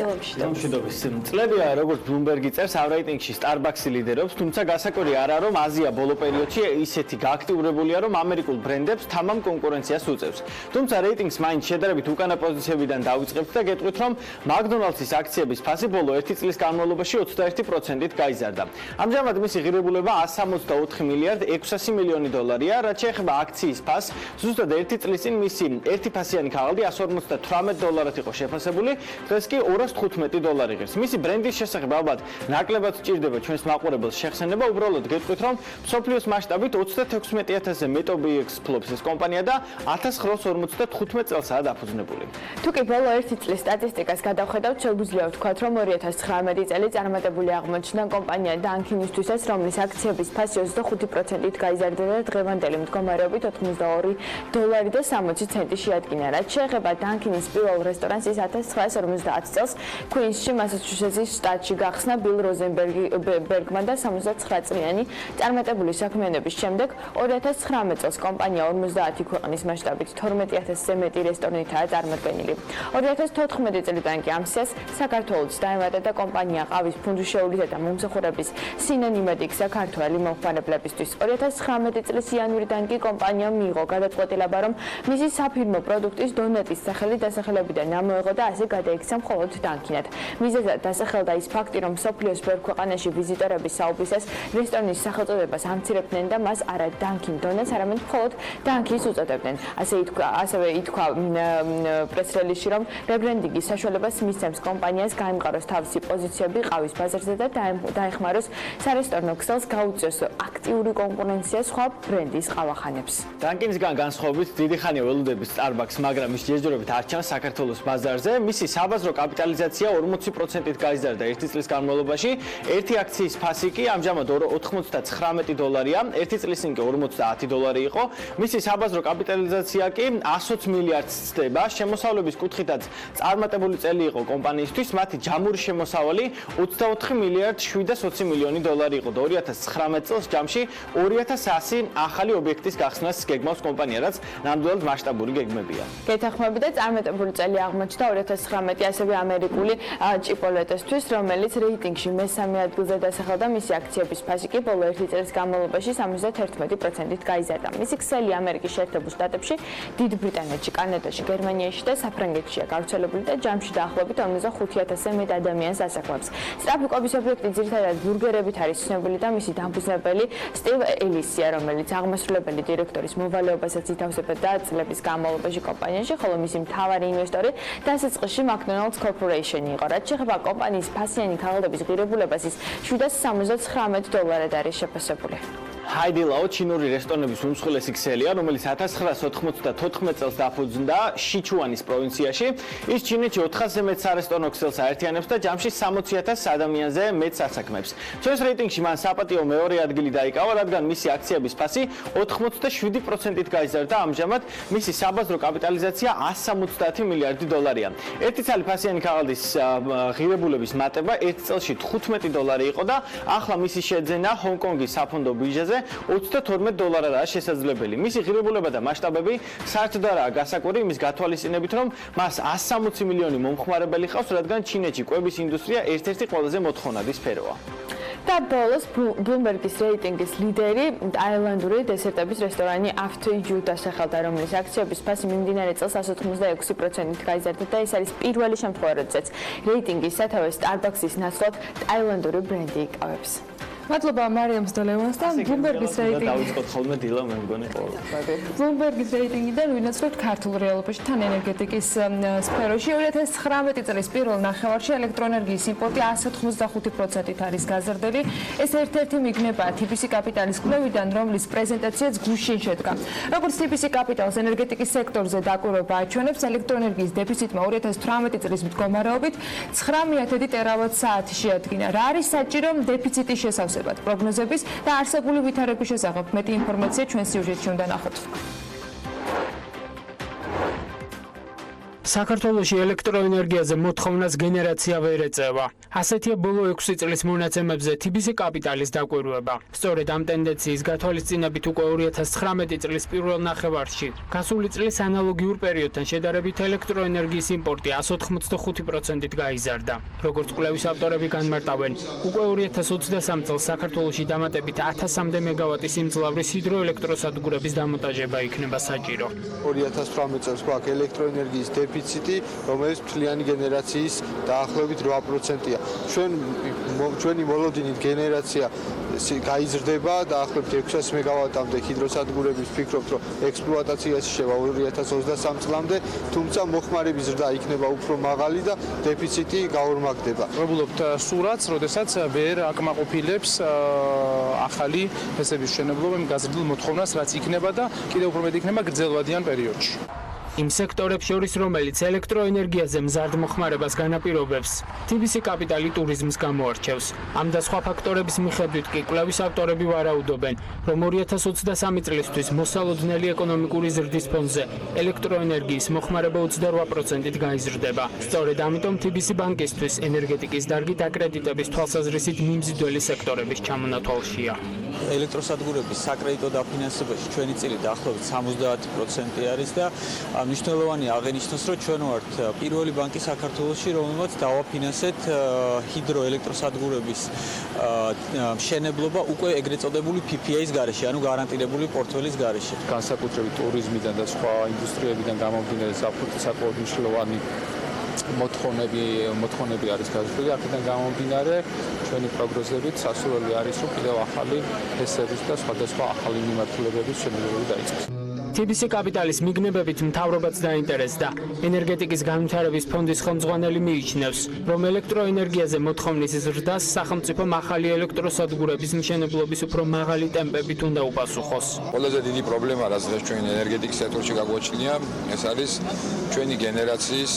როგორც Bloomberg-ი წერს, ამ რეიტინგში Starbucks-ი ლიდერობს, თუმცა გასაკვირი არა, რომ აზია ბოლო პერიოდში ისეთი გააქტიურებულია, რომ ამერიკულ ბრენდებს თამამ კონკურენციას უწევს. თუმცა რეიტინგს მაინც შედარებით უკანა პოზიციებიდან დავიწყებთ და გეტყვით, რომ McDonald's-ის აქციების ფასი ბოლო 1 წლის განმავლობაში 21%-ით გაიზარდა. ამჟამად მისი ღირებულება 164,600,000,000 დოლარია, რაც შეეხება აქციის ფასს. ზუსტად 1 წლის წინ მისი ერთი ფასიანი ქაღალდი 158 დოლარად იყო შეფასებული, დღეს კი 215 დოლარი ღირს. მისი ბრენდის შესახებ ალბათ ნაკლებად სჭირდება ჩვენს მაყურებელს შეხსენება, უბრალოდ გეტყვით, რომ მსოფლიოს მასშტაბით 36,000-ზე მეტ ობიექტს ფლობს ეს კომპანია და 1955 წელსაა დაფუძნებული. თუ კი ბოლო 1 წლის სტატისტიკას გადავხედავთ, შეგვიძლია ვთქვათ, რომ 2019 წელი წარმატებული აღმოჩნდა კომპანია Dunkin-ისთვისაც, რომლის აქციების ფასი 25%-ით გაიზარდა და დღევანდელი მდგომარეობით 82 დოლარი და 60 ცენტი შეადგინა. რაც შეეხება Dunkin-ის პირველ რესტორანს, ის 1950 წელს Queens-ში, მასაჩუსეტსის შტატში გახსნა ბილ როზენბერგმა და 69 წლიანი წარმატებული საქმიანობის შემდეგ 2019 წელს კომპანია 50 ქვეყნის მასშტაბით 12,000-ზე მეტი რესტორნითაა წარმოდგენილი. 2014 წლიდან კი ამ სიას საქართველოს დაემატა და კომპანია ყავის ფუნდუშეულისა და მომსახურების სინონიმად იქცა ქართველი მომხმარებლებისთვის. 2019 წლის იანვრიდან კი კომპანიამ მიიღო გადაწყვეტილება, რომ მისი საფირმო პროდუქტის დონატის სახელი დასახელებიდან ამოეღო და ასე გადაიქცა მხოლოდ Dunkin-ად. მიზეზად დასახელება ცხელდა ის ფაქტი, რომ მსოფლიოს ბევრ ქვეყანაში ვიზიტორების საუბრისას რესტორნის სახელწოდებას ამცირებდნენ და მას არა დანკინ დონეტს, არამედ მხოლოდ დანკის უწოდებდნენ. ასევე ითქვა პრეს-რელიზში, რომ რებრენდინგის საშუალებას მისცემს კომპანიას გაემყაროს თავისი პოზიციები ყავის ბაზარზე და დაეხმაროს სარესტორნო ქსელს გაუწიოს აქტიური კონკურენცია სხვა ბრენდის ყავახანებს. დანკინისგან განსხვავებით დიდი ხანია ველოდების Starbucks, მაგრამ ის ჯერჯერობით არ ჩანს საქართველოს ბაზარზე. მისი საბაზრო კაპიტალიზაცია 40%-ით გაიზარდა ერთი წლის განმავლობაში. ერთი აქციის ფასი კი ამჟამად $99 ერთი წლის წინ კი $50 იყო. მისი საბაზრო კაპიტალიზაცია კი 120 მილიარდს ცდება. შემოსავლების კუთხითაც წარმატებული წელი იყო კომპანიისთვის. მათი ჯამური შემოსავალი 24 მილიარდ 720 მილიონი დოლარი იყო და 2019 წელს ჯამში 2100 ახალი ობიექტის გახსნას გეგმავს კომპანია, რაც ნამდვილად მასშტაბური გეგმებია. გეთანხმები და წარმატებული წელი აღმოჩნდა 2019 ასევე ამერიკული ჭიპოლეტესთვის, რომელიც რეიტინგში მესამე ადგილზე დასახელდა. მისი აქციების ფასი კი ბოლო ერთი წლის განმავლობაში 71%-ით გაიზარდა. მისი ქსელი ამერიკის შეერთებულ შტატებში, დიდ ბრიტანეთში, კანადაში, გერმანიაში და საფრანგეთშია გავრცელებული და ჯამში დაახლოებით 45,000-ზე მეტ ადამიანს ასაქმებს. სწრაფი კვების ობიექტი ძირითადად ბურგერებით არის ცნობილი და მისი დამფუძნებელი სტივ ელისია, რომელიც აღმასრულებელი დირექტორის მოვალეობასაც ითავსებდა და წლების განმავლობაში კომპანიაში, ხოლო მისი მთავარი ინვესტორი დასაწყისში McDonald's Corporation იყო. რაც შეეხება კომპანიის ფასიანი ქაღალდების ღირებულებას, ის $779 არის შეფასებული. ჰაიდილაო ჩინური რესტორნების უმსხვილესი ქსელია, რომელიც 1994 წელს დაფუძნდა შიჩუანის პროვინციაში. ის ჩინეთში 400-ზე მეტ სარესტორნო ქსელს აერთიანებს და ჯამში 60,000 ადამიანზე მეტს ასაქმებს. ჩვენს რეიტინგში მან საპატიო მეორე ადგილი დაიკავა, რადგან მისი აქციების ფასი 87%-ით გაიზარდა. ამჟამად მისი საბაზრო კაპიტალიზაცია 170 მილიარდი დოლარია. ერთი ცალი ფასიანი ქაღალდის ღირებულების მატება ერთ წელში $15 იყო და ახლა მისი შეძენა ჰონკონგის საფონდო ბირჟაზე $22 შესაძლებელი. მისი ღირებულება და მასშტაბები საერთოდ არაა გასაკვირი იმის გათვალისწინებით, რომ მას 160 მილიონი მომხმარებელი ჰყავს, რადგან ჩინეთში კვების ინდუსტრია ერთ-ერთი ყველაზე მოთხოვნადი სფეროა. და ბოლოს Bloomberg-ის რეიტინგის ლიდერი ტაილანდური დესერტების რესტორანი After You დასახელდა, რომლის აქციების ფასი მიმდინარე წელს 186%-ით გაიზარდა და ეს არის პირველი შემთხვევა, როდესაც რეიტინგის სათავეს Starbucks-ის ნაცვლად ტაილანდური ბრენდი იკავებს. მადლობა მარიამს და ლევანს და Bloomberg-ის რეიტინგი. დავიწყოთ ხოლმე დილა მე მგონი ყოველ. Bloomberg-ის რეიტინგიდან ვინაცვლებთ ქართულ რეალობაში თან ენერგეტიკის სფეროში 2019 წლის პირველ ნახევარში ელექტროენერგიის იმპორტი 195%-ით არის გაზრდილი. ეს ერთ-ერთი მიგნებაა TBC კაპიტალის კვლევიდან, რომლის პრეზენტაციაც გუშინ შედგა. როგორც TBC კაპიტალს ენერგეტიკის სექტორზე დაკვირვება აჩვენებს, ელექტროენერგიის დეფიციტმა 2018 წლის მდგომარეობით 9,000 ტერავატ-საათი შეადგინა. რა არის საჭირო დეფიციტის შესავსებად? პროგნოზების და არსებული ვითარების შესახებ მეტი ინფორმაცია ჩვენ სიუჟეტში უნდა ნახოთ. საქართველოში ელექტროენერგიაზე მოთხოვნას გენერაცია ვერ ეწევა. ასეთია ბოლო 6 წლის მონაცემებზე TBC კაპიტალის დაკვირვება. სწორედ ამ ტენდენციის გათვალისწინებით უკვე 2019 წლის პირველ ნახევარში გასული წლის ანალოგიურ პერიოდთან შედარებით ელექტროენერგიის იმპორტი 185%-ით გაიზარდა. როგორც კვლევის ავტორები განმარტავენ, უკვე 2023 წელს საქართველოში დამატებით 1000-მდე მეგავატის სიმძლავრის ჰიდროელექტროსადგურების დამონტაჟება იქნება საჭირო. 2018 წელს გვაქვს ელექტროენერგიის დეფიციტი, რომელიც მთლიანი გენერაციის დაახლოებით 8%-ია. ჩვენი მოლოდინით გენერაცია გაიზრდება დაახლოებით 600 მეგავატამდე ჰიდროსადგურების ვფიქრობთ, რომ ექსპლუატაციაში შევა 2023 წლამდე, თუმცა მოხმარების ზრდა იქნება უფრო მაღალი და დეფიციტი გაორმაგდება. ვებულობთ სურათს, როდესაც ვერ აკმაყოფილებს ახალი ფესების მშენებლობა იმ გაზრდილ მოთხოვნას, რაც იქნება და კიდევ უფრო მეტი იქნება გრძელვადიან პერიოდში. იმ სექტორებს შორის, რომელიც ელექტროენერგიაზე მზარდ მოხმარებას განაპირობებს, TBC კაპიტალი ტურიზმს გამოარჩევს. ამ და სხვა ფაქტორების მიხედვით კი კვლევის ავტორები ვარაუდობენ, რომ 2023 წლისთვის მოსალოდნელი ეკონომიკური ზრდის ფონზე ელექტროენერგიის მოხმარება 28%-ით გაიზრდება. სწორედ ამიტომ TBC ბანკისთვის ენერგეტიკის დარგი დაკრედიტების თვალსაზრისით მიმზიდველი სექტორების ჩამონათვალშია. ელექტროსადგურების საკრედიტო დაფინანსებაში ჩვენი წილი დაახლოებით 70% არის და მნიშვნელოვანია აღენიშნოს, რომ ჩვენ ვართ პირველი ბანკი საქართველოში, რომელმაც დავაფინანსეთ ჰიდროელექტროსადგურების მშენებლობა უკვე ეგრეთ წოდებული PPA-ის გარეშე, ანუ გარანტირებული პორტფელის გარეშე. განსაკუთრებით ტურიზმიდან და სხვა ინდუსტრიებიდან გამომდინარე საკმაოდ მნიშვნელოვანი მოთხოვნები არის გაზრდილი, აქედან გამომდინარე ჩვენი პროგნოზებით სასურველი არის, რომ კიდევ ახალი ფესების და სხვადასხვა ახალი მიმართულებების შემოგვიყვება დაიწყოს. TBC კაპიტალის მიგნებებით მთავრობაც დაინტერესდა. ენერგეტიკის განვითარების ფონდის ხელმძღვანელი მიიჩნევს, რომ ელექტროენერგიაზე მოთხოვნის ზრდას სახელმწიფო ახალი ელექტროსადგურების მშენებლობის უფრო მაღალი ტემპებით უნდა უპასუხოს. ყველაზე დიდი პრობლემა, რაც დღეს ჩვენ ენერგეტიკის სექტორში გაგვაჩნია, ეს არის ჩვენი გენერაციის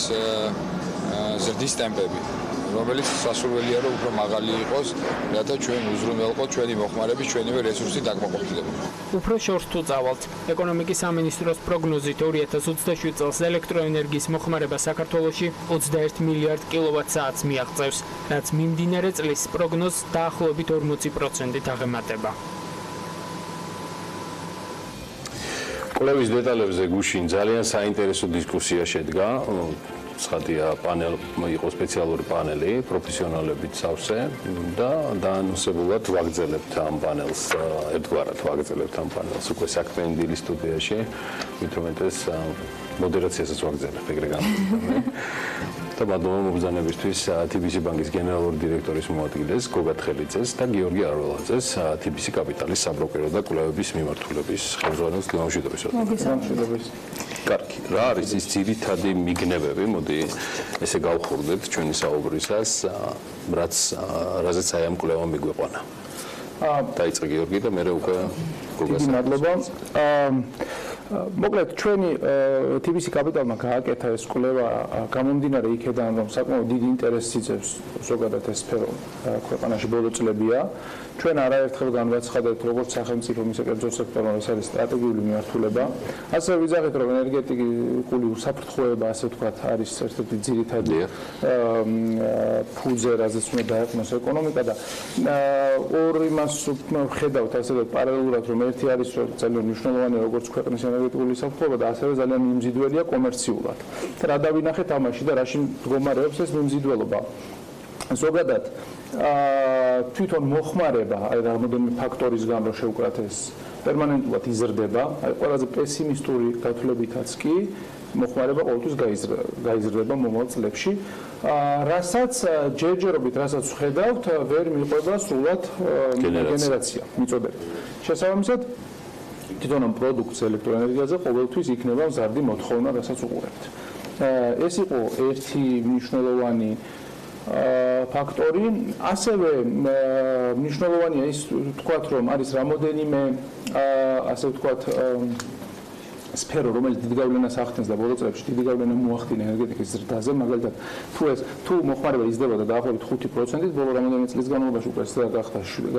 ზრდის ტემპები, რომელიც სასურველია, რომ უფრო მაღალი იყოს, რათა ჩვენ უზრუნველყოთ ჩვენი მოხმარების, ჩვენივე რესურსით დაკმაყოფილება. უფრო შორს თუ წავალთ, ეკონომიკის სამინისტროს პროგნოზით 2027 წელს ელექტროენერგიის მოხმარება საქართველოში 21 მილიარდ კილოვატ-საათს მიაღწევს, რაც მიმდინარე წლის პროგნოზს დაახლოებით 40%-ით აღემატება. კვლევის დეტალებზე გუშინ ძალიან საინტერესო დისკუსია შედგა. ცხადია, იყო სპეციალური პანელი პროფესიონალებიც სავსე და დაანონსებულად ვაგრძელებთ ამ პანელს, ერთგვარად ვაგრძელებთ ამ პანელს უკვე საქმიანი დილის სტუდიაში, მით უმეტეს მოდერაციასაც ვაგრძელებ, ეგრე გამოვიდა. და მადლობა მობრძანებისთვის TBC ბანკის გენერალური დირექტორის მოადგილეს გოგა თხელიძეს და გიორგი არველაძეს TBC კაპიტალის საბროკერო და კვლევების მიმართულების ხელმძღვანელს დილამშვიდობის. კარგი, რა არის ის ძირითადი მიგნებები? მოდი ესე გავხურდეთ ჩვენი საუბრისას, რაზეც აი ამ კვლევამ მიგვეყვანა. დაიწყე გიორგი და მე უკვე გოგას. მადლობა. მოკლედ ჩვენი TBC კაპიტალმა გააკეთა ეს კვლევა გამომდინარე იქედან, რომ საკმაოდ დიდი ინტერესს იწევს ზოგადად ეს სფერო ქვეყანაში ბოლო წლებია. ჩვენ არაერთხელ განვაცხადებთ, როგორც სახელმწიფო, ისე კერძო სექტორმა, ეს არის სტრატეგიული მიმართულება. ასევე ვიძახით, რომ ენერგეტიკული უსაფრთხოება, ასე ვთქვათ, არის ერთ-ერთი ძირითადი ფუძე, რაზეც უნდა დაეყნოს ეკონომიკა და ორ იმას ვხედავთ ასევე პარალელურად, რომ ერთი არის ძალიან მნიშვნელოვანი როგორც ქვეყნის ენერგეტიკული უსაფრთხოება და ასევე ძალიან მიმზიდველია კომერციულად. რა დავინახეთ ამაში და რაში მდგომარეობს ეს მიმზიდველობა? ზოგადად თვითონ მოხმარება, აი რამოდენიმე ფაქტორისგან რო შევკრათ ეს პერმანენტულად იზრდება, აი ყველაზე პესიმისტური გათვლებითაც კი მოხმარება ყოველთვის გაიზრდება მომავალ წლებში, რასაც ჯერჯერობით, რასაც ვხედავთ, ვერ მიყვება სრულად გენერაცია, მიწოდებით. შესაბამისად, თვითონ ამ პროდუქტს ელექტროენერგიაზე ყოველთვის იქნება მზარდი მოთხოვნა, რასაც უყურებთ. ეს იყო ერთი მნიშვნელოვანი ფაქტორი. ასევე მნიშვნელოვანია ის ვთქვათ, რომ არის რამოდენიმე ასე ვთქვათ სფერო, რომელიც დიდი გავლენას ახდენს და ბოლო წლებში დიდი გავლენა მოახდინა ენერგეტიკის ზრდაზე, მაგალითად, თუ მოხმარება იზრდებოდა დაახლოებით 5%-ით, ბოლო რამოდენიმე წლის განმავლობაში უკვე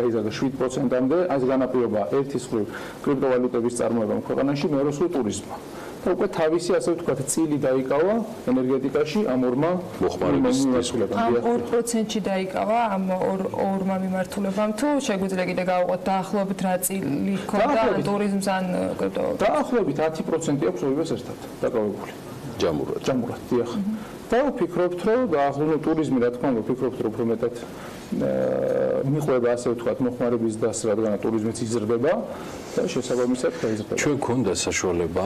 გაიზარდა 7%-მდე, ეს განაპირობა ერთის მხრივ კრიპტოვალუტების წარმოებამ ქვეყანაში, მეორე მხრივ ტურიზმმა. და უკვე თავისი, ასე ვთქვათ, წილი დაიკავა ენერგეტიკაში ამ ორმა მოხმარების მიმართულებამ. ამ 2%-ში დაიკავა ამ ორმა მიმართულებამ, თუ შეგვიძლია კიდე გავუყოთ დაახლოებით რა წილი ქონდა ტურიზმს ან კრიპტოვალუტას? დაახლოებით 10% აქვს ორივეს ერთად დაკავებული. ჯამურად, დიახ. და ვფიქრობთ, რომ დაახლოებით ტურიზმი, რა თქმა უნდა, ვფიქრობთ, რომ უფრო მეტად მიყვება, ასე ვთქვათ, მოხმარების დასრა, რადგან ტურიზმიც იზრდება და შესაბამისად გაიზრდება. ჩვენ გქონდა საშუალება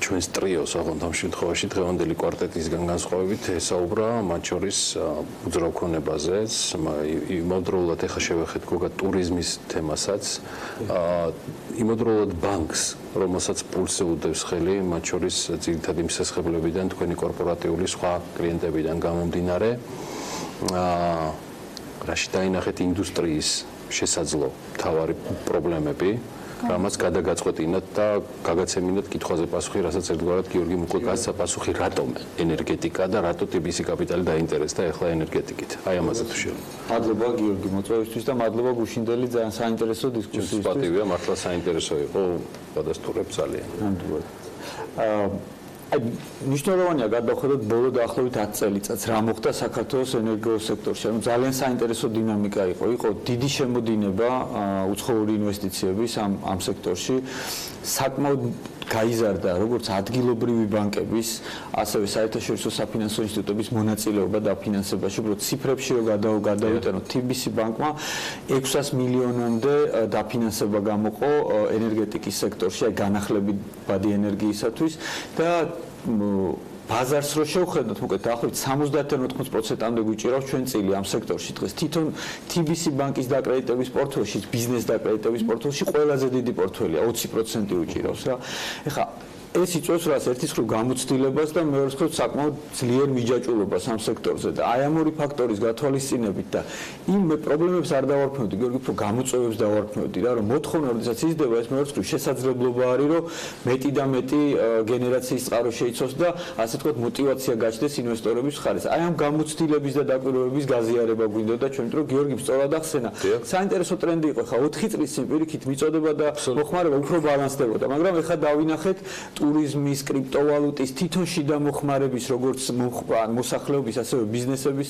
ჩვენს ტრიოს, აღონ ამ შემთხვევაში დღევანდელი კვარტეტისგან განსხვავებით ესაუბრა მათ შორის უძრავ ქონებაზეც, იმავდროულად ეხა შევეხეთ გოგა ტურიზმის თემასაც, იმავდროულად ბანკს, რომელსაც პულსზე უდევს ხელი, მათ შორის ძირითადი მისასხებლებიდან, თქვენი კორპორატიული სხვა კლიენტებიდან გამომდინარე, რაში დაინახეთ ინდუსტრიის შესაძლო მთავარი პრობლემები, რამაც გადაგაწყვეტინათ და გაგაცემინათ კითხვაზე პასუხი, რასაც ერთგვარად გიორგი მოკლედ გასცა პასუხი, რატომ ენერგეტიკა და რატო TBC კაპიტალი დაინტერესდა ახლა ენერგეტიკით. აი ამაზე თუ შეიძლება. მადლობა გიორგი მოწვევისთვის და მადლობა გუშინდელი ძალიან საინტერესო დისკუსიისთვის. პატივია, მართლა საინტერესო იყო, გადასტურებ ძალიან. ნამდვილად. მნიშვნელოვანია გადავხედოთ ბოლო დაახლოებით 10 წელიწადს რა მოხდა საქართველოს ენერგოსექტორში. ანუ ძალიან საინტერესო დინამიკა იყო. იყო დიდი შემოდინება უცხოური ინვესტიციების ამ სექტორში. საკმაოდ გაიზარდა როგორც ადგილობრივი ბანკების, ასევე საერთაშორისო საფინანსო ინსტიტუტების მონაწილეობა დაფინანსებაში. უბრალოდ ციფრებში რო გადავიტანოთ, TBC ბანკმა 600 მილიონამდე დაფინანსება გამოყო ენერგეტიკის სექტორში, აი განახლებადი ენერგიისათვის და ბაზარს რო შევხედოთ, მოკლედ დაახლოებით 70-80%-მდე გვიჭირავს ჩვენ წილი ამ სექტორში დღეს. თვითონ TBC ბანკის დაკრედიტების პორტფელში, ბიზნეს დაკრედიტების პორტფელში ყველაზე დიდი პორტფელია, 20% უჭირავს რა. ეხლა ეს იწვევს რას ერთის მხრივ გამოცდილებას და მეორეს მხრივ საკმაოდ ძლიერ მიჯაჭვულობას ამ სექტორზე და აი ამ ორი ფაქტორის გათვალისწინებით და იმ პრობლემებს არ დავარქმევდი, გიორგი, უფრო გამოწვევებს დავარქმევდი რა, რომ მოთხოვნა როდესაც იზრდება ეს მეორეს მხრივ შესაძლებლობა არის, რომ მეტი და მეტი გენერაციის წყარო შეიცვალოს და ასე ვთქვათ мотиваცია გაჩნდეს ინვესტორების მხარეს. აი ამ გამოცდილების და დაკვირვების გაზიარება გვინდოდა ჩვენ, რომ გიორგიმ სწორად ახსენა. საინტერესო ტრენდი იყო ხა 4 წლის წინ პირიქით მიწოდება და მოხმარება უფრო ბალანსდებოდა, მაგრამ ეხლა დავინახეთ ტურიზმის, კრიპტოვალუტის, თვითონ შიდა მოხმარების, როგორც მოსახლეობის, ასევე ბიზნესების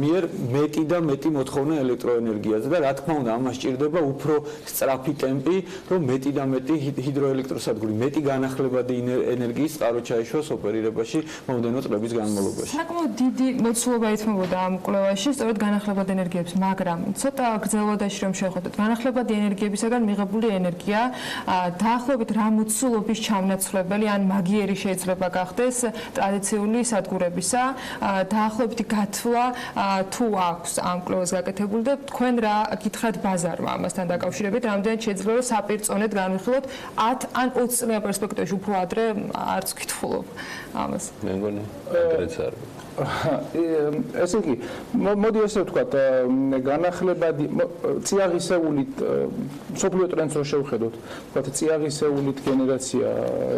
მიერ მეტი და მეტი მოთხოვნა ელექტროენერგიაზე და რა თქმა უნდა, ამას სჭირდება უფრო სწრაფი ტემპი, რომ მეტი და მეტი ჰიდროელექტროსადგური, მეტი განახლებადი ენერგიის წყარო ჩაეშვას ოპერირებაში მომდევნო წლების განმავლობაში. საკმაოდ დიდი მოცულობა ითმობოდა ამ კვლევაში, სწორედ განახლებადი ენერგიებს, მაგრამ ცოტა გრძელვადაში რომ შევხედოთ, განახლებადი ენერგიებისაგან მიღებული ენერგია დაახლოებით რა მოცულობის ჩამონაცვლებელი ან მაგიერი შეიძლება გახდეს ტრადიციული სადგურებისა, დაახლოებით გათვლა თუ აქვს ამ კვლევას გაკეთებული და თქვენ რა გითხრათ ბაზარმა ამასთან დაკავშირებით, რამდენად შეიძლება საპირწონედ განვიხილოთ 10 ან 20 წლიან პერსპექტივაში უფრო ადრე არც ვკითხულობ ამას. მე მგონი ეგრეც არის. ესე იგი, მოდი ესე ვთქვათ, განახლებადი წიაღისეულით მსოფლიო ტრენდს რო შევხედოთ, ვთქვათ, წიაღისეულით გენერაცია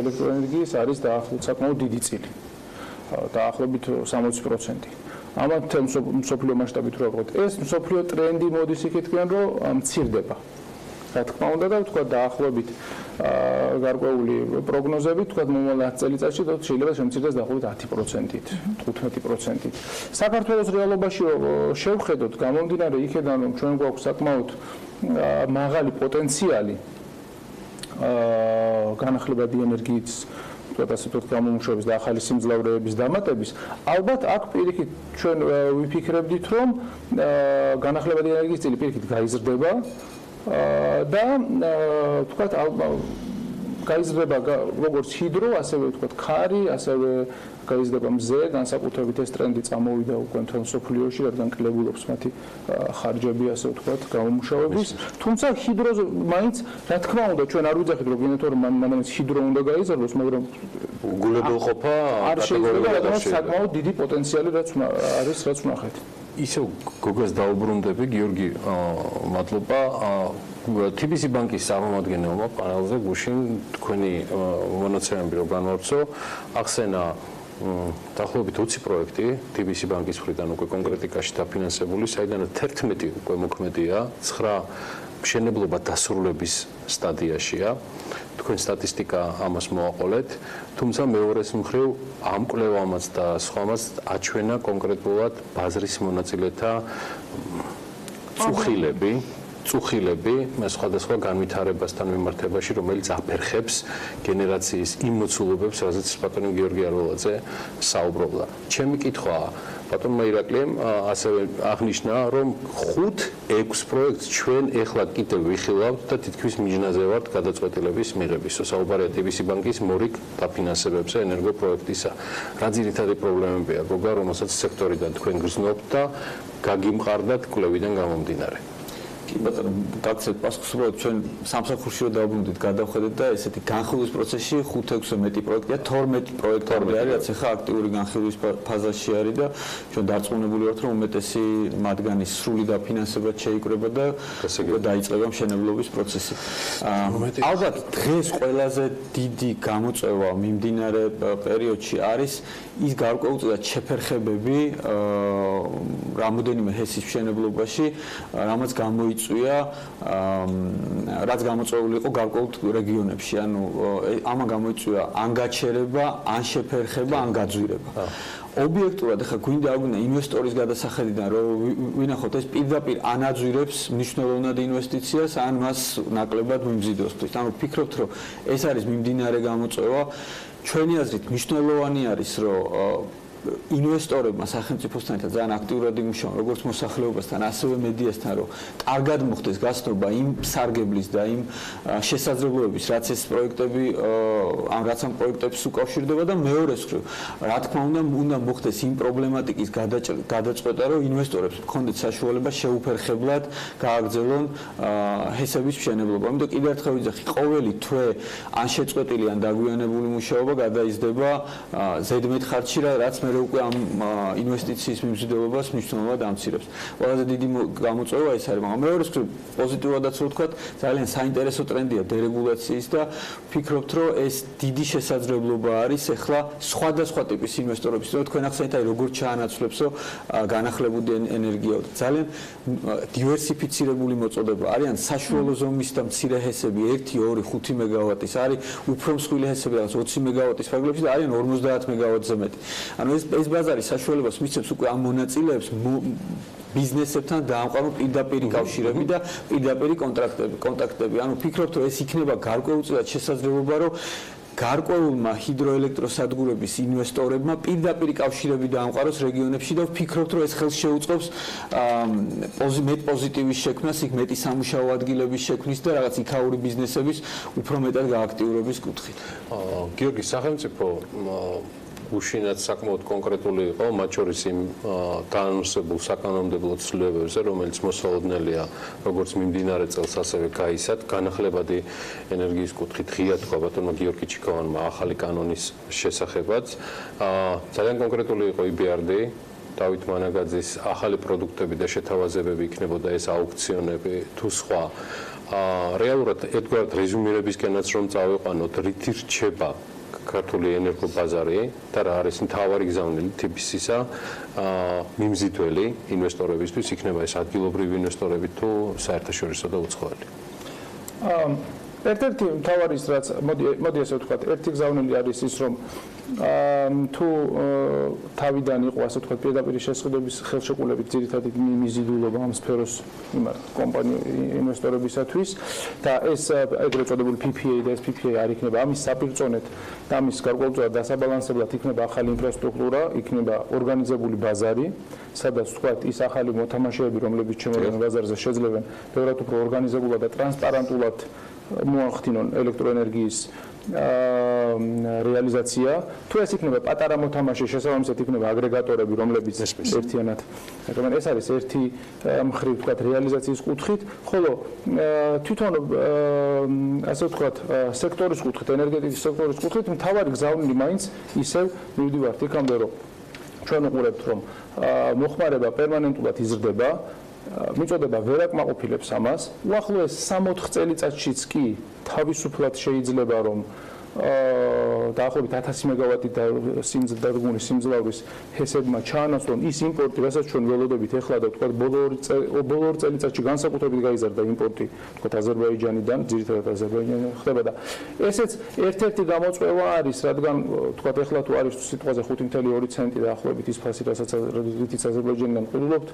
ელექტროენერგიის არის დაახლოებით საკმაოდ დიდი წილი. დაახლოებით 60%. ამათ მსოფლიო მასშტაბით რო ვთქვათ, ეს მსოფლიო ტრენდი მოდის იქითკენ, რომ მცირდება. რა თქმა უნდა და ვთქვათ, დაახლოებით გარკვეული პროგნოზებით, ვთქვათ, მომავალ 10 წელიწადში შეიძლება შემცირდეს დაახლოებით 10%-ით, 15%-ით. საქართველოს რეალობაში შევხედოთ, გამომდინარე იქედან, რომ ჩვენ გვაქვს საკმაოდ მაღალი პოტენციალი განახლებადი ენერგიის ასე ვთქვათ, გამომუშავების და ახალი სიმძლავრეების დამატების, ალბათ აქ პირიქით ჩვენ ვიფიქრებდით, რომ განახლებადი ენერგიის წილი პირიქით გაიზრდება და ვთქვათ, გაიზრდება როგორც ჰიდრო, ასევე ვთქვათ, ქარი, ასევე გაიზრდება მზე, განსაკუთრებით ეს ტრენდი წამოვიდა უკვე მთელ მსოფლიოში, რადგან კლებულობს მათი ხარჯები, ასე ვთქვათ, გამომუშავების. თუმცა ჰიდროზე მაინც, რა თქმა უნდა, ჩვენ არ ვიძახით, რომ გენერატორი მანამდე ჰიდრო უნდა გაიზარდოს, მაგრამ უგულებელყოფა არ შეიძლება, რადგან საკმაოდ დიდი პოტენციალი რაც ვნახეთ. ისევ გოგას დაუბრუნდები, გიორგი, მადლობა. TBC ბანკის წარმომადგენელმა პანელზე გუშინ თქვენი მონაცემები რო განვავრცო, ახსენა დაახლოებით 20 პროექტი TBC ბანკის მხრიდან უკვე კონკრეტიკაში დაფინანსებული, საიდანაც 11 უკვე მოქმედია, 9 მშენებლობა დასრულების სტადიაშია. თქვენ სტატისტიკა ამას მოაყოლეთ, თუმცა მეორეს მხრივ ამ კვლევამაც და სხვამაც აჩვენა კონკრეტულად ბაზრის მონაწილეთა წუხილები სხვადასხვა განვითარებასთან მიმართებაში, რომელიც აფერხებს გენერაციის იმ მოცულობებს, რაზეც ბატონი გიორგი არველაძე საუბრობდა. ჩემი კითხვაა, ბატონმა ირაკლიმ ასევე აღნიშნა, რომ 5-6 პროექტს ჩვენ ეხლა კიდევ ვიხილავთ და თითქმის მიჯნაზე ვართ გადაწყვეტილების მიღების. საუბარია TBC ბანკის მორიგ დაფინანსებებზე ენერგოპროექტისა. რა ძირითადი პრობლემებია, გოგა, რომელსაც სექტორიდან თქვენ გრძნობთ და გაგიმყარდათ კვლევიდან გამომდინარე? კი ბატონო, გაგცეთ პასუხს, უბრალოდ ჩვენ სამსახურში რო დავბრუნდით, გადავხედეთ და ესეთი განხილვის პროცესში 5-6-ზე მეტი პროექტია, 12 პროექტი არის, რაც ახლა აქტიური განხილვის ფაზაში არის და ჩვენ დარწმუნებული ვართ, რომ უმეტესი მათგანის სრული დაფინანსება შეიკრება და დაიწყება მშენებლობის პროცესი. ალბათ დღეს ყველაზე დიდი გამოწვევა მიმდინარე პერიოდში არის ის გარკვეულწილად შეფერხებები რამოდენიმე ჰესის მშენებლობაში, რამაც რაც გამოწვეული იყო გარკვეულ რეგიონებში, ანუ ამა გამოიწვია ან გაჩერება, ან შეფერხება, ან გაძვირება. ობიექტურად ახლა გვინდა არ გვინდა ინვესტორის გადასახედიდან რომ ვინახოთ ეს პირდაპირ ანაძვირებს მნიშვნელოვნად ინვესტიციას, ან მას ნაკლებად მიმზიდოს. ანუ ვფიქრობთ, რომ ეს არის მიმდინარე გამოწვევა. ჩვენი აზრით მნიშვნელოვანი არის, რომ ინვესტორებმა სახელმწიფოსთან ერთად ძალიან აქტიურად იმუშაონ, როგორც მოსახლეობასთან, ასევე მედიასთან, რომ კარგად მოხდეს გასწრება იმ სარგებლის და იმ შესაძლებლობების, რაც ეს პროექტები რაც ამ პროექტებს უკავშირდება და მეორეს მხრივ, რა თქმა უნდა მოხდეს იმ პრობლემატიკის გადაწყვეტა, რომ ინვესტორებს მქონდეთ საშუალება შეუფერხებლად გააგრძელონ ჰესების მშენებლობა. ამიტომ კიდევ ერთხელ ვიძახი, ყოველი თვე ან შეწყვეტილი ან დაგვიანებული მუშაობა გადაიზრდება ზედმეტ ხარჯში, რაც მე უკვე ამ ინვესტიციის მიმზიდველობას მნიშვნელოვნად ამცირებს. ყველაზე დიდი გამოწვევა ეს არის, მაგრამ მეორე მხრივ პოზიტიურადაც ვთქვათ, ძალიან საინტერესო ტრენდია დერეგულაციის და ვფიქრობთ, რომ ეს დიდი შესაძლებლობა არის ახლა სხვადასხვა ტიპის ინვესტორების, რომ თქვენ ახსენეთ, როგორც ჩაანაცვლებსო განახლებული ენერგია. ძალიან დივერსიფიცირებული მოწოდება. არიან საშუალო ზომის და მცირე ჰესები 1, 2, 5 მეგავატის, არის უფრო მსხვილი ჰესები, რაღაც 20 მეგავატის ფაგლებში და არიან 50 მეგავატზე მეტი. ანუ ეს ბაზარი საშუალებას მისცემს უკვე ამ მონაწილეებს ბიზნესებთან დაამყარო პირდაპირი კავშირები და პირდაპირი კონტაქტები. ანუ ვფიქრობთ, რომ ეს იქნება გარკვეულწილად შესაძლებლობა, რომ გარკვეულმა ჰიდროელექტროსადგურების ინვესტორებმა პირდაპირი კავშირები დაამყაროს რეგიონებში და ვფიქრობთ, რომ ეს ხელს შეუწყობს მეტ პოზიტივის შექმნას, იქ მეტი სამუშაო ადგილების შექმნის და რაღაც იქაური ბიზნესების უფრო მეტად გააქტიურების კუთხით. გიორგი, სახელმწიფო უშინაც საკმაოდ კონკრეტული იყო, მათ შორის იმ დაანონსებულ საკანონმდებლო ცვლილებებზე, რომელიც მოსალოდნელია როგორც მიმდინარე წელს, ასევე გაისად, განახლებადი ენერგიის კუთხით ღია თქვა ბატონმა გიორგი ჩიქოვანმა ახალი კანონის შესახებაც. ძალიან კონკრეტული იყო IBRD, დავით მანაგაძის ახალი პროდუქტები და შეთავაზებები იქნებოდა ეს აუქციონები თუ სხვა. რეალურად ერთგვარად რეზუმირებისკენაც რომ წავიყვანოთ, რითი რჩება ქართული ენერგობაზარი და რა არის მთავარი გზავნილი TBC-სა მიმზიდველი ინვესტორებისთვის, იქნება ეს ადგილობრივი ინვესტორები თუ საერთაშორისო და უცხოელი. ერთ-ერთი მთავარი ის რაც მოდი ასე ვთქვათ, ერთი გზავნილი არის ის რომ თუ თავიდან იყო ასე ვთქვათ პირდაპირი შესყიდვების ხელშეკრულებით ძირითადად მიზიდულობა ამ სფეროს მიმართ კომპანიო ინვესტორებისათვის და ეს ეგრეთ წოდებული PPA და ეს PPA არ იქნება ამის საპირწონედ და ამის გარკვეულწილად დასაბალანსებლად იქნება ახალი ინფრასტრუქტურა, იქნება ორგანიზებული ბაზარი, სადაც ვთქვათ ის ახალი მოთამაშეები, რომლებიც ჩემოვიდნენ ბაზარზე შეძლებენ ბევრად უფრო ორგანიზებულად და ტრანსპარენტულად მოახდინონ ელექტროენერგიის რეალიზაცია. თუ ეს იქნება პატარა მოთამაშე, შესაბამისად იქნება აგრეგატორები, რომლებიც ერთიანად. ეს არის ერთი მხრივ ვთქვათ რეალიზაციის კუთხით, ხოლო თვითონ ასე ვთქვათ სექტორის კუთხით, ენერგეტიკის სექტორის კუთხით მთავარი გზავნილი მაინც ისევ მივდივართ იქამდე, რომ ჩვენ უყურებთ, რომ მოხმარება პერმანენტულად იზრდება. მიწოდება ვერ აკმაყოფილებს ამას. უახლოეს 60 წელიწადშიც კი თავისუფლად შეიძლება რომ დაახლოებით 1000 მეგავატი და დადგმული სიმძლავრის ჰესებმა ჩაანაცვლონ ის იმპორტი, რასაც ჩვენ ველოდებით ახლა და ვთქვათ ბოლო ორ წელიწადში განსაკუთრებით გაიზარდა იმპორტი, ვთქვათ აზერბაიჯანიდან, ძირითადად აზერბაიჯანიდან ხდება და ესეც ერთ-ერთი გამოწვევა არის, რადგან ვთქვათ ახლა თუ არის სიტყვაზე 5.2 ცენტი დაახლოებით ის ფასი, რასაც აზერბაიჯანიდან ყიდულობთ,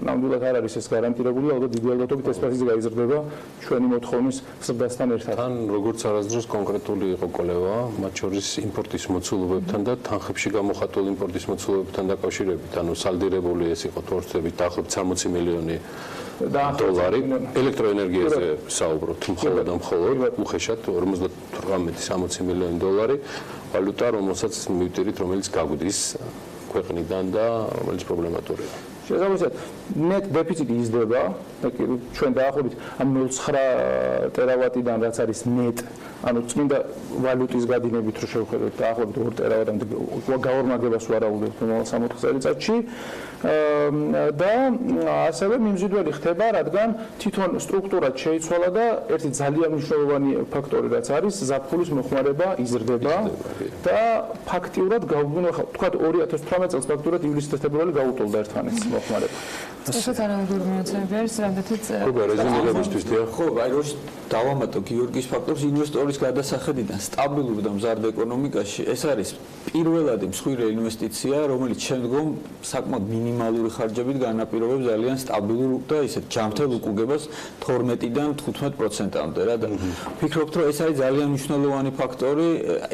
ნამდვილად არ არის ეს გარანტირებული, ალბათ დიდი ალბათობით ეს ფასი გაიზრდება ჩვენი მოთხოვნის ზრდასთან ერთად. თან როგორც არასდროს კონკრეტული იყო კოლევა, მათ შორის იმპორტის მოცულობებთან და თანხებში გამოხატულ იმპორტის მოცულობებთან დაკავშირებით, ანუ სალდირებული ეს იყო თორცებით დაახლოებით 60 მილიონი დოლარი ელექტროენერგიაზე საუბრობთ, მხოლოდ უხეშად 58-60 მილიონი დოლარი ვალუტა, რომელსაც მივტირით, რომელიც გაგვდის ქვეყნიდან და რომელიც პრობლემატურია. შესაბამისად, ნეტ დეფიციტი იზრდება, ჩვენ დაახლოებით 0.9 ტერავატიდან რაც არის ნეტ, ანუ წმინდა ვალუტის გადინებით რო შევხედოთ დაახლოებით 2 ტერავატამდე გაორმაგებას ვარაუდობთ 60 წელიწადში და ასევე მიმზიდველი ხდება, რადგან თვითონ სტრუქტურა შეიცვალა და ერთი ძალიან მნიშვნელოვანი ფაქტორი რაც არის, ზაფხულის მოხმარება იზრდება და ფაქტიურად ვთქვათ 2018 წელს ფაქტურად ივლისი და თებერვალი გაუტოლდა ერთმანეთს მოხმარება. ესეც ანალოგიური მონაცემები არის რამდენიც რეზუმირებისთვის დიახ. ხო, აი რო დავამატო გიორგის ფაქტორს ინვესტორის გადასახედიდან სტაბილურ და მზარდ ეკონომიკაში ეს არის პირველადი მსხვილი ინვესტიცია, რომელიც შემდგომ საკმაოდ მინიმალური ხარჯებით განაპირობებს ძალიან სტაბილურ და ისეთ ჯანმრთელ უკუგებას 12-დან 15%-მდე რა და ვფიქრობთ, რომ ეს არის ძალიან მნიშვნელოვანი ფაქტორი,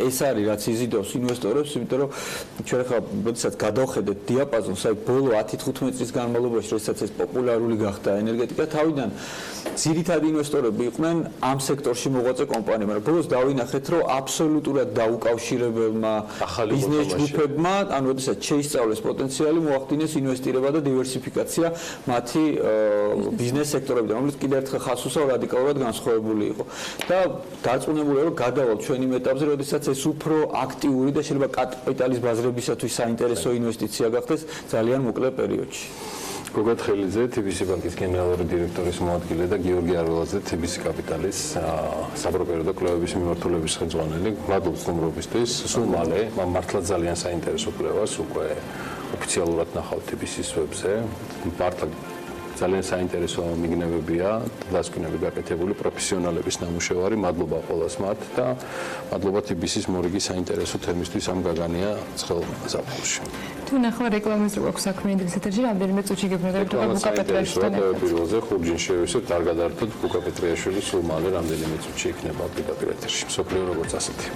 ეს არის რაც იზიდავს ინვესტორებს, იმიტომ რომ ჩვენ ხა როდესაც გადავხედეთ დიაპაზონს, აი ბოლო 10-15 წლის განმავლობაში, როდესაც ეს პოპულარული გახდა ენერგეტიკა, თავიდან ძირითადი ინვესტორები იყვნენ ამ სექტორში მოღვაწე კომპანიებმა, მაგრამ ბოლოს დავინახეთ, რომ აბსოლუტურად დაუკავშირებელმა ბიზნეს ჯგუფებმა, ანუ როდესაც შეისწავლეს პოტენციალი, მოახდინეს ინვესტირება და დივერსიფიკაცია მათი ბიზნეს სექტორებიდან, რომელიც კიდევ ერთხელ ხაზს უსვამს რადიკალურად განსხვავებული იყო. და დარწმუნებულია, რომ გადავალ ჩვენ იმ ეტაპზე, როდესაც ეს უფრო აქტიური და შეიძლება კაპიტალის ბაზრებისათვის საინტერესო ინვესტიცია გახდეს ძალიან მოკლე პერიოდში. გოგო თხელიძე, TBC ბანკის გენერალური დირექტორის მოადგილე და გიორგი არველაძე, TBC კაპიტალის საბროკერო და კვლევების მიმართულების ხელმძღვანელი. მადლობთ სტუმრობისთვის. სულ მალე მართლა ძალიან საინტერესო კვლევას უკვე ოფიციალურად ნახავთ TBC-ის ვებზე. მართლა ძალიან საინტერესო მიგნებებია, დასკვნები გაკეთებული პროფესიონალების ნამუშევარი. მადლობა ყველას მათ და მადლობა TBC-ის მორიგი საინტერესო თემისთვის ამ გაგანია ცხელ ზაფხულში. თუ ნახვა რეკლამის რო აქვს საქმიანი დღის ეთერში, რამდენიმე წუთში გებრუნებით ბუკა პეტრიაშვილთან. პირველზე ხუბჯინ შევისვით, კარგად არქოთ ბუკა პეტრიაშვილი სულ მალე რამდენიმე წუთში იქნება პირდაპირ ეთერში. მსოფლიო როგორც ასეთი.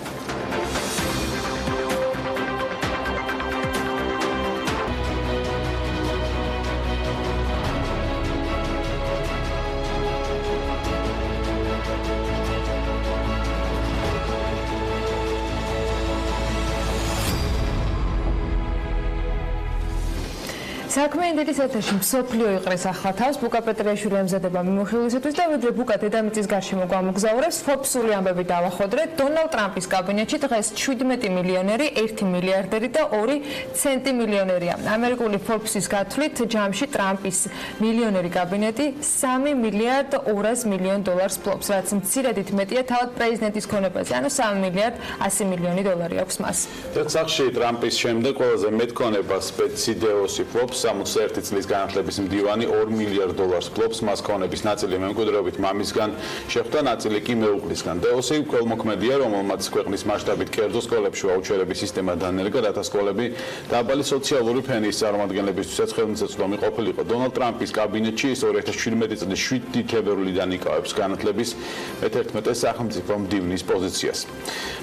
საქმიანი დღის ეთერში მსოფლიო იყრის ახლა თავს ბუკა პეტრიაშვილი ემზადება მიმოხილვისათვის და ვიდრე ბუკა დედამიწის გარშემო გამოგზაურებს, ფოფსული ამბები დავახოდრეთ. დონალდ ტრამპის კაბინეტში დღეს 17 მილიონერი, 1 მილიარდერი და 2 ცენტი მილიონერია. ამერიკული Forbes-ის გათვლით, ჯამში ტრამპის მილიონერი კაბინეტი 3 მილიარდ 200 მილიონ დოლარს ფლობს, რაც მცირედით მეტია თავად პრეზიდენტის ქონებაზე, ანუ 3 მილიარდ 100 მილიონი დოლარი აქვს მას. წახში ტრამპის შემდეგ ყველაზე მეტ ქონებას სპეციდეოსი ფლობს 61 წლის განათლების მდივანი 2 მილიარდ დოლარს ფლობს, მას ქონების ნაწილი მემკვიდრეობით მამისგან შეხვდა, ნაწილი კი მეუღლისგან. დეოსი ქველმოქმედია, რომელმაც ქვეყნის მასშტაბით კერძო სკოლებში ვაუჩერების სისტემა დანერგა, რათა სკოლები დაბალი სოციალური ფენის წარმომადგენლებისთვისაც ხელმისაწვდომი ყოფილიყო. დონალდ ტრამპის კაბინეტში ის 2017 წლის 7 თებერვლიდან იკავებს განათლების მე-11 სახელმწიფო მდივნის პოზიციას.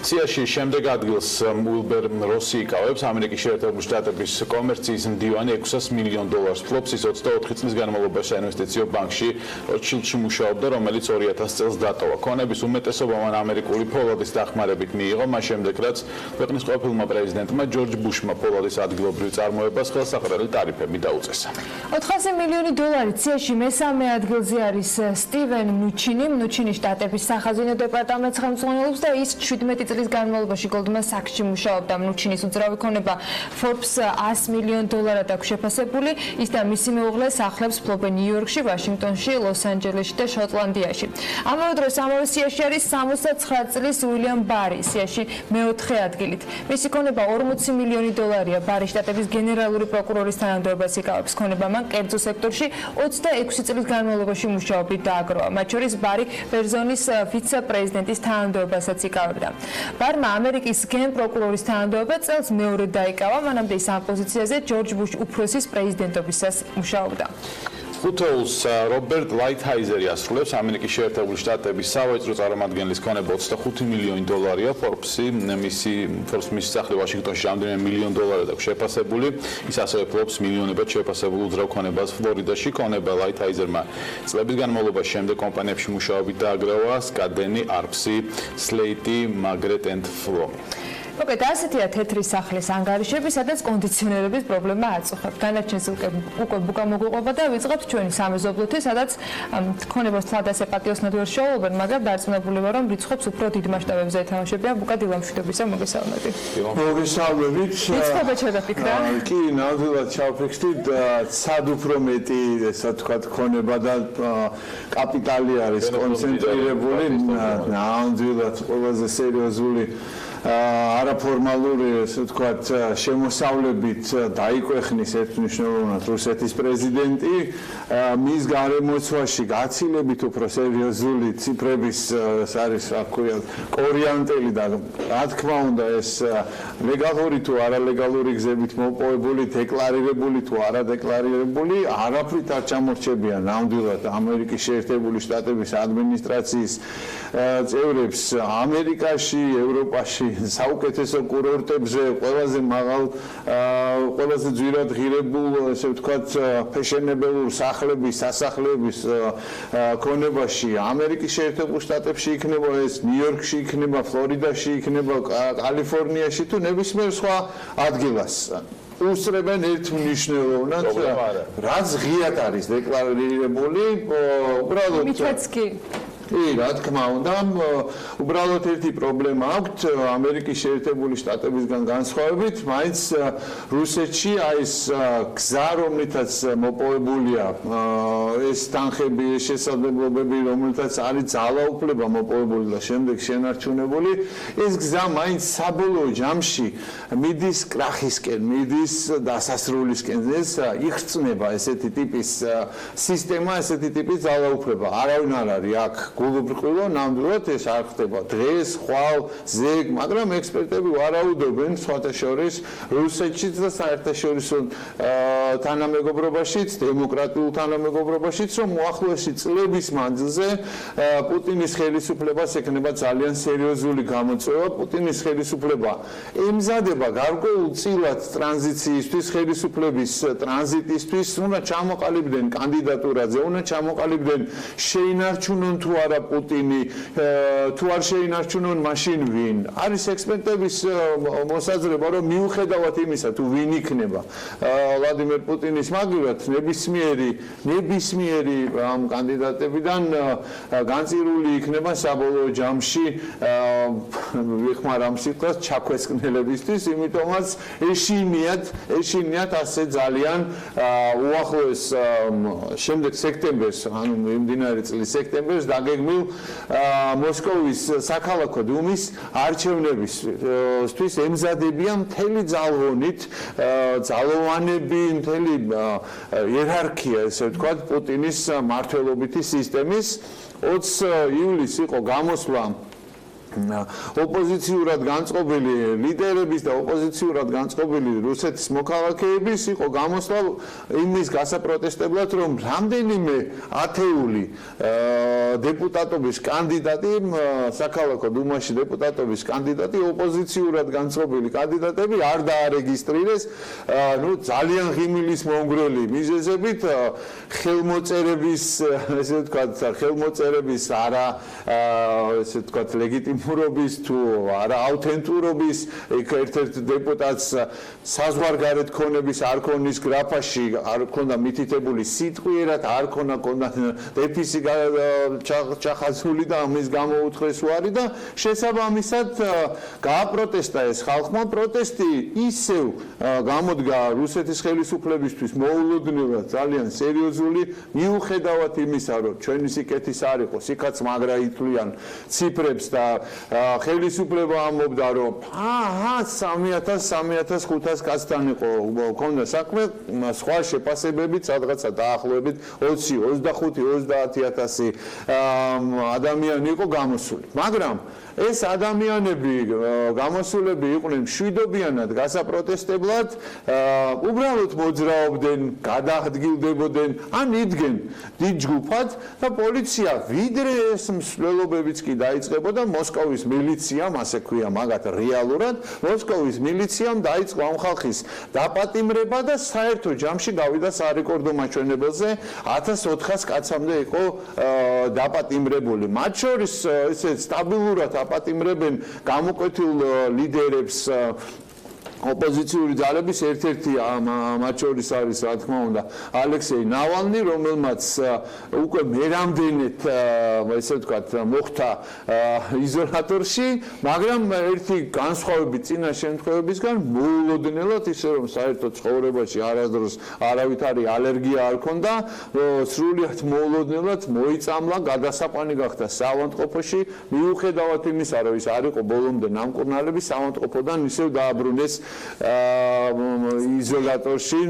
სიაში შემდეგ ადგილს უილბერ როსი იკავებს, ამერიკის შეერთებული შტატების კომერციის მდივანი 600 მილიონ დოლარს ფლობს, ის 24 წლის განმავლობაში საინვესტიციო ბანკში როჩილდში მუშაობდა, რომელიც 2000 წელს დატოვა. ქონების უმეტესობა მან ამერიკული ფოლადის დახმარებით მიიღო, მას შემდეგ რაც ქვეყნის ყოფილმა პრეზიდენტმა ჯორჯ ბუშმა ფოლადის ადგილობრივ წარმოებას ხელსაყრელი ტარიფები დაუწესა. 400 მილიონი დოლარი ციაში მესამე ადგილზე არის სტივენ მნუჩინი, მნუჩინი შტატების სახაზინო დეპარტამენტს ხელმძღვანელობს და ის 17 წლის განმავლობაში Goldman Sachs-ში მუშაობდა. მნუჩინის უძრავი ქონება Forbes 100 მილიონ დოლარად აქვს შეფასებული, ის და მისი მეუღლე სახლებს ფლობენ ნიუ-იორკში, ვაშინგტონში, ლოს-ანჯელესში და შოტლანდიაში. ამავე დროს ამავე სიაში არის 69 წლის უილიამ ბარი, სიაში მეოთხე ადგილით. მისი ქონება 40 მილიონი დოლარია. ბარი შტატების გენერალური პროკურორის თანამდებობას იკავებს. ქონება მან კერძო სექტორში 26 წლის განმავლობაში მუშაობით დააგროვა. მათ შორის ბარი ბერზონის ვიცე-პრეზიდენტის თანამდებობასაც იკავებდა. ბარმა ამერიკის გენპროკურორის თანამდებობა წელს მეორედ დაიკავა, მანამდე ის ამ პოზიციაზე ჯორჯ ბუშ უფროსის პრეზიდენტობისას მუშაობდა. ხუთეულს რობერტ ლაითჰაიზერი ასრულებს, ამერიკის შეერთებული შტატების სავაჭრო წარმომადგენლის ქონება 25 მილიონი დოლარია. Forbes-ის სახლი ვაშინგტონში რამდენიმე მილიონ დოლარად აქვს შეფასებული, ის ასევე ფლობს მილიონებად შეფასებულ უძრავ ქონებას ფლორიდაში. ქონება ლაითჰაიზერმა წლების განმავლობაში შემდეგ კომპანიებში მუშაობით დააგროვა სკადენი, არფსი, სლეიტი, მაგრეტ and ფლო. მოკლედ ასეთია თეთრი სახლის ანგარიშები, სადაც კონდიციონერების პრობლემა აწუხებთ. განაჩენს უკვე ბუკა მოგვიყვება და ვიწყებთ ჩვენი სამეზობლოთი, სადაც ქონებას თლად ასე პატიოსნად ვერ შეუვლებენ, მაგრამ დარწმუნებული ვარ, რომ რიცხვებს უფრო დიდ მასშტაბებზე ეთამაშებიან. ბუკა დილა მშვიდობისა, მოგესალმებით. მოგესალმებით. რიცხვები შევდაფიქრა? კი, ნამდვილად ჩავფიქრდით, სად უფრო მეტი, ესე ვთქვათ, ქონება და კაპიტალი არის კონცენტრირებული, ნამდვილად ყველაზე სერიოზული არაფორმალური, ასე ვთქვათ, შემოსავლებით დაიკვეხნის ერთმნიშვნელოვნად რუსეთის პრეზიდენტი, მის გარემოცვაში გაცილებით უფრო სერიოზული ციფრების არის, რა ქვია, კორიანტელი და რა თქმა უნდა ეს ლეგალური თუ არალეგალური გზებით მოპოვებული, დეკლარირებული თუ არადეკლარირებული, არაფრით არ ჩამორჩებიან ნამდვილად ამერიკის შეერთებული შტატების ადმინისტრაციის წევრებს ამერიკაში, ევროპაში, საუკეთესო კურორტებზე, ყველაზე მაღალ, ყველაზე ძვირად ღირებულ, ასე ვთქვათ, ფეშენებელურ სახლების, სასახლეების ქონებაში, ამერიკის შეერთებულ შტატებში იქნება ეს, ნიუ-იორკში იქნება, ფლორიდაში იქნება, კალიფორნიაში თუ ნებისმიერ სხვა ადგილას. უსწრებენ ერთმნიშვნელოვნად, რაც ღიად არის დეკლარირებული, უბრალოდ მითაც კი კი, რა თქმა უნდა, უბრალოდ ერთი პრობლემა აქვთ ამერიკის შეერთებული შტატებისგან განსხვავებით, მაინც რუსეთში ეს გზა, რომლითაც მოპოვებულია ეს თანხები, ეს შესაძლებლობები, რომლითაც არის ძალაუფლება მოპოვებული და შემდეგ შენარჩუნებული, ეს გზა მაინც საბოლოო ჯამში მიდის კრახისკენ, მიდის დასასრულისკენ. ეს იხსნება ესეთი ტიპის სისტემა, ესეთი ტიპის ძალაუფლება. არავინ არ არის აქ გულუბრყვილო, ნამდვილად ეს არ ხდება დღეს, ხვალ, ზეგ, მაგრამ ექსპერტები ვარაუდობენ სხვათა შორის რუსეთშიც და საერთაშორისო თანამეგობრობაშიც, დემოკრატიულ თანამეგობრობაშიც, რომ უახლოესი წლების მანძილზე პუტინის ხელისუფლებას ექნება ძალიან სერიოზული გამოწვევა. პუტინის ხელისუფლება ემზადება გარკვეულწილად ტრანზიციისთვის, ხელისუფლების ტრანზიტისთვის, უნდა ჩამოყალიბდნენ კანდიდატურაზე, უნდა ჩამოყალიბდნენ შეინარჩუნონ თუ არა პუტინი, თუ არ შეინარჩუნონ მაშინ ვინ. არის ექსპერტების მოსაზრება, რომ მიუხედავად იმისა, თუ ვინ იქნება ვლადიმერ პუტინის მაგივრად, ნებისმიერი ამ კანდიდატებიდან განწირული იქნება საბოლოო ჯამში ვიხმარ ამ სიტყვას ჩაქვესკნელებისთვის, იმიტომაც ეშინიათ ასე ძალიან უახლოეს შემდეგ სექტემბერს, ანუ მიმდინარე წლის სექტემბერს დაგეგმილ მოსკოვის საქალაქო დუმის არჩევნებისთვის ემზადებიან მთელი ძალოვანები, მთელი იერარქია, ესე ვთქვათ, პუტინის მმართველობითი სისტემის. 20 ივლისს იყო გამოსვლა ოპოზიციურად განწყობილი ლიდერების და ოპოზიციურად განწყობილი რუსეთის მოქალაქეების იყო გამოსვლა იმის გასაპროტესტებლად, რომ რამდენიმე ათეული დეპუტატობის კანდიდატი, საქალაქო დუმაში დეპუტატობის კანდიდატი, ოპოზიციურად განწყობილი კანდიდატები არ დაარეგისტრირეს, ძალიან ღიმილის მომგვრელი მიზეზებით, ხელმოწერების, ესე ვთქვათ, ხელმოწერების არა, ესე ვთქვათ, ლეგიტიმურობის თუ არა აუთენტურობის, ერთ-ერთ დეპუტატს საზღვარგარეთ ქონების არ ქონის გრაფაში არ ქონდა მითითებული სიტყვიერად, არ ქონდა დეფისი ჩახაზული და ამის გამო უთხრეს უარი და შესაბამისად გააპროტესტა ეს ხალხმა. პროტესტი ისევ გამოდგა რუსეთის ხელისუფლებისთვის მოულოდნელად ძალიან სერიოზული, მიუხედავად იმისა, რომ ჩვენი სიკეთის არ იყო, სიკაც მაგრა ითვლიან ციფრებს და ხელისუფლება ამბობდა, რომ 3,500 კაცთან იყო ქონდა საქმე, სხვა შეფასებებით სადღაცა დაახლოებით 20, 25, 30,000 ადამიანი იყო გამოსული. მაგრამ ეს ადამიანები გამოსულები იყვნენ მშვიდობიანად გასაპროტესტებლად, უბრალოდ მოძრაობდნენ, გადაადგილდებოდნენ, ან იდგენ დიდ ჯგუფად და პოლიცია ვიდრე ეს მსვლელობებიც კი დაიწყებოდა, მოსკოვის მილიციამ, ასე ქვია მაგათ რეალურად, მოსკოვის მილიციამ დაიწყო ამ ხალხის დაპატიმრება და საერთო ჯამში გავიდა სარეკორდო მაჩვენებელზე 1400 კაცამდე იყო დაპატიმრებული. მათ შორის ესე სტაბილურად აპატიმრებენ გამოკვეთილ ლიდერებს, ოპოზიციური ძალების ერთ-ერთი მათ შორის არის რა თქმა უნდა ალექსი ნავალნი, რომელმაც უკვე მერამდენეთ ესე ვთქვათ მოხდა იზოლატორში, მაგრამ ერთი განსხვავებით წინა შემთხვევებისგან მოულოდნელად ისე რომ საერთოდ ცხოვრებაში არასდროს არავითარი ალერგია არ ქონდა, სრულიად მოულოდნელად მოიწამლა, გადასაყვანი გახდა საავადმყოფოში, მიუხედავად იმისა, რომ ის არ იყო ბოლომდე ნამკურნალები, საავადმყოფოდან ისევ დააბრუნეს იზოლატორში,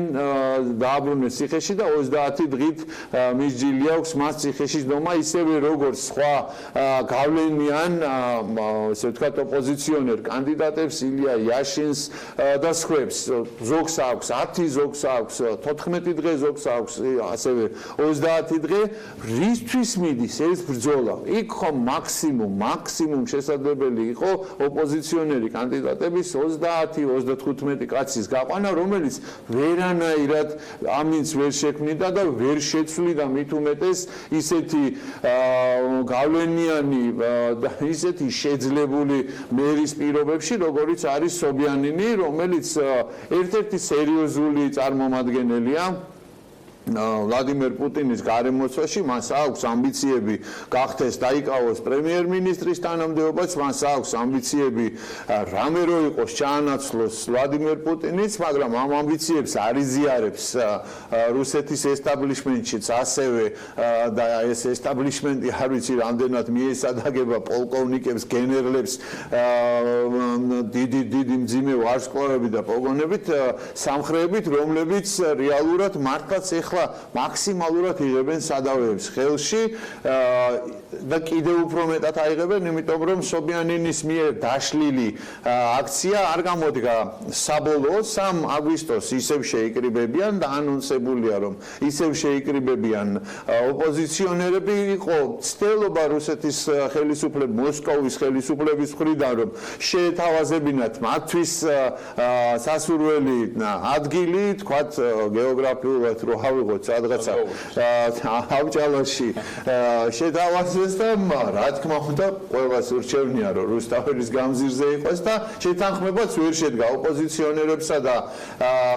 დააბრუნეს ციხეში და 30 დღით მისჯილი აქვს მას ციხეში დომა, ისევე როგორც სხვა გავლენიან ესე ვთქვათ ოპოზიციონერ კანდიდატებს, ილია იაშინს და სხვებს. ზოგს აქვს 10, ზოგს აქვს 14 დღე, ზოგს აქვს ასევე 30 დღე. რისთვის მიდის ეს ბრძოლა? იქ ხომ მაქსიმუმ შესაძლებელი იყო ოპოზიციონერი კანდიდატების 30-35 კაცის გაყვანა, რომელიც ვერანაირად ამინც ვერ შექმნიდა და ვერ შეცვლიდა მით უმეტეს ისეთი გავლენიანი და ისეთი შეძლებული მერის პირობებში, როგორიც არის სობიანინი, რომელიც ერთ-ერთი სერიოზული წარმომადგენელია ვლადიმერ პუტინის გარემოცვაში, მას აქვს ამბიციები გახდეს დაიკავოს პრემიერ-მინისტრის თანამდებობაც, მას აქვს ამბიციები რამე რო იყოს ჩაანაცვლოს ვლადიმერ პუტინიც, მაგრამ ამ ამბიციებს არ იზიარებს რუსეთის ესტაბლიშმენტშიც ასევე და ეს ესტაბლიშმენტი არ ვიცი რამდენად მიესადაგება პოლკოვნიკებს, გენერლებს, დიდი მძიმე ვარსკვლავებით და პოგონებით, სამხრებით, რომლებიც რეალურად მართლაც ეხლა მაქსიმალურად იღებენ სადავეებს ხელში და კიდევ უფრო მეტად აიღებენ, იმიტომ რომ სობიანინის მიერ დაშლილი აქცია არ გამოდგა საბოლოოდ 3 აგვისტოს ისევ შეიკრიბებიან და ანონსებულია რომ ისევ შეიკრიბებიან ოპოზიციონერები, იყო ცდილობა რუსეთის ხელისუფლების, მოსკოვის ხელისუფლების მხრიდან რომ შეეთავაზებინათ მათთვის სასურველი ადგილი, თქვათ გეოგრაფიულად რო ავიღოთ სადღაცა ავჭალოში შეთავაზეს და რა თქმა უნდა ყველას ურჩევნია რომ რუსთაველის გამზირზე იყოს და შეთანხმებაც ვერ შედგა ოპოზიციონერებსა და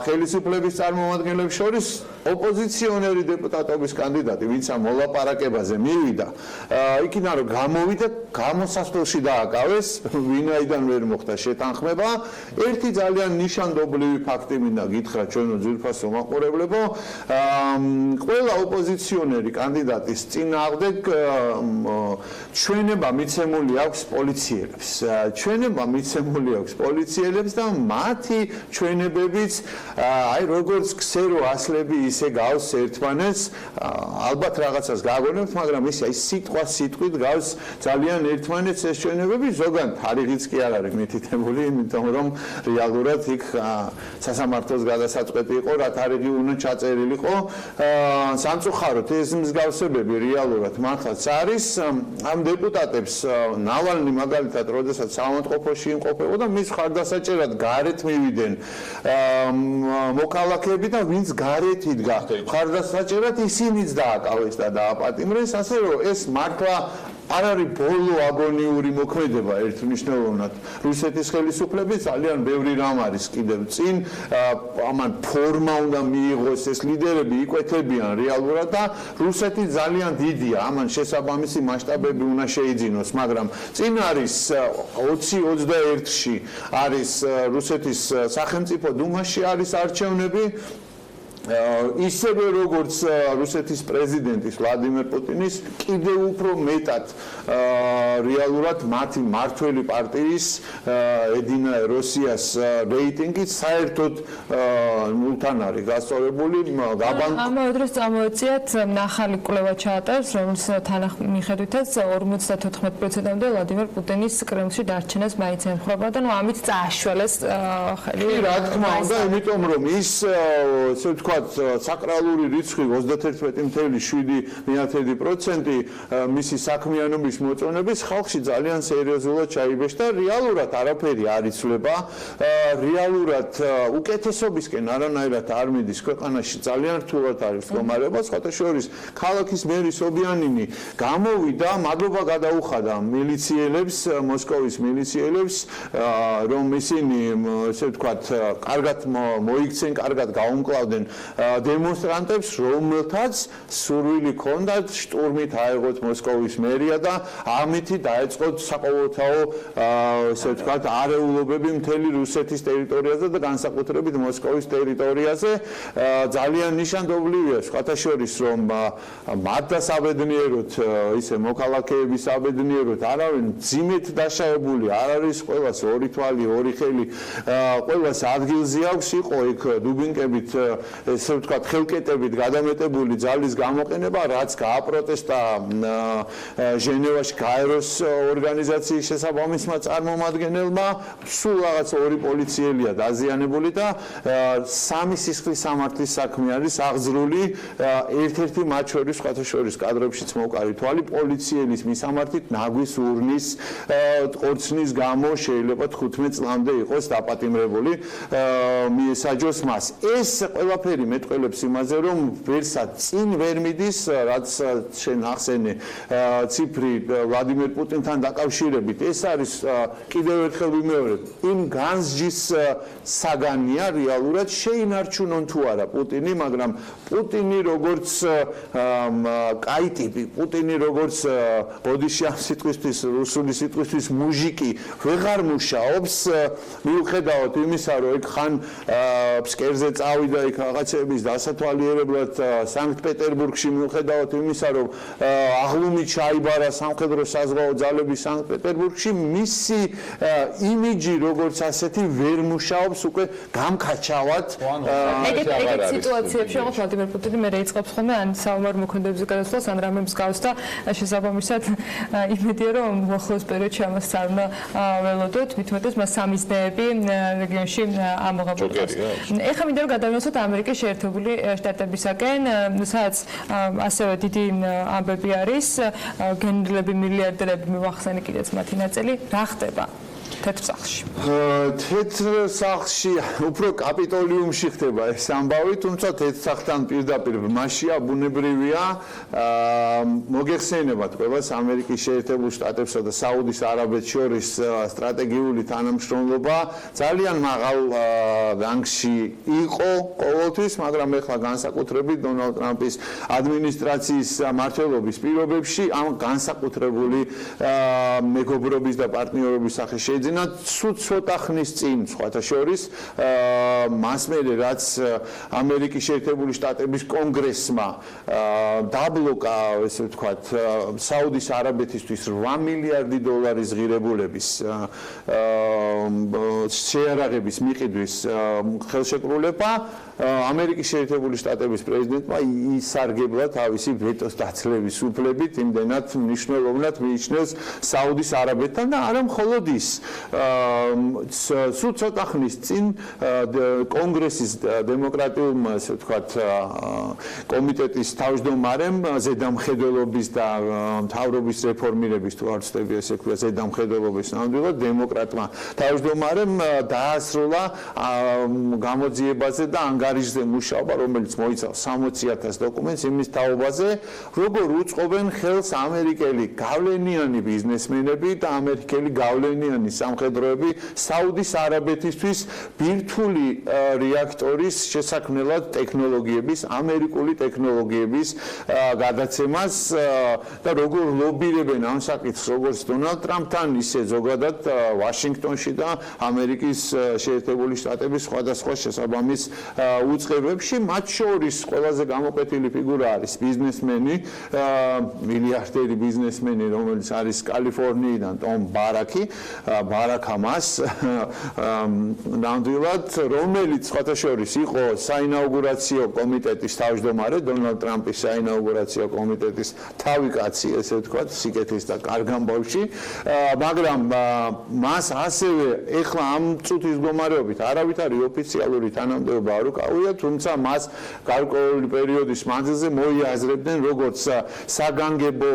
ხელისუფლების წარმომადგენლებს შორის. ოპოზიციონერი დეპუტატობის კანდიდატი, ვინც ამ მოლაპარაკებაზე მივიდა, იქიდან რომ გამოვიდა, გამოსასვლელში დააკავეს, ვინაიდან ვერ მოხდა შეთანხმება. ერთი ძალიან ნიშანდობლივი ფაქტი მინდა გითხრათ ჩვენო ძვირფასო მაყურებლებო, ყველა ოპოზიციონერი კანდიდატის წინააღმდეგ ჩვენება მიცემული აქვს პოლიციელებს და მათი ჩვენებებიც აი როგორც ქსერო ასლები ისე გავს ერთმანეთს, ალბათ რაღაცას გაგონებთ, მაგრამ ისე აი სიტყვით გავს ძალიან ერთმანეთს ეს ჩვენებები, ზოგან თარიღიც კი არ არის მითითებული, იმიტომ რომ რეალურად იქ სასამართლოს გადასაწყვეტი იყო, რა თარიღი უნდა ჩაწერილიყო. სამწუხაროდ ეს მსგავსებები რეალურად მართლაც არის. ამ დეპუტატებს ნავალნი მაგალითად, როდესაც საავადმყოფოში იმყოფებოდა, მის ხარდასაჭერად გარეთ მივიდნენ მოქალაქეები და ვინც გარეთ იდგა ხარდასაჭერად, ისინიც დააკავეს და დააპატიმრეს, ასე რომ ეს მართლა არ არის ბოლო აგონიური მოქმედება ერთმნიშვნელოვნად. რუსეთის ხელისუფლების ძალიან ბევრი რამ არის კიდევ წინ, ამან ფორმა უნდა მიიღოს, ეს ლიდერები იკვეთებიან რეალურად და რუსეთი ძალიან დიდია, ამან შესაბამისი მასშტაბები უნდა შეიძინოს, მაგრამ წინ არის 2021-ში არის რუსეთის სახელმწიფო დუმაში არის არჩევნები, ისევე როგორც რუსეთის პრეზიდენტის ვლადიმერ პუტინის, კიდევ უფრო მეტად რეალურად მათი მართველი პარტიის ედინა როსიას რეიტინგი საერთოდ ნულთან არის გასწორებული. ამავე დროს წამოეწიათ ნახალი კვლევა ჩაატარეს, რომლის თანახმადითაც 54%-მდე ვლადიმერ პუტინის კრემლში დარჩენას მაინც ემხრობა და ამით წააშველეს ხელი. რა თქმა უნდა, იმიტომ რომ ის ესე ვთქვათ ვთქვათ, საკრალური რიცხვი 31.7% მისი საქმიანობის მოწონების ხალხში ძალიან სერიოზულად ჩაიბეჭდა და რეალურად არაფერი არ იცვლება. რეალურად უკეთესობისკენ არანაირად არ მიდის ქვეყანაში ძალიან რთულად არის მდგომარეობა. სხვათა შორის ქალაქის მერი სობიანინი გამოვიდა, მადლობა გადაუხადა მილიციელებს, მოსკოვის მილიციელებს, რომ ისინი ესე ვთქვათ, კარგად მოიქცენ, კარგად გაუმკლავდნენ დემონსტრანტებს, რომელთაც სურვილი ჰქონდათ შტურმით აეღოთ მოსკოვის მერია და ამით დაეწყოთ საყოველთაო ესე ვთქვათ, არეულობები მთელი რუსეთის ტერიტორიაზე და განსაკუთრებით მოსკოვის ტერიტორიაზე. ძალიან ნიშანდობლივია სხვათა შორის, რომ მათ დასაბედნიეროთ, ისე მოქალაქეების საბედნიეროთ არავინ ძიმეთ დაშავებული არ არის, ყველას ორი თვალი, ორი ხელი, ყველას ადგილზე აქვს, იყო იქ დუბინკებით, ესე ვთქვათ, ხელკეტებით გადამეტებული ძალის გამოყენება, რაც გააპროტესტა ჟენევაში გაეროს ორგანიზაციის შესაბამისმა წარმომადგენელმა, სულ რაღაც ორი პოლიციელია დაზიანებული და სამი სისხლის სამართლის საქმე არის აღძრული, ერთ-ერთი მათ შორის სხვათა შორის კადრებშიც მოვყარი თვალი პოლიციელის მისამართით ნაგვის ურნის ყორცნის გამო შეიძლება 15 წლამდე იყოს დაპატიმრებული მიესაჯოს მას. ეს ყველაფერი მეტყველებს იმაზე, რომ ვერსად წინ ვერ მიდის, რაც შენ ახსენე ციფრი ვლადიმერ პუტინთან დაკავშირებით. ეს არის კიდევ ერთხელ ვიმეორებ, იმ განსჯის საგანია რეალურად შეინარჩუნონ თუ არა პუტინი, მაგრამ პუტინი როგორც კაი ტიპი, პუტინი როგორც ბოდიში ამ სიტყვისთვის, რუსული სიტყვისთვის მუჟიკი ვეღარ მუშაობს, მიუხედავად იმისა, რომ იქ ხან ფსკერზე წავიდა იქ რაღაცების დასათვალიერებლად სანქტ-პეტერბურგში, მიუხედავად იმისა, რომ აღლუმი ჩაიბარა სამხედრო საზღვაო ძალების სანქტ-პეტერბურგში, მისი იმიჯი როგორც ასეთი ვერ მუშაობს უკვე გამქაჩავად. ეგეთ სიტუაციებში როგორც ვლადიმერ პუტინი მე რეიწყებს ხოლმე ან საომარ მოქმედებებზე გადასვლას, ან რამე მსგავს და შესაბამისად იმედია, რომ უახლოეს პერიოდში ამას არ უნდა ველოდოთ, მithumetes მას სამიზნეები რეგიონში ამოღებულია. ეხლა მინდა რომ გადავინახოთ ამერიკის შეერთებული შტატებისაკენ, სადაც ასევე დიდი ამბები არის, გენერლები, მილიარდერები, მივახსენე კიდეც მათი ნაწილი, რა ხდება თეთრ სახლში? თეთრ სახლში უფრო კაპიტოლიუმში ხდება ეს ამბავი, თუმცა თეთრ სახლთან პირდაპირ მასშია ბუნებრივია. მოგეხსენებათ ყველას ამერიკის შეერთებულ შტატებსა და საუდის არაბეთს შორის სტრატეგიული თანამშრომლობა ძალიან მაღალ რანგში იყო ყოველთვის, მაგრამ ეხლა განსაკუთრებით დონალდ ტრამპის ადმინისტრაციის მმართველობის პირობებში ამ განსაკუთრებული მეგობრობის და პარტნიორობის სახე შეიძინა ცოტა ხნის წინ, სხვათა შორის, მას მერე რაც ამერიკის შეერთებული შტატების კონგრესმა დაბლოკა, ესე ვთქვათ, საუდის არაბეთისთვის 8 მილიარდი დოლარის ღირებულების შეარაღების მიყიდვის ხელშეკრულება, ამერიკის შეერთებული შტატების პრეზიდენტმა ისარგებლა თავისი ვეტოს დაცლების უფლებით, იმდენად მნიშვნელოვნად მიიჩნევს საუდის არაბეთთან და არა მხოლოდ ის. სულ ცოტა ხნის წინ კონგრესის დემოკრატიულმა, ასე ვთქვათ, კომიტეტის თავმჯდომარემ ზედამხედველობის და მთავრობის რეფორმირების თუ არ ვცდები ესე ვქვია ზედამხედველობის ნამდვილად დემოკრატმა თავმჯდომარემ დაასრულა გამოძიებაზე და ანგარიშზე მუშაობა, რომელიც მოიცავს 60,000 დოკუმენტს იმის თაობაზე, როგორ უწყობენ ხელს ამერიკელი გავლენიანი ბიზნესმენები და ამერიკელი გავლენიანი სამხედროები საუდის არაბეთისთვის ბირთვული რეაქტორის შესაქმნელად ტექნოლოგიების, ამერიკული ტექნოლოგიების გადაცემას და როგორ ლობირებენ ამ საკითხს როგორც დონალდ ტრამპთან, ისე ზოგადად ვაშინგტონში და ამერიკის შეერთებული შტატების სხვადასხვა შესაბამის უწყებებში, მათ შორის ყველაზე გამოკვეთილი ფიგურა არის ბიზნესმენი, მილიარდერი ბიზნესმენი, რომელიც არის კალიფორნიიდან, ტომ ბარაკი, არაქამას ნამდვილად, რომელიც სხვათა შორის იყო საინაუგურაციო კომიტეტის თავმჯდომარე, დონალდ ტრამპის საინაუგურაციო კომიტეტის თავი კაცი, ესე ვთქვათ, სიკეთის და კარგ ამბავში, მაგრამ მას ასევე ეხლა ამ წუთის მდგომარეობით არავითარი ოფიციალური თანამდებობა არ უკავია, თუმცა მას გარკვეული პერიოდის მანძილზე მოიაზრებდნენ როგორც საგანგებო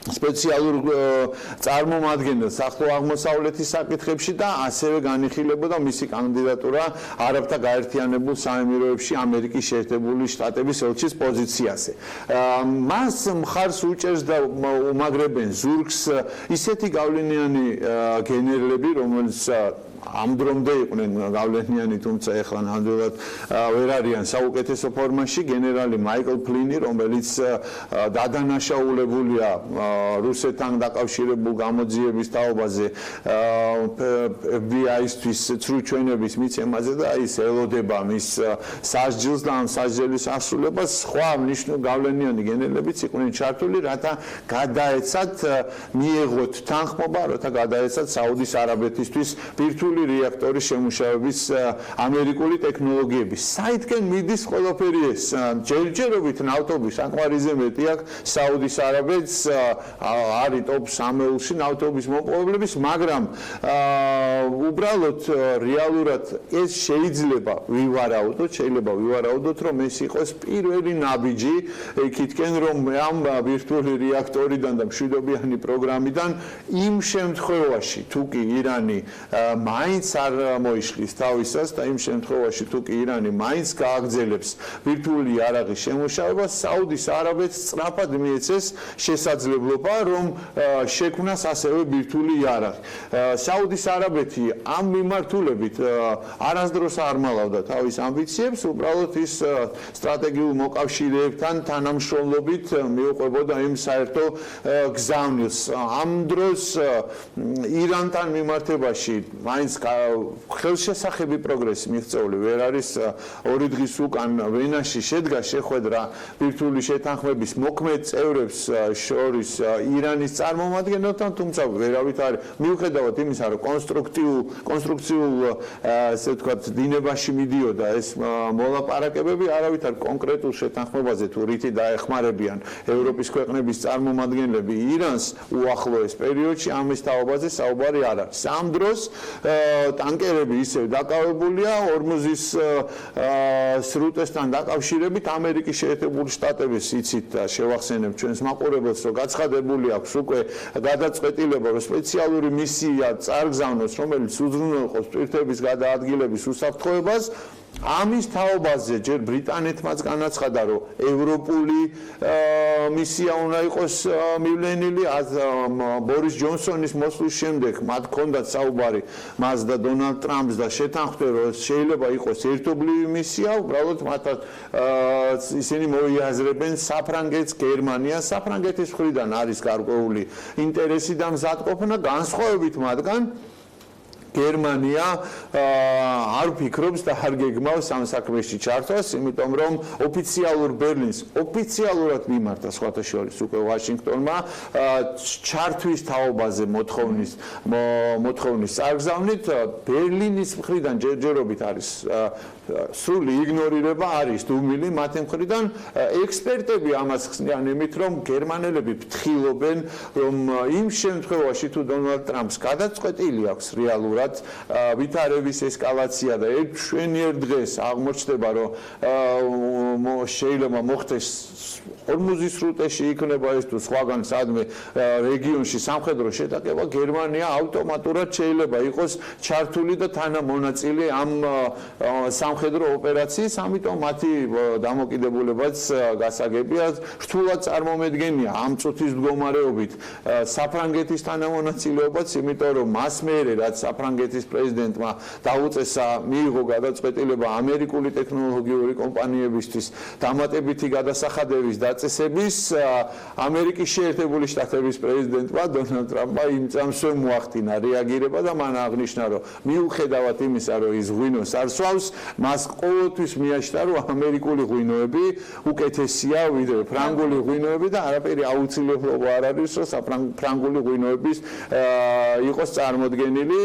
სპეციალურ წარმომადგენელს ახლო აღმოსავლეთის საკითხებში და ასევე განიხილებოდა მისი კანდიდატურა არაბთა გაერთიანებულ საემიროებში ამერიკის შეერთებული შტატების ელჩის პოზიციაზე. მას მხარს უჭერს და უმაგრებენ ზურგს ისეთი გავლენიანი გენერლები, რომელიც ამ დრომდე იყვნენ გავლენიანი, თუმცა ეხლა ნამდვილად ვერ არიან საუკეთესო ფორმაში, გენერალი მაიკლ ფლინი, რომელიც დადანაშაულებულია რუსეთთან დაკავშირებულ გამოძიების თაობაზე, FBI-ისთვის ცრუ ჩვენების მიცემაზე და ის ელოდება მის სასჯელს და ამ სასჯელის ასრულებას. სხვა გავლენიანი გენერლებიც იყვნენ ჩართული, რათა გადაეცათ მიეღოთ თანხმობა, რათა გადაეცათ საუდის არაბეთისთვის ბირთვული რეაქტორის შემუშავების ამერიკული ტექნოლოგიების. საითკენ მიდის ყველაფერი ეს? ჯერჯერობით ნავთობის საკმარისზე მეტი აქვს საუდის არაბეთს, არის ტოპ 3-ში ნავთობის მოპოვებლების, მაგრამ უბრალოდ რეალურად ეს შეიძლება ვივარაუდოთ, რომ ეს იყოს პირველი ნაბიჯი იქითკენ, რომ ამ ბირთვული რეაქტორიდან და მშვიდობიანი პროგრამიდან იმ შემთხვევაში, თუ კი ირანი მაინც არ მოიშლის თავისას და იმ შემთხვევაში, თუ კი ირანი მაინც გააგრძელებს ბირთვული იარაღის შემუშავებას, საუდის არაბეთს სწრაფად მიეცეს შესაძლებლობა, რომ შექმნას ასევე ბირთვული იარაღი. საუდის არაბეთი ამ მიმართულებით არასდროს არ მალავდა თავის ამბიციებს, უბრალოდ ის სტრატეგიულ მოკავშირეებთან თანამშრომლობით მიუყვებოდა იმ საერთო გზავნილს. ამ დროს ირანთან მიმართებაში მაინც ხელშესახები პროგრესი მიღწეული ვერ არის. 2 დღის უკან ვენაში შედგა შეხვედრა ბირთვული შეთანხმების მოქმედ წევრებს შორის ირანის წარმომადგენელთან, თუმცა ვერავით არ მიუხედავად იმისა, რომ კონსტრუქციულ ესე ვთქვათ დინებაში მიდიოდა ეს მოლაპარაკებები, არავითარ კონკრეტულ შეთანხმებაზე თუ რითი დაეხმარებიან ევროპის ქვეყნების წარმომადგენლები ირანს უახლოეს პერიოდში ამის თაობაზე საუბარი არ არის. ამ დროს ტანკერები ისევ დაკავებულია ორმუზის სრუტესთან დაკავშირებით ამერიკის შეერთებული შტატების იცით და შევახსენებ ჩვენს მაყურებელს, რომ გაცხადებული აქვს უკვე გადაწყვეტილება, რომ სპეციალური მისია წარგზავნოს, რომელიც უზრუნველყოს ტვირთების გადაადგილების უსაფრთხოებას. ამის თაობაზე ჯერ ბრიტანეთმაც განაცხადა, რომ ევროპული მისია უნდა იყოს მივლენილი. ბორის ჯონსონის მოსვლის შემდეგ მათ ჰქონდათ საუბარი მას და დონალდ ტრამპს და შეთანხმდა, რომ შეიძლება იყოს ერთობლივი მისია, უბრალოდ მათ ისინი მოიაზრებენ საფრანგეთს, გერმანიას. საფრანგეთის მხრიდან არის გარკვეული ინტერესი და მზადყოფნა, განსხვავებით მათგან გერმანია არ ფიქრობს და არ გეგმავს ამ საქმეში ჩართვას, იმიტომ რომ ოფიციალურ ბერლინს ოფიციალურად მიმართა სხვათა შორის უკვე ვაშინგტონმა ჩართვის თაობაზე მოთხოვნის წარგზავნით. ბერლინის მხრიდან ჯერჯერობით არის სრული იგნორირება, არის დუმილი მათი მხრიდან. ექსპერტები ამას ხსნიან იმით, რომ გერმანელები ფთხილობენ, რომ იმ შემთხვევაში თუ დონალდ ტრამპს გადაწყვეტილი აქვს რეალურად ვითარების ესკალაცია და შვენიერ დღეს აღმოჩნდება, რომ შეიძლება მოხდეს ორმუზის სრუტეში იქნება ეს თუ სხვაგან სადმე რეგიონში სამხედრო შეტაკება, გერმანია ავტომატურად შეიძლება იყოს ჩართული და თანამონაწილე ამ სამხედრო ოპერაციის, ამიტომ მათი დამოკიდებულებაც გასაგებია. რთულად წარმომედგენია ამ წუთის მდგომარეობით საფრანგეთის თანამონაწილეობაც, იმიტომ რომ მას მერე რაც საფრანგეთის პრეზიდენტმა დაუწესა, მიიღო გადაწყვეტილება ამერიკული ტექნოლოგიური კომპანიებისთვის დამატებითი გადასახადების დაწესების, ამერიკის შეერთებული შტატების პრეზიდენტმა დონალდ ტრამპმა იმ წამსვე მოახდინა რეაგირება და მან აღნიშნა, რომ მიუხედავად იმისა, რომ ის ღვინოს არ სვავს, მას ყოველთვის მიაჩნდა რომ ამერიკული ღვინოები უკეთესია ვიდრე ფრანგული ღვინოები და არაფერი აუცილებლობა არ არის რომ ფრანგული ღვინოების იყოს წარმოდგენილი.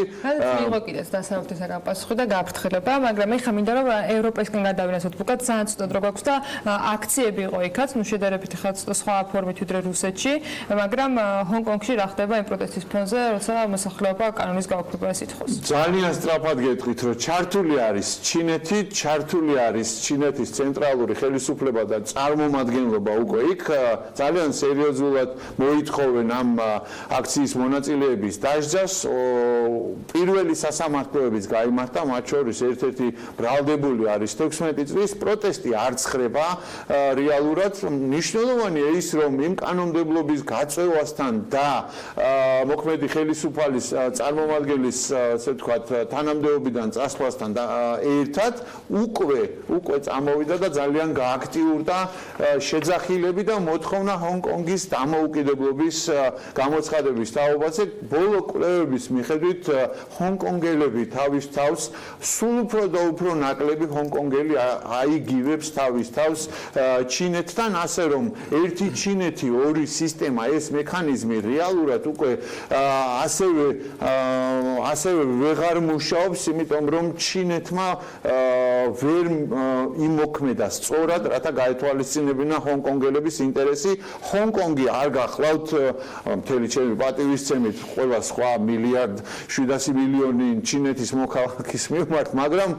იყო კიდეც დასავლეთისაგან პასუხი და გაფრთხილება, მაგრამ ეხლა მინდა რომ ევროპასკენ გადავინასოთ უკან ძალიან ცუდად რო გვაქვს და აქციები იყო იქაც, ნუ შედარებით ხა სხვა ფორმით ვიდრე რუსეთში, მაგრამ ჰონკონგში რა ხდება იმ პროტესტის ფონზე, როცა მოსახლეობა კანონის გაუქმებას ითხოვს. ძალიან სწრაფად გეტყვით, რომ ჩართული არის ჩინეთი, ჩართული არის ჩინეთის ცენტრალური ხელისუფლება და წარმომადგენლობა უკვე იქ ძალიან სერიოზულად მოითხოვენ ამ აქციის მონაწილეების დასჯას. პირველი სასამართლოებიც გაიმართა, მათ შორის ერთ-ერთი ბრალდებული არის 16 წლის პროტესტი არ ცხრება რეალურად. მნიშვნელოვანია ის, რომ იმ კანონმდებლობის გაწევასთან და მოქმედი ხელისუფალის წარმომადგენლის, ასე ვთქვათ, თანამდებობიდან წასვლასთან ერთად უკვე წამოვიდა და ძალიან გააქტიურდა შეძახილები და მოთხოვნა ჰონკონგის დამოუკიდებლობის გამოცხადების თაობაზე. ბოლო კვლევების მიხედვით ჰონკონგელები თავის თავს სულ უფრო და უფრო ნაკლები ჰონკონგელი აიგივებს თავის თავს ჩინეთთან, ასე რომ ერთი ჩინეთი, ორი სისტემა, ეს მექანიზმი რეალურად უკვე ასევე ვეღარ მუშაობს, იმიტომ რომ ჩინეთმა ვერ იმოქმედა სწორად, რათა გაეთვალისწინებინა ჰონკონგელების ინტერესი. ჰონკონგი არ გახლავთ მთელი ჩემი პატივისცემით ყველა სხვა მილიარდ 700 მილიონი ჩინეთის მოქალაქის მიმართ, მაგრამ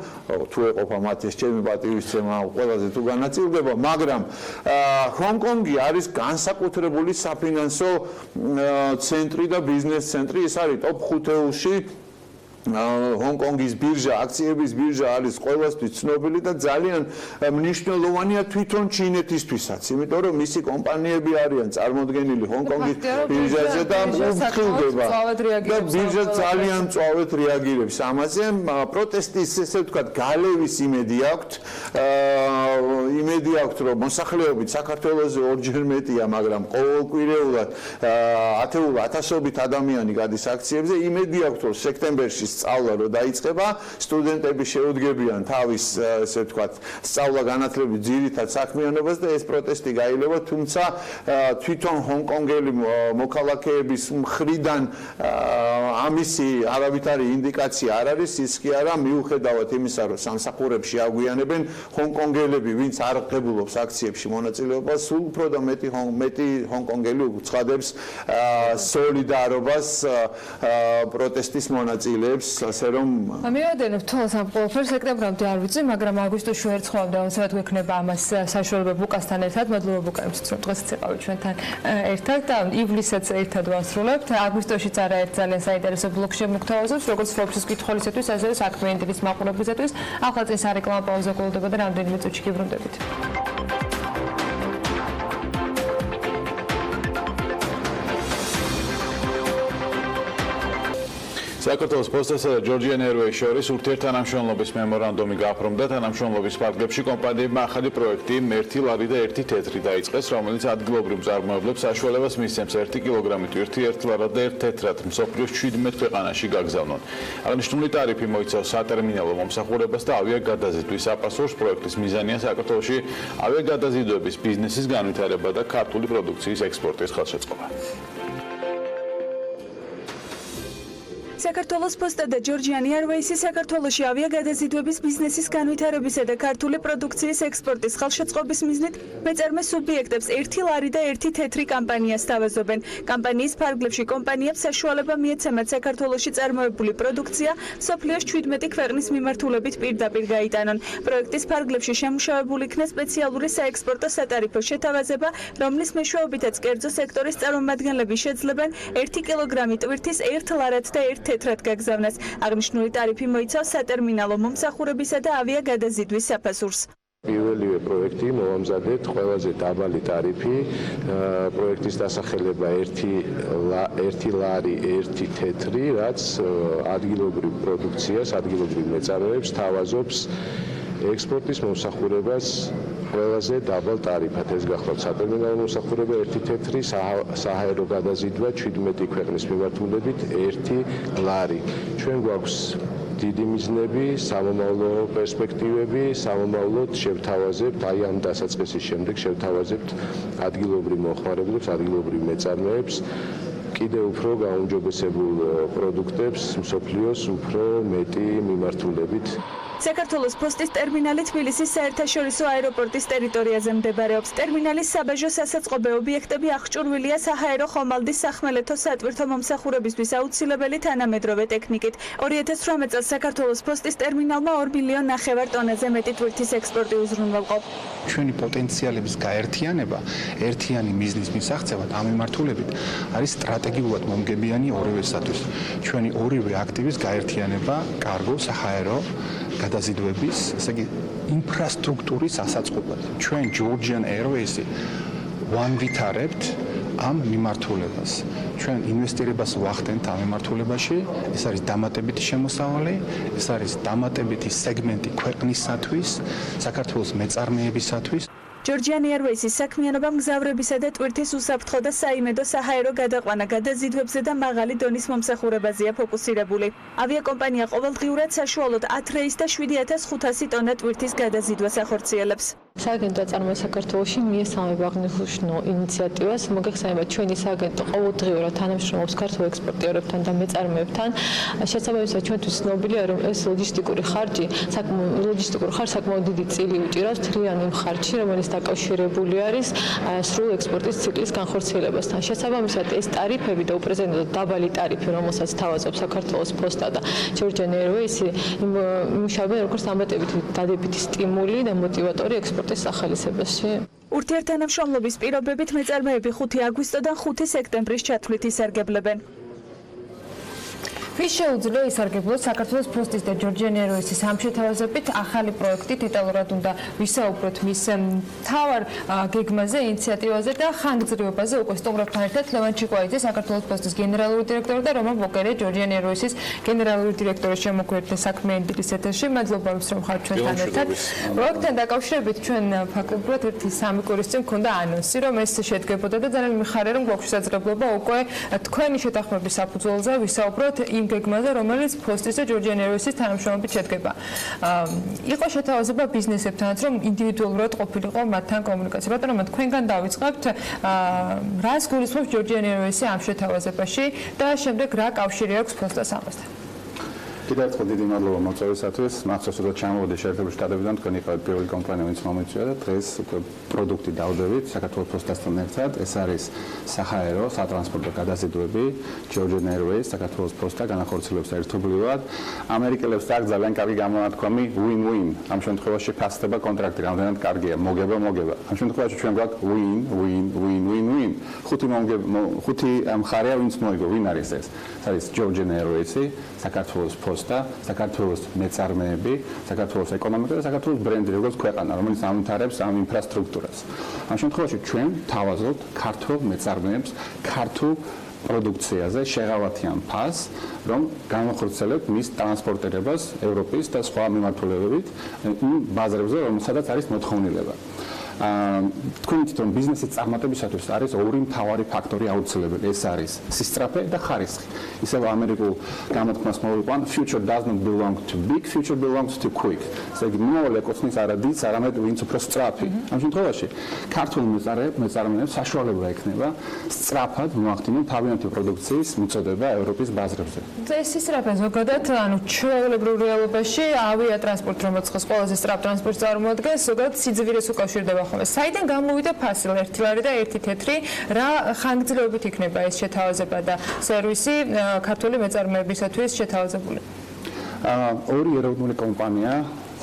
თუ ეყოფა მათ ეს ჩემი პატივისცემა ყველაზე თუ განაწილდება, მაგრამ ჰონკონგი არის განსაკუთრებული საფინანსო ცენტრი და ბიზნეს ცენტრი, ეს არის ტოპ 5-ში. ჰონკონგის ბირჟა, აქციების ბირჟა არის ყველასთვის ცნობილი და ძალიან მნიშვნელოვანია თვითონ ჩინეთისთვისაც, იმიტომ რომ მისი კომპანიები არიან წარმოდგენილი ჰონკონგის ბირჟაზე და უფრთხილდება და ბირჟა ძალიან მწვავედ რეაგირებს ამაზე. პროტესტის, ესე ვთქვათ, გალევის იმედი აქვთ, რომ მოსახლეობით საქართველოზე ორჯერ მეტია, მაგრამ ყოველკვირეულად ათასობით ადამიანი გადის აქციებზე. იმედი აქვთ, რომ სექტემბერში სწავლა რო დაიწყება, სტუდენტები შეუდგებიან თავის, ესე ვთქვათ, სწავლა-განათლების ძირითად საქმიანობას და ეს პროტესტი გაილევა, თუმცა თვითონ ჰონკონგელი მოქალაქეების მხრიდან ამისი არავითარი ინდიკაცია არ არის, ის კი არა, მიუხედავად იმისა, რომ სამსახურებში აგვიანებენ, ჰონკონგელები, ვინც არ ღებულობს აქციებში მონაწილეობას, სულ უფრო და მეტი ჰონკონგელი უცხადებს სოლიდარობას პროტესტის მონაწილეებს. ასე რომ მივედენებ თვალს ამ ყველაფერს სექტემბრამდე არ ვიცი, მაგრამ აგვისტოში ერთხმამდე ამასად გვექნება ამას საშუალება ბუკასთან ერთად. მადლობა ბუკაიმს, რომ დღესაც იყავით ჩვენთან ერთად და ივლისსაც ერთად ვასრულებთ. აგვისტოშიც არაერთ ძალიან საინტერესო ბლოგში მოგთავაზებს, როგორც Forbes-ის კითხვისათვის, ასევე საქმიანი დილის მაყურებლისათვის. ახლა წინ სარეკლამო პაუზა გულდება და რამდენიმე წუთში გიბრუნდებით. საქართველოს პოსტასა და ჯორჯიან ერვეის შორის ურთიერთთანამშრომლობის მემორანდუმი გაფორმდა. თანამშრომლობის ფარგლებში კომპანიებმა ახალი პროექტი ერთი ლარი და ერთი თეთრი დაიწყეს, რომელიც ადგილობრივ მწარმოებლებს საშუალებას მისცემს 1 კილოგრამით ერთი ლარად და ერთ თეთრად მსოფლიოს 17 ქვეყანაში გაგზავნონ. აღნიშნული ტარიფი მოიცავს სატერმინალო მომსახურებას და ავიაგადაზიდვის საპასუხოს. პროექტის მიზანია საქართველოში ავიაგადაზიდვების ბიზნესის განვითარება და ქართული პროდუქციის ექსპორტის ხელშეწყობა. საქართველოს პოსტა და ჯორჯიანი ერვეისი საქართველოში ავიაგადაზიდვების ბიზნესის განვითარებისა და ქართული პროდუქციის ექსპორტის ხელშეწყობის მიზნით მეწარმე სუბიექტებს ერთი ლარი და ერთი თეთრი კამპანიას სთავაზობენ. კამპანიის ფარგლებში კომპანიებს საშუალება მიეცემათ საქართველოში წარმოებული პროდუქცია მსოფლიოს 17 ქვეყნის მიმართულებით პირდაპირ გაიტანონ. პროექტის ფარგლებში შემუშავებული იქნა სპეციალური საექსპორტო სატარიფო შეთავაზება, რომლის მეშვეობითაც კერძო სექტორის წარმომადგენლები შეძლებენ 1 კილოგრამი ტვირთის ერთ ლარად და ერთ თეთრად გაგზავნას. აღნიშნული ტარიფი მოიცავს სატერმინალო მომსახურებისა და ავიაგადაზიდვის საფასურს. პირველივე პროექტი მოამზადეთ ყველაზე დაბალი ტარიფი, პროექტის დასახელება ერთი ლარი, ერთი თეთრი, რაც ადგილობრივ პროდუქციას, ადგილობრივ მეწარმეებს თავაზობს ექსპორტის მომსახურებას ყველაზე დაბალ ტარიფად. ეს გახლავთ სატერმინალო მომსახურება ერთი თეთრი, საჰაერო გადაზიდვა 17 ქვეყნის მიმართულებით ერთი ლარი. ჩვენ გვაქვს დიდი მიზნები, სამომავლო პერსპექტივები, სამომავლოდ შევთავაზებთ, აი ამ დასაწყისის შემდეგ შევთავაზებთ ადგილობრივ მოხმარებლებს, ადგილობრივ მეწარმეებს, კიდევ უფრო გაუმჯობესებულ პროდუქტებს, მსოფლიოს უფრო მეტი მიმართულებით. საქართველოს პოსტის ტერმინალი თბილისის საერთაშორისო აეროპორტის ტერიტორიაზე მდებარეობს. ტერმინალის საბაჟო სასაწყობე ობიექტები აღჭურვილია საჰაერო ხომალდის სახმელეთო სატვირთო მომსახურებისთვის აუცილებელი თანამედროვე ტექნიკით. 2018 წელს საქართველოს პოსტის ტერმინალმა 2,5 მილიონ ტონაზე მეტი ტვირთის ექსპორტი უზრუნველყო. ჩვენი პოტენციალების გაერთიანება, ერთიანი მიზნის მისაღწევად ამ მიმართულებით არის სტრატეგიულად მომგებიანი ორივესათვის. ჩვენი ორივე აქტივის გაერთიანება კარგო საჰაერო გადაზიდვების, ესე იგი ინფრასტრუქტურის ასაწყობად. ჩვენ Georgian Airways-ი ვანვითარებთ ამ მიმართულებას. ჩვენ ინვესტირებას ვახდენთ ამ მიმართულებაში. ეს არის დამატებითი შემოსავალი, ეს არის დამატებითი სეგმენტი ქვეყნისათვის, საქართველოს მეწარმეებისათვის. Georgian Airways-ის საქმიანობა მგზავრებისა და ტვირთის უსაფრთხო და საიმედო საჰაერო გადაყვანა გადაზიდვებზე და მაღალი დონის მომსახურებაზეა ფოკუსირებული. ავიაკომპანია ყოველდღიურად საშუალოდ 10 რეისს და 7500 ტონა ტვირთის გადაზიდვას ახორციელებს. სააგენტო აწარმოებს საქართველოში მიესალმება აღნიშნულ ინიციატივას. მოგეხსენებათ, ჩვენი სააგენტო ყოველდღიურად თანამშრომლობს ქართულ ექსპორტიორებთან და მეწარმეებთან. შესაბამისად, ჩვენთვის ცნობილია, რომ ეს ლოჯისტიკური ხარჯი საკმაოდ დიდი წილი უჭირავს მთლიან იმ ხარჯში, რომელიც დაკავშირებული არის სრულ ექსპორტის ციკლის განხორციელებასთან. შესაბამისად, ეს ტარიფები და უპრეცედენტო დაბალი ტარიფი, რომელსაც თავაზობს საქართველოს პოსტა და Georgian Airways-ი, იმუშავებენ როგორც დადებითი სტიმული და მოტივატორი ექსპორტის სახალისებაში. ურთიერთთანამშრომლობის პირობებით მეწარმეები 5 აგვისტოდან 5 სექტემბრის ჩათვლით ისარგებლებენ. ვის შეუძლია ისარგებლოს საქართველოს პოსტის და Georgian Airways-ის ამ შეთავაზებით ახალი პროექტი დეტალურად უნდა ვისაუბროთ მის მთავარ გეგმაზე, ინიციატივაზე და ხანგრძლივობაზე უკვე სტუმრებთან ერთად ლევან ჩიკვაიძე, საქართველოს პოსტის გენერალური დირექტორი და რომან ბოკერე, Georgian Airways-ის გენერალური დირექტორი შემოგვიერთდა საქმიანი დილის ეთერში. მადლობა, რომ ხართ ჩვენთან ერთად. პროექტთან დაკავშირებით ჩვენ ფაქტობრივად ერთი 3 კვირის წინ მქონდა ანონსი, რომ ეს შედგებოდა და ძალიან მიხარია, რომ გვაქვს შესაძლებლობა უკვე თქვენი შეთანხმების საფუძველზე ვისაუბროთ იმ გეგმაზე, რომელიც პოსტის და Georgian Airways-ის თანამშრომლობით შედგება. იყო შეთავაზება ბიზნესებთანაც, რომ ინდივიდუალურად ყოფილიყო მათთან კომუნიკაცია. ბატონო, თქვენგან დავიწყებთ, რას გულისხმობს Georgian Airways-ი ამ შეთავაზებაში და შემდეგ რა კავშირი აქვს პოსტას ამასთან? კიდევ ერთხელ დიდი მადლობა მოწვევისათვის. მახსოვს რომ ჩამოვედი შეერთებული შტატებიდან, თქვენი იყავით პირველი კომპანია, ვინც მომიწვია და დღეს უკვე პროდუქტი დავდებით საქართველოს პოსტასთან ერთად. ეს არის საჰაერო, სატრანსპორტო გადაზიდვები, Georgian Airways, საქართველოს პოსტა განახორციელებს ერთობლივად. ამერიკელებს აქვს ძალიან კარგი გამონათქვამი win-win. ამ შემთხვევაში ფასდება კონტრაქტი, რამდენად კარგია, მოგება. ამ შემთხვევაში ჩვენ გვაქვს win-win-win-win-win. ხუთი მხარეა, ვინც მოიგო, ვინ არის ეს? ეს არის Georgian Airways-ი, საქართველოს პოსტა, საქართველოს მეწარმეები, საქართველოს ეკონომიკა და საქართველოს ბრენდი, როგორც ქვეყანა, რომელიც ამვითარებს ამ ინფრასტრუქტურას. ამ შემთხვევაში ჩვენ თავაზობთ ქართულ მეწარმეებს, ქართულ პროდუქციაზე შეღავათიან ფასს, რომ განახორციელებთ მის ტრანსპორტირებას ევროპის და სხვა მიმართულებებით იმ ბაზრებზე, რომელსაც არის მოთხოვნილება. თქვენ იცით, რომ ბიზნესის წარმატებისათვის არის ორი მთავარი ფაქტორი აუცილებელი. ეს არის სისწრაფე და ხარისხი. ისევ ამერიკულ გამოთქმას მოვიყვან, future does not belong to big, future belongs to quick. ესე იგი, მომავალი ეკუთვნის არა დიდს, არამედ ვინც უფრო სწრაფი. ამ შემთხვევაში, ქართულ მეწარმეებს საშუალება ექნება სწრაფად მოახდინონ თავიანთი პროდუქციის მიწოდება ევროპის ბაზრებზე. ეს სისწრაფე ზოგადად, ჩვეულებრივ რეალობაში ავიატრანსპორტი, რომელიც ყველაზე სწრაფ ტრანსპორტს წარმოადგენს, ზოგადად სიძვირეს უკავშირდება. საიდან გამოვიდა ფასი 1 ლარი და 1 თეთრი, რა ხანგრძლივობით იქნება ეს შეთავაზება და სერვისი ქართული მეწარმეებისათვის შეთავაზებული? ორი ეროვნული კომპანია,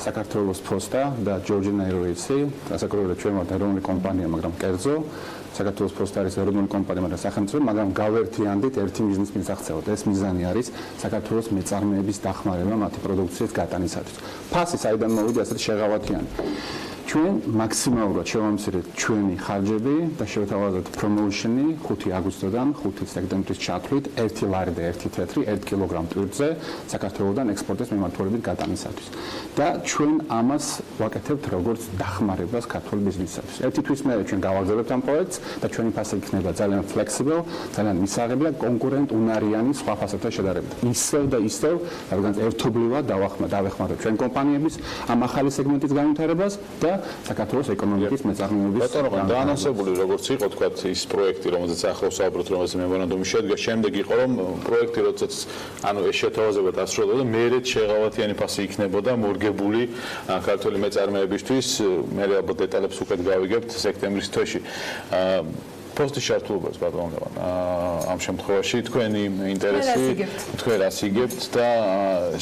საქართველოს პოსტა და Georgian Airways-ი, ასაკურებელად ჩვენ ვართ ეროვნული კომპანია, მაგრამ კერძო საქართველოს პოსტა არის ეროვნული კომპანია, მაგრამ სახელმწიფო, მაგრამ გავერთიანდით ერთი მიზნის მისაღწევად. ეს მიზანი არის საქართველოს მეწარმეების დახმარება მათი პროდუქციის გატანისათვის. ფასი საიდან მოვიდა, ასეთ შეღავათიანი. ჩვენ მაქსიმალურად შევამცირეთ ჩვენი ხარჯები და შევთავაზოთ პრომოუშენი 5 აგვისტოდან 5 სექტემბრის ჩათვლით 1 ლარი და 1 თეთრი 1 კილოგრამ ტვირთზე საქართველოსთან ექსპორტის მიმართულებით გატანისათვის. და ჩვენ ამას ვაკეთებთ როგორც დახმარებას ქართულ ბიზნესებს. ერთი თვის მე ჩვენ გავაგზავნებთ ამ პროექტს და ჩვენი ფასი იქნება ძალიან flexible, ძალიან მისაღები და კონკურენტუნარიანი სხვა ფასებთან შედარებით. ისევ და ისევ, რადგან ერთობლივად დავეხმარებთ ჩვენ კომპანიების ამ ახალი სეგმენტის განვითარებას და საქართველოს ეკონომიკის მეწარმეობის. ბატონო, დაანონსებული როგორც იყო თქვა ის პროექტი, რომელზეც ახლავს საუბრობთ, რომელზეც მემორანდუმი შედგა, შემდეგ იყო რომ პროექტი როდესაც ანუ ეს შეთავაზება დასრულდა, მერეც შეღავათიანი ფასი იქნებოდა მორგებული ქართული მეწარმეებისთვის, მე ალბათ დეტალებს უკეთ გავიგებთ სექტემბრის თვეში. Postis შართულობას ბატონო ამ შემთხვევაში თქვენი ინტერესი თქვენ რას იგებთ და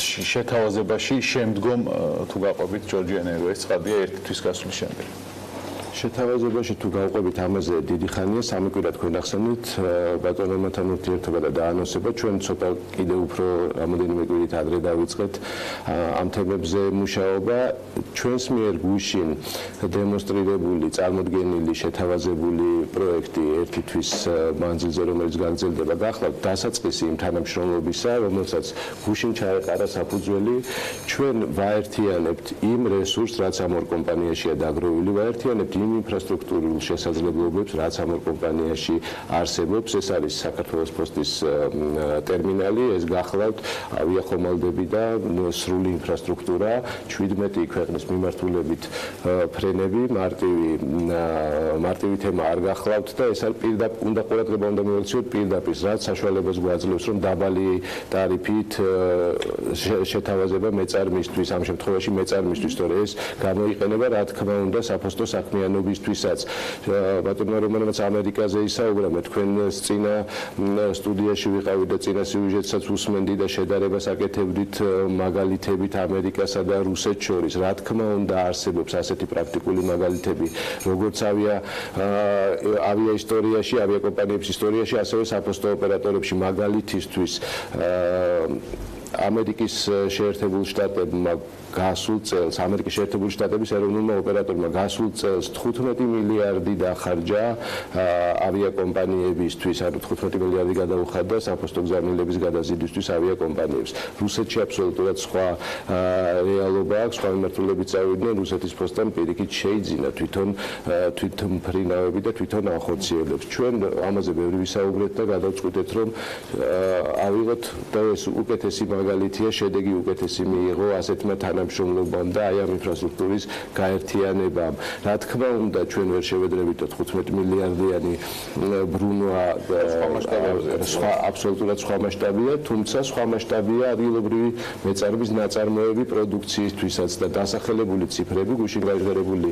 შეთავაზებაში შემდგომ თუ გაყვებით ჯორჯი ენერგოის ცხადია ერთი თვის გასვლის შემდეგ. შეთავაზებაში თუ გავყვებით ამაზე დიდი ხანია, სამი კვირა თქვენ ახსენეთ ბატონებთან ურთიერთობა და დაანონსება, ჩვენ ცოტა კიდევ უფრო რამოდენიმე კვირით ადრე დავიწყეთ ამ თემებზე მუშაობა. ჩვენს მიერ გუშინ დემონსტრირებული, წარმოდგენილი, შეთავაზებული პროექტი ერთი თვის მანძილზე, რომელიც გაგრძელდება, გახლავთ დასაწყისი იმ თანამშრომლობისა, რომელსაც გუშინ ჩაეყარა საფუძველი. ჩვენ ვაერთიანებთ იმ რესურსს, რაც ამ ორ კომპანიაშია დაგროვილი, ვაერთიანებთ იმ ინფრასტრუქტურულ შესაძლებლობებს, რაც ამ კომპანიაში არსებობს. ეს არის საქართველოს პოსტის ტერმინალი, ეს გახლავთ ავიახომალდები და სრული ინფრასტრუქტურა, 17 ქვეყნის მიმართულებით ფრენები, მარტივი თემა არ გახლავთ და ეს არის პირდაპირ უნდა ყურადღება უნდა მივაქციოთ პირდაპირ, რაც საშუალებას გვაძლევს, რომ დაბალი ტარიფით შეთავაზება მეწარმისთვის, ამ შემთხვევაში მეწარმისთვის, თორე ეს გამოიყენება რა თქმა უნდა საფოსტო საქმიანობისთვისაც. ბატონო რომელმაც ამერიკაზე ისაუბრა, მე თქვენს წინა სტუდიაში ვიყავი და წინა სიუჟეტსაც უსმენდი და შედარებას აკეთებდით მაგალითებით ამერიკასა და რუსეთს შორის. რა თქმა უნდა არსებობს ასეთი პრაქტიკული მაგალითები, როგორც ავია ისტორიაში, ავიაკომპანიების ისტორიაში, ასევე საფოსტო ოპერატორებში მაგალითისთვის ამერიკის შეერთებულ შტატებმა გასულ წელს ამერიკის შეერთებული შტატების ეროვნულმა ოპერატორმა გასულ წელს 15 მილიარდი დახარჯა ავიაკომპანიებისთვის, ანუ 15 მილიარდი გადაუხადა საფოსტო გზავნილების გადაზიდვისთვის ავიაკომპანიებს. რუსეთში აბსოლუტურად სხვა რეალობა აქვს, სხვა მიმართულებით წავიდნენ, რუსეთის პოსტამ პირიქით შეიძინა თვითონ ფრინავები და თვითონ ახორციელებს. ჩვენ ამაზე ბევრი ვისაუბრეთ და გადავწყვიტეთ, რომ ავიღოთ და ეს უკეთესი მაგალითია, შედეგი უკეთესი მიიღო ასეთმა თანამშრომლობამ და აი ამ ინფრასტრუქტურის გაერთიანებამ. რა თქმა უნდა, ჩვენ ვერ შევედრებით 15 მილიარდიანი ბრუნვა აბსოლუტურად სხვა მასშტაბია, თუმცა სხვა მასშტაბია ადგილობრივი მეწარმის ნაწარმოები პროდუქციისთვისაც და დასახელებული ციფრები, გუშინ გაჟღერებული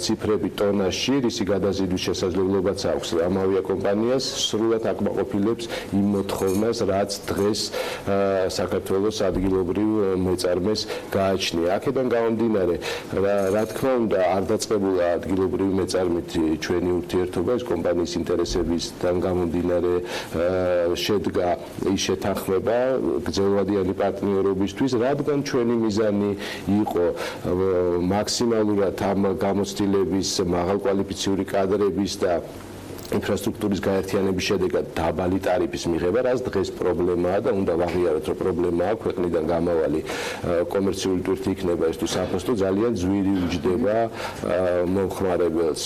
ციფრები ტონაში, რისი გადაზიდვის შესაძლებლობაც აქვს ამ ავიაკომპანიას, სრულად აკმაყოფილებს იმ მოთხოვნას, რაც დღეს საქართველოს ადგილობრივ მეწარმეს გააჩნია. აქედან გამომდინარე, რა თქმა უნდა, არ დაწყებულა ადგილობრივი მეწარმით ჩვენი ურთიერთობა, ეს კომპანიის ინტერესებისგან გამომდინარე შედგა ის შეთანხმება გრძელვადიანი პარტნიორობისთვის, რადგან ჩვენი მიზანი იყო მაქსიმალურად ამ გამოცდილების, მაღალკვალიფიციური კადრების და ინფრასტრუქტურის გაერთიანების შედეგად დაბალი ტარიფის მიღება, რაც დღეს პრობლემაა და უნდა ვაღიაროთ, რომ პრობლემაა ქვეყნიდან გამავალი კომერციული ტვირთი იქნება ეს თუ საფოსტო ძალიან ძვირი უჯდება მომხმარებელს.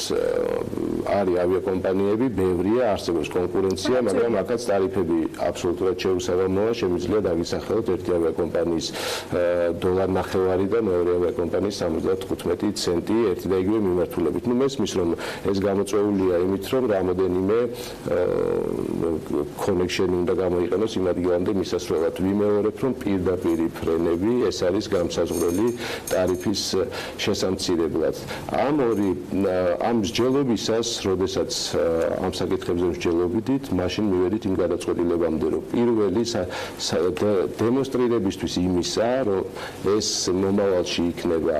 არის ავიაკომპანიები, ბევრია, არსებობს კონკურენცია, მაგრამ აქაც ტარიფები აბსოლუტურად შეუსაბამოა, შემიძლია დაგისახელოთ ერთი ავიაკომპანიის $1.50 და მეორე ავიაკომპანიის 75 ცენტი ერთი და იგივე მიმართულებით. ნუ მესმის, რომ ეს გამოწვეულია იმით, რომ რამოდენიმე კონექშენი უნდა გამოიყენოს იმ ადგილამდე მისასვლელად. ვიმეორებ, რომ პირდაპირი ფრენები ეს არის განსაზღვრელი ტარიფის შესამცირებლად. ამ მსჯელობისას, როდესაც ამ საკითხებზე მსჯელობდით, მაშინ მივედით იმ გადაწყვეტილებამდე, რომ პირველი დემონსტრირებისთვის იმისა, რომ ეს მომავალში იქნება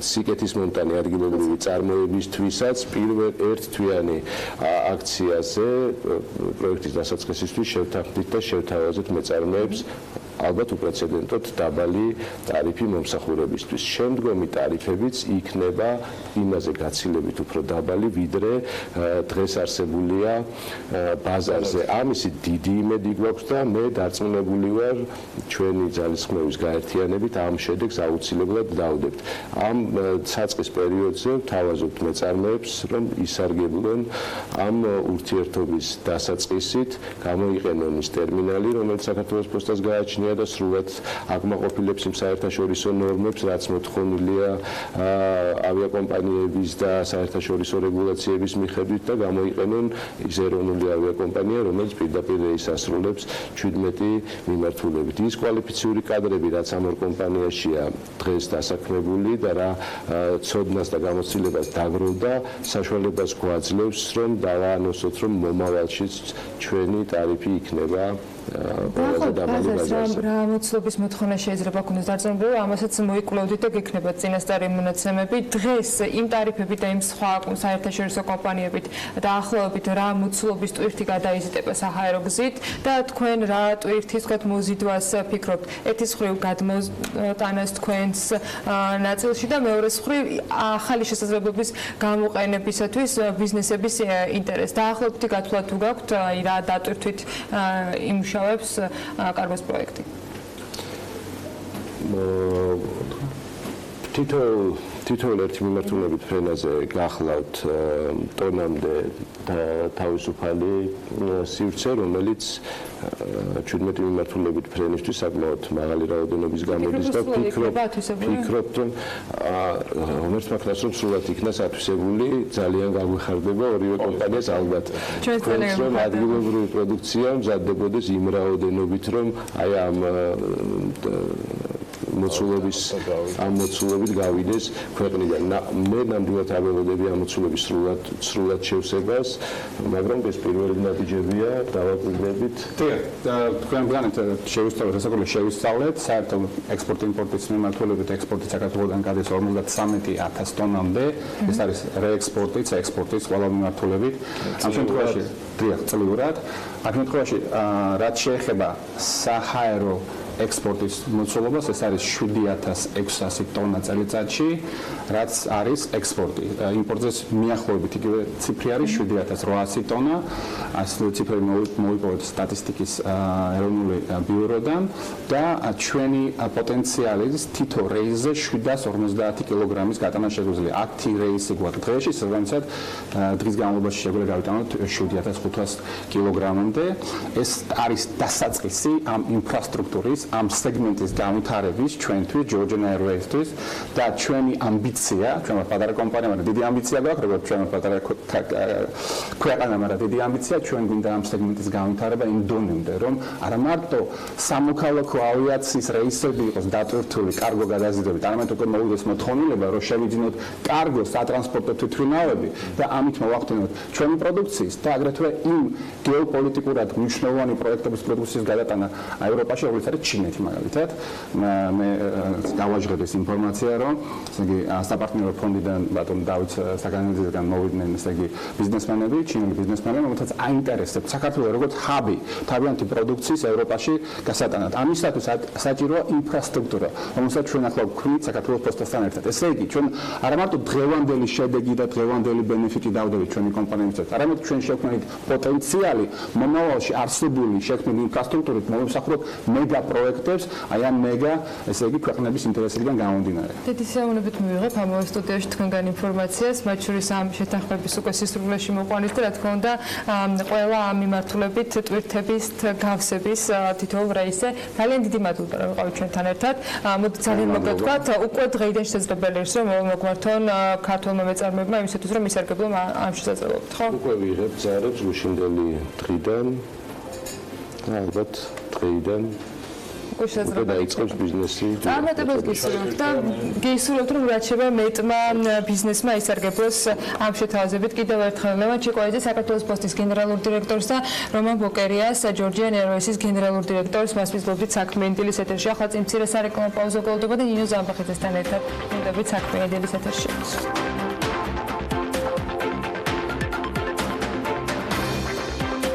სიკეთის მომტანი ადგილობრივი წარმოებისთვისაც პირველ ერთთვიანი აქციაზე პროექტის დასაწყისისთვის შევთანხმდით და შევთავაზეთ მეწარმეებს ალბათ უპრეცედენტოდ დაბალი ტარიფი მომსახურებისთვის. შემდგომი ტარიფებიც იქნება იმაზე გაცილებით უფრო დაბალი, ვიდრე დღეს არსებულია ბაზარზე. ამისი დიდი იმედი გვაქვს და მე დარწმუნებული ვარ ჩვენი ძალისხმევის გაერთიანებით ამ შედეგს აუცილებლად დავდებთ. ამ საწყის პერიოდზე ვთავაზობთ მეწარმეებს, რომ ისარგებლონ ამ ურთიერთობის დასაწყისით, გამოიყენონ ის ტერმინალი, რომელიც საქართველოს პოსტას გააჩნია და სრულად აკმაყოფილებს იმ საერთაშორისო ნორმებს, რაც მოთხოვნილია ავიაკომპანიების და საერთაშორისო რეგულაციების მიხედვით და გამოიყენონ ის ეროვნული ავიაკომპანია, რომელიც პირდაპირ რეისს ასრულებს 17 მიმართულებით. ის კვალიფიციური კადრები, რაც ამ ორ კომპანიაშია დღეს დასაქმებული და რა ცოდნას და გამოცდილებას დაგროვდა, საშუალებას გვაძლევს, რომ დავაანონსოთ, რომ მომავალშიც ჩვენი ტარიფი იქნება ყველაზე დაბალი ბაზარზე. რა მოცულობის მოთხოვნა შეიძლება ქონდეს დარწმუნებული, ამასაც მოიკვლევდით და გექნება წინასწარი მონაცემები. დღეს იმ ტარიფებით და იმ სხვა საერთაშორისო კომპანიებით დაახლოებით რა მოცულობის ტვირთი გადაიზიდება საჰაერო გზით და თქვენ რა ტვირთის მოზიდვას ფიქრობთ? ერთის მხრივ გადმოტანას თქვენს ნაწილში და მეორეს მხრივ ახალი შესაძლებლობის გამოყენებისათვის ბიზნესების ინტერესს. დაახლოებით გათვლა თუ გაქვთ რა დატვირთვით იმუშავებს კარგოს პროექტი? თითოეულ ერთი მიმართულებით ფრენაზე გახლავთ ტონამდე თავისუფალი სივრცე, რომელიც 17 მიმართულებით ფრენისთვის საკმაოდ მაღალი რაოდენობის გამოდის და ფიქრობთ, რომ ღმერთს მართლაც რომ სრულად იქნას ათვისებული, ძალიან გაგვეხარდება ორივე კომპანიას ალბათ. თქვენს რომ ადგილობრივი პროდუქცია მზადდებოდეს იმ რაოდენობით, რომ აი ამ მოცულობით გავიდეს ქვეყნიდან. მე ნამდვილად აველოდები ამ მოცულობის სრულად შევსებას, მაგრამ ეს პირველი ნათიჯებია, დავაკვირდებით. თქვენ ბლანეთ შევისწავლეთ, სასაკუთრებო შევისწავლეთ, საერთო ექსპორტ-იმპორტის მიმართულებით ექსპორტი საქართველოსგან გადის 53,000 ტონამდე, ეს არის რეექსპორტიც, ექსპორტიც ყველა მიმართულებით. ამ შემთხვევაში წლიურად, ამ შემთხვევაში რაც შეეხება საჰაერო ექსპორტის მოცულობას, ეს არის 7600 ტონა წელიწადში, რაც არის ექსპორტი. იმპორტზე მიახლოებით იგივე ციფრი არის 7800 ტონა. ასეთი ციფრები მოვიპოვეთ სტატისტიკის ეროვნული ბიუროდან და ჩვენი პოტენციალის თითო რეისზე 750 კილოგრამის გატანა შეგვიძლია. 10 რეისი გვაქვს დღეში, სადღაც დღის განმავლობაში შეგვიძლია გავიტანოთ 7500 კილოგრამამდე. ეს არის დასაწყისი ამ ინფრასტრუქტურის, ამ სეგმენტის განვითარების ჩვენთვის, Georgian Airways-თვის და ჩვენი ამბიცია, ჩვენ პატარა კომპანია, მაგრამ დიდი ამბიცია გვაქვს, როგორც ჩვენ პატარა ქვეყანა, მაგრამ დიდი ამბიცია ჩვენ გვინდა ამ სეგმენტის განვითარება იმ დონემდე, რომ არა მარტო სამოქალაქო ავიაციის რეისები იყოს დატვირთული კარგო გადაზიდვებით, არამედ უკვე მოვიდეს მოთხოვნილება, რომ შევიძინოთ კარგო სატრანსპორტო თვითმფრინავები და ამით მოვახდინოთ ჩვენი პროდუქციის და აგრეთვე იმ გეოპოლიტიკურად მნიშვნელოვანი პროექტების პროდუქციის გადატანა ევროპაში, როგორც არის ჩინეთი მაგალითად. მე დავაჟღებ ეს ინფორმაცია, რომ ესე იგი საპარტნიორო ფონდიდან ბატონ დავით საგანძილიდან მოვიდნენ ესე იგი ბიზნესმენები, ჩინელი ბიზნესმენები, რომელთაც აინტერესებს საქართველოს როგორც ჰაბი თავიანთი პროდუქციის ევროპაში გასატანად. ამისათვის საჭიროა ინფრასტრუქტურა, რომელსაც ჩვენ ახლა ვქმნით საქართველოს პოსტასთან ერთად. ესე იგი, ჩვენ არა მარტო დღევანდელი შედეგი და დღევანდელი ბენეფიტი დავდებით ჩვენი კომპანიებისთვის, არამედ ჩვენ შევქმნით პოტენციალი მომავალში არსებული შექმნილი ინფრასტრუქტურით მოვიმსახუროთ მეგა პროექტებს, აი ამ მეგა, ესე იგი, ქვეყნების ინტერესებიდან გამომდინარე. დიდი სიამოვნებით მივიღებ ამავე სტუდიაში თქვენგან ინფორმაციას, მათ შორის ამ შეთანხმების უკვე სისრულეში მოყვანის და რა თქმა უნდა, ყველა ამ მიმართულებით ტვირთების გავსების თითოეულ რეისზე. ძალიან დიდი მადლობა, რომ ვიყავით ჩვენთან ერთად. მოდი ძალიან მოგეთქვათ, უკვე დღეიდან შესაძლებელი არის, რომ მოგვართონ ქართულმა მეწარმეებმა იმისათვის, რომ ისარგებლონ ამ შესაძლებლობით, ხო? უკვე ვიღებ ზარებს გუშინდელი დღიდან. ალბათ დღეიდან უკვე დაიწყებს ბიზნესი. წარმატებებს გისურვებთ და გისურვებთ, რომ რაც შეიძლება მეტმა ბიზნესმა ისარგებლოს ამ შეთავაზებით. კიდევ ერთხელ ლევან ჩიკოიძე, საქართველოს პოსტის გენერალური დირექტორს და რომან ბოკერიას, Georgian Airways-ის გენერალური დირექტორს მასპინძლობთ საქმიანი დილის ეთერში. ახლა წინ მცირე სარეკლამო პაუზა გოლდება და ნინო ზამბახიძესთან ერთად მინდებით საქმიანი დილის ეთერში.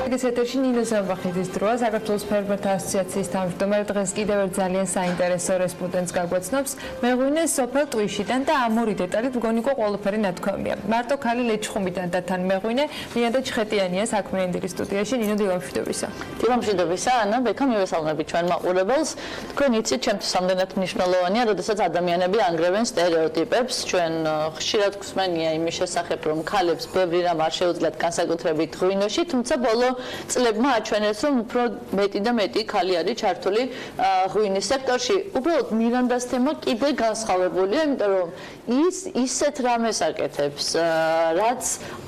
ეს ეთერში ნინო ზამბახიძის დროა, საქართველოს ფერმერთა ასოციაციის თავმჯდომარე დღეს კიდევ ერთ ძალიან საინტერესო რესპონდენტს გაგვაცნობს მეღვინე სოფელ ტვიშიდან და ამ ორი დეტალით მგონი ყო ყველაფერი ნათქვამია. მარტო ქალი ლეჩხუმიდან და თან მეღვინე მიანდა ჩხეტიანია საქმიანი დილის სტუდიაში. ნინო დილამშვიდობისა. დილამშვიდობისა, ანა, ბექა მივესალმებით ჩვენ მაყურებელს. თქვენ იცით, ჩემთვის რამდენად მნიშვნელოვანია, როდესაც ადამიანები ანგრევენ სტერეოტიპებს. ჩვენ ხშირად გვსმენია იმის შესახებ, რომ ქალებს ბევრი რამ არ შეუძლიათ განსაკუთრებით ღვინოში, თუმცა ბოლო წლებმა აჩვენეს, რომ უფრო მეტი და მეტი ქალი არის ჩართული ღვინის სექტორში. უბრალოდ მირანდას თემა კიდე განსხვავებულია, იმიტომ რომ ის ისეთ რამეს აკეთებს,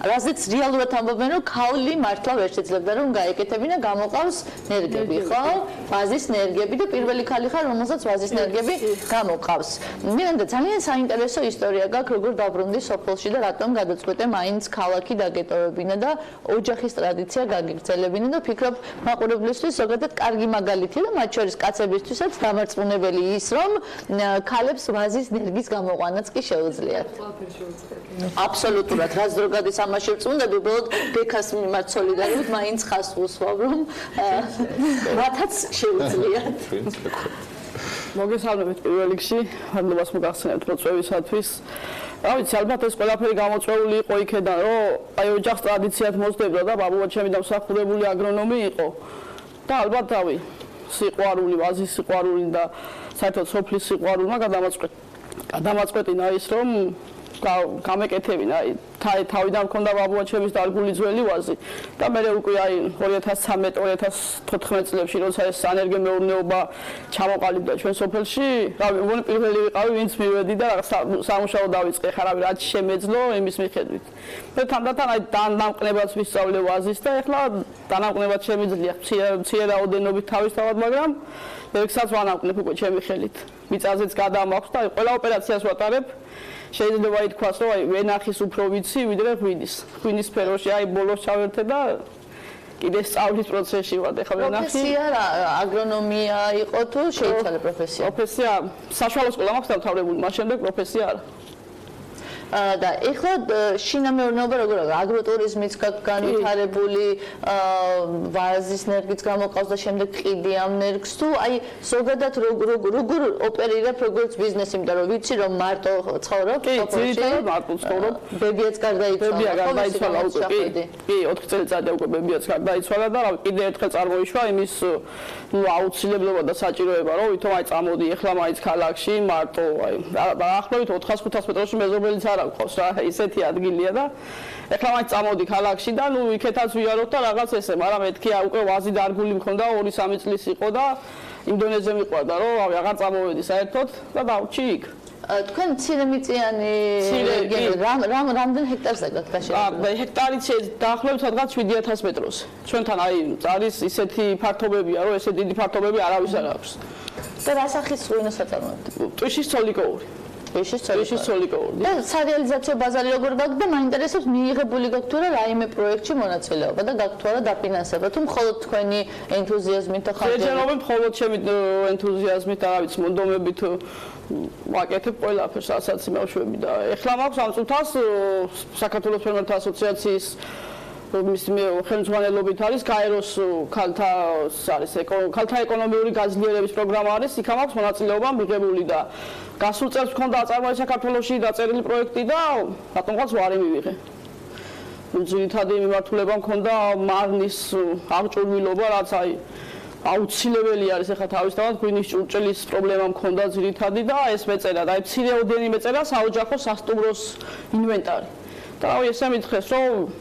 რაზეც რეალურად ამბობენ, რომ ქალი მართლა ვერ შეძლებდა რომ გაეკეთებინა, გამოყავს ნერგები, ხო? ვაზის ნერგები და პირველი ქალი ხარ, რომელსაც ვაზის ნერგები გამოყავს. მირანდა ძალიან საინტერესო ისტორია გაქვს, როგორ დაბრუნდი სოფელში და რატომ გადაწყვეტე მაინც ქალაქი დაგეტოვებინა და ოჯახის ტრადიცია გაგიგრძელებინა და ფიქრობ მაყურებლისთვის ზოგადად კარგი მაგალითია და მათ შორის კაცებისთვისაც დამარწმუნებელი ის, რომ ქალებს ვაზის ნერგის გამოყვანაც კი შეუძლიათ. აბსოლუტურად, რაც დრო გადის ამაში ვწუნდები, უბრალოდ ბექას მიმართ სოლიდარობით მაინც ხას უსვავ, რომ მათაც შეუძლიათ. მოგესალმებით პირველ რიგში, მადლობას მოგახსენებთ მოწვევისათვის. რა ვიცი, ალბათ ეს ყველაფერი გამოწვეული იყო იქედან, რომ აი ოჯახს ტრადიციად მოსდებდა და ბაბუაჩემი დამსახურებული აგრონომი იყო. და ალბათ რავი, სიყვარული, ვაზის სიყვარული და საერთოდ სოფლის სიყვარულმა გადამაწყვეტინა ის, რომ გამეკეთებინა, თავიდან მქონდა ბაბუაჩემის დარგული ძველი ვაზი და მე უკვე აი 2013-2014 წლებში, როცა ეს სანერგე მეურნეობა ჩამოყალიბდა ჩვენ სოფელში, რავი, მგონი პირველი ვიყავი, ვინც მივედი და სამუშაო დავიწყე, ხარ რავი, რაც შემეძლო იმის მიხედვით. მე თანდათან აი დამყნებაც ვისწავლე ვაზის და ეხლა დამყნებაც შემიძლია მცირე რაოდენობით თავისთავად, მაგრამ ერთსაც ვანამყნებ უკვე ჩემი ხელით. მიწაზეც გადამაქვს და ყველა ოპერაციას ვატარებ. შეიძლება ითქვას, რომ აი ვენახის უფრო ვიცი, ვიდრე ღვინის. ღვინის სფეროში აი ბოლოს ჩავერთე და კიდე სწავლის პროცესში ვარ. ეხლა ვენახი. პროფესია აგრონომია იყო თუ შეიცვალა პროფესია? პროფესია საშუალო სკოლა მაქვს დამთავრებული, მას შემდეგ პროფესია არა. და ეხლა შინამეურნეობა როგორ არის? აგროტურიზმიც განვითარებული, ვაზის ნერგიც გამოყავს და შემდეგ ყიდი ამ ნერგს თუ აი ზოგადად როგორ ოპერირებ როგორც ბიზნესი, იმიტომ რომ ვიცი რომ მარტო ცხოვრობ სოფელში. კი, მარტო ცხოვრობ. ბებიაც გარდაიცვალა. ბებია გარდაიცვალა უკვე. კი, 4 წელიწადი უკვე ბებიაც გარდაიცვალა და კიდე ერთხელ წარმოიშვა იმის აუცილებლობა და საჭიროება, რომ ვითომ აი წამოდი ეხლა მაინც ქალაქში მარტო აი დაახლოებით 400-500 მეტრში მეზობელიც არ აქვს რა, ისეთი ადგილია და ეხლა მაინც წამოდი ქალაქში და ნუ იქეთაც ვიაროთ და რაღაც ესე, მაგრამ მეთქია უკვე ვაზი დარგული მქონდა 2-3 წლის იყო და იმ დონეზე მიყვარდა რომ აღარ წამოვედი საერთოდ და დავჭი იქ. თქვენ მცირემიწიანი რამდენ ჰექტარზე გაქვთ გაშენებული? ჰექტარით დაახლოებით სადღაც 7000 მეტროზე. ჩვენთან აი არის ისეთი ფართობებია, რომ ესე დიდი ფართობები არავის არ აქვს. და რა სახის ღვინოს აწარმოებთ? ტვიშის ცოლიკოური. ტვიშის ცოლიკოური. და სარეალიზაციო ბაზარი როგორ გაქვთ და მაინტერესებს მიიღებული გაქვთ თუ რა რაიმე პროექტში მონაწილეობა და გაქვთ თუ რა დაფინანსება თუ მხოლოდ თქვენი ენთუზიაზმით და ხარჯებით? შეჯერობით მხოლოდ ჩემი ენთუზიაზმით, რა ვიცი, მონდომებით ვაკეთებ ყველაფერს, რასაც იმავშვები და ეხლა მაქვს ამ წუთას საქართველოს ფერმერთა ასოციაციის მის ხელმძღვანელობით არის გაეროს ქალთა ეკონომიური გაძლიერების პროგრამა არის, იქ მაქვს მონაწილეობა მიღებული და გასულ წელს მქონდა აწარმოები საქართველოში დაწერილი პროექტი და რატომღაც ვარი მივიღე. ძირითადი მიმართულება მქონდა მარნის აღჭურვილობა, რაც აი აუცილებელი არის ეხლა თავისთავად ღვინის ჭურჭლის პრობლემა მქონდა ძირითადი და ეს მეწერა და აი მცირეოდენი მეწერა საოჯახო სასტუმროს ინვენტარი. და რავი ესე მითხეს რომ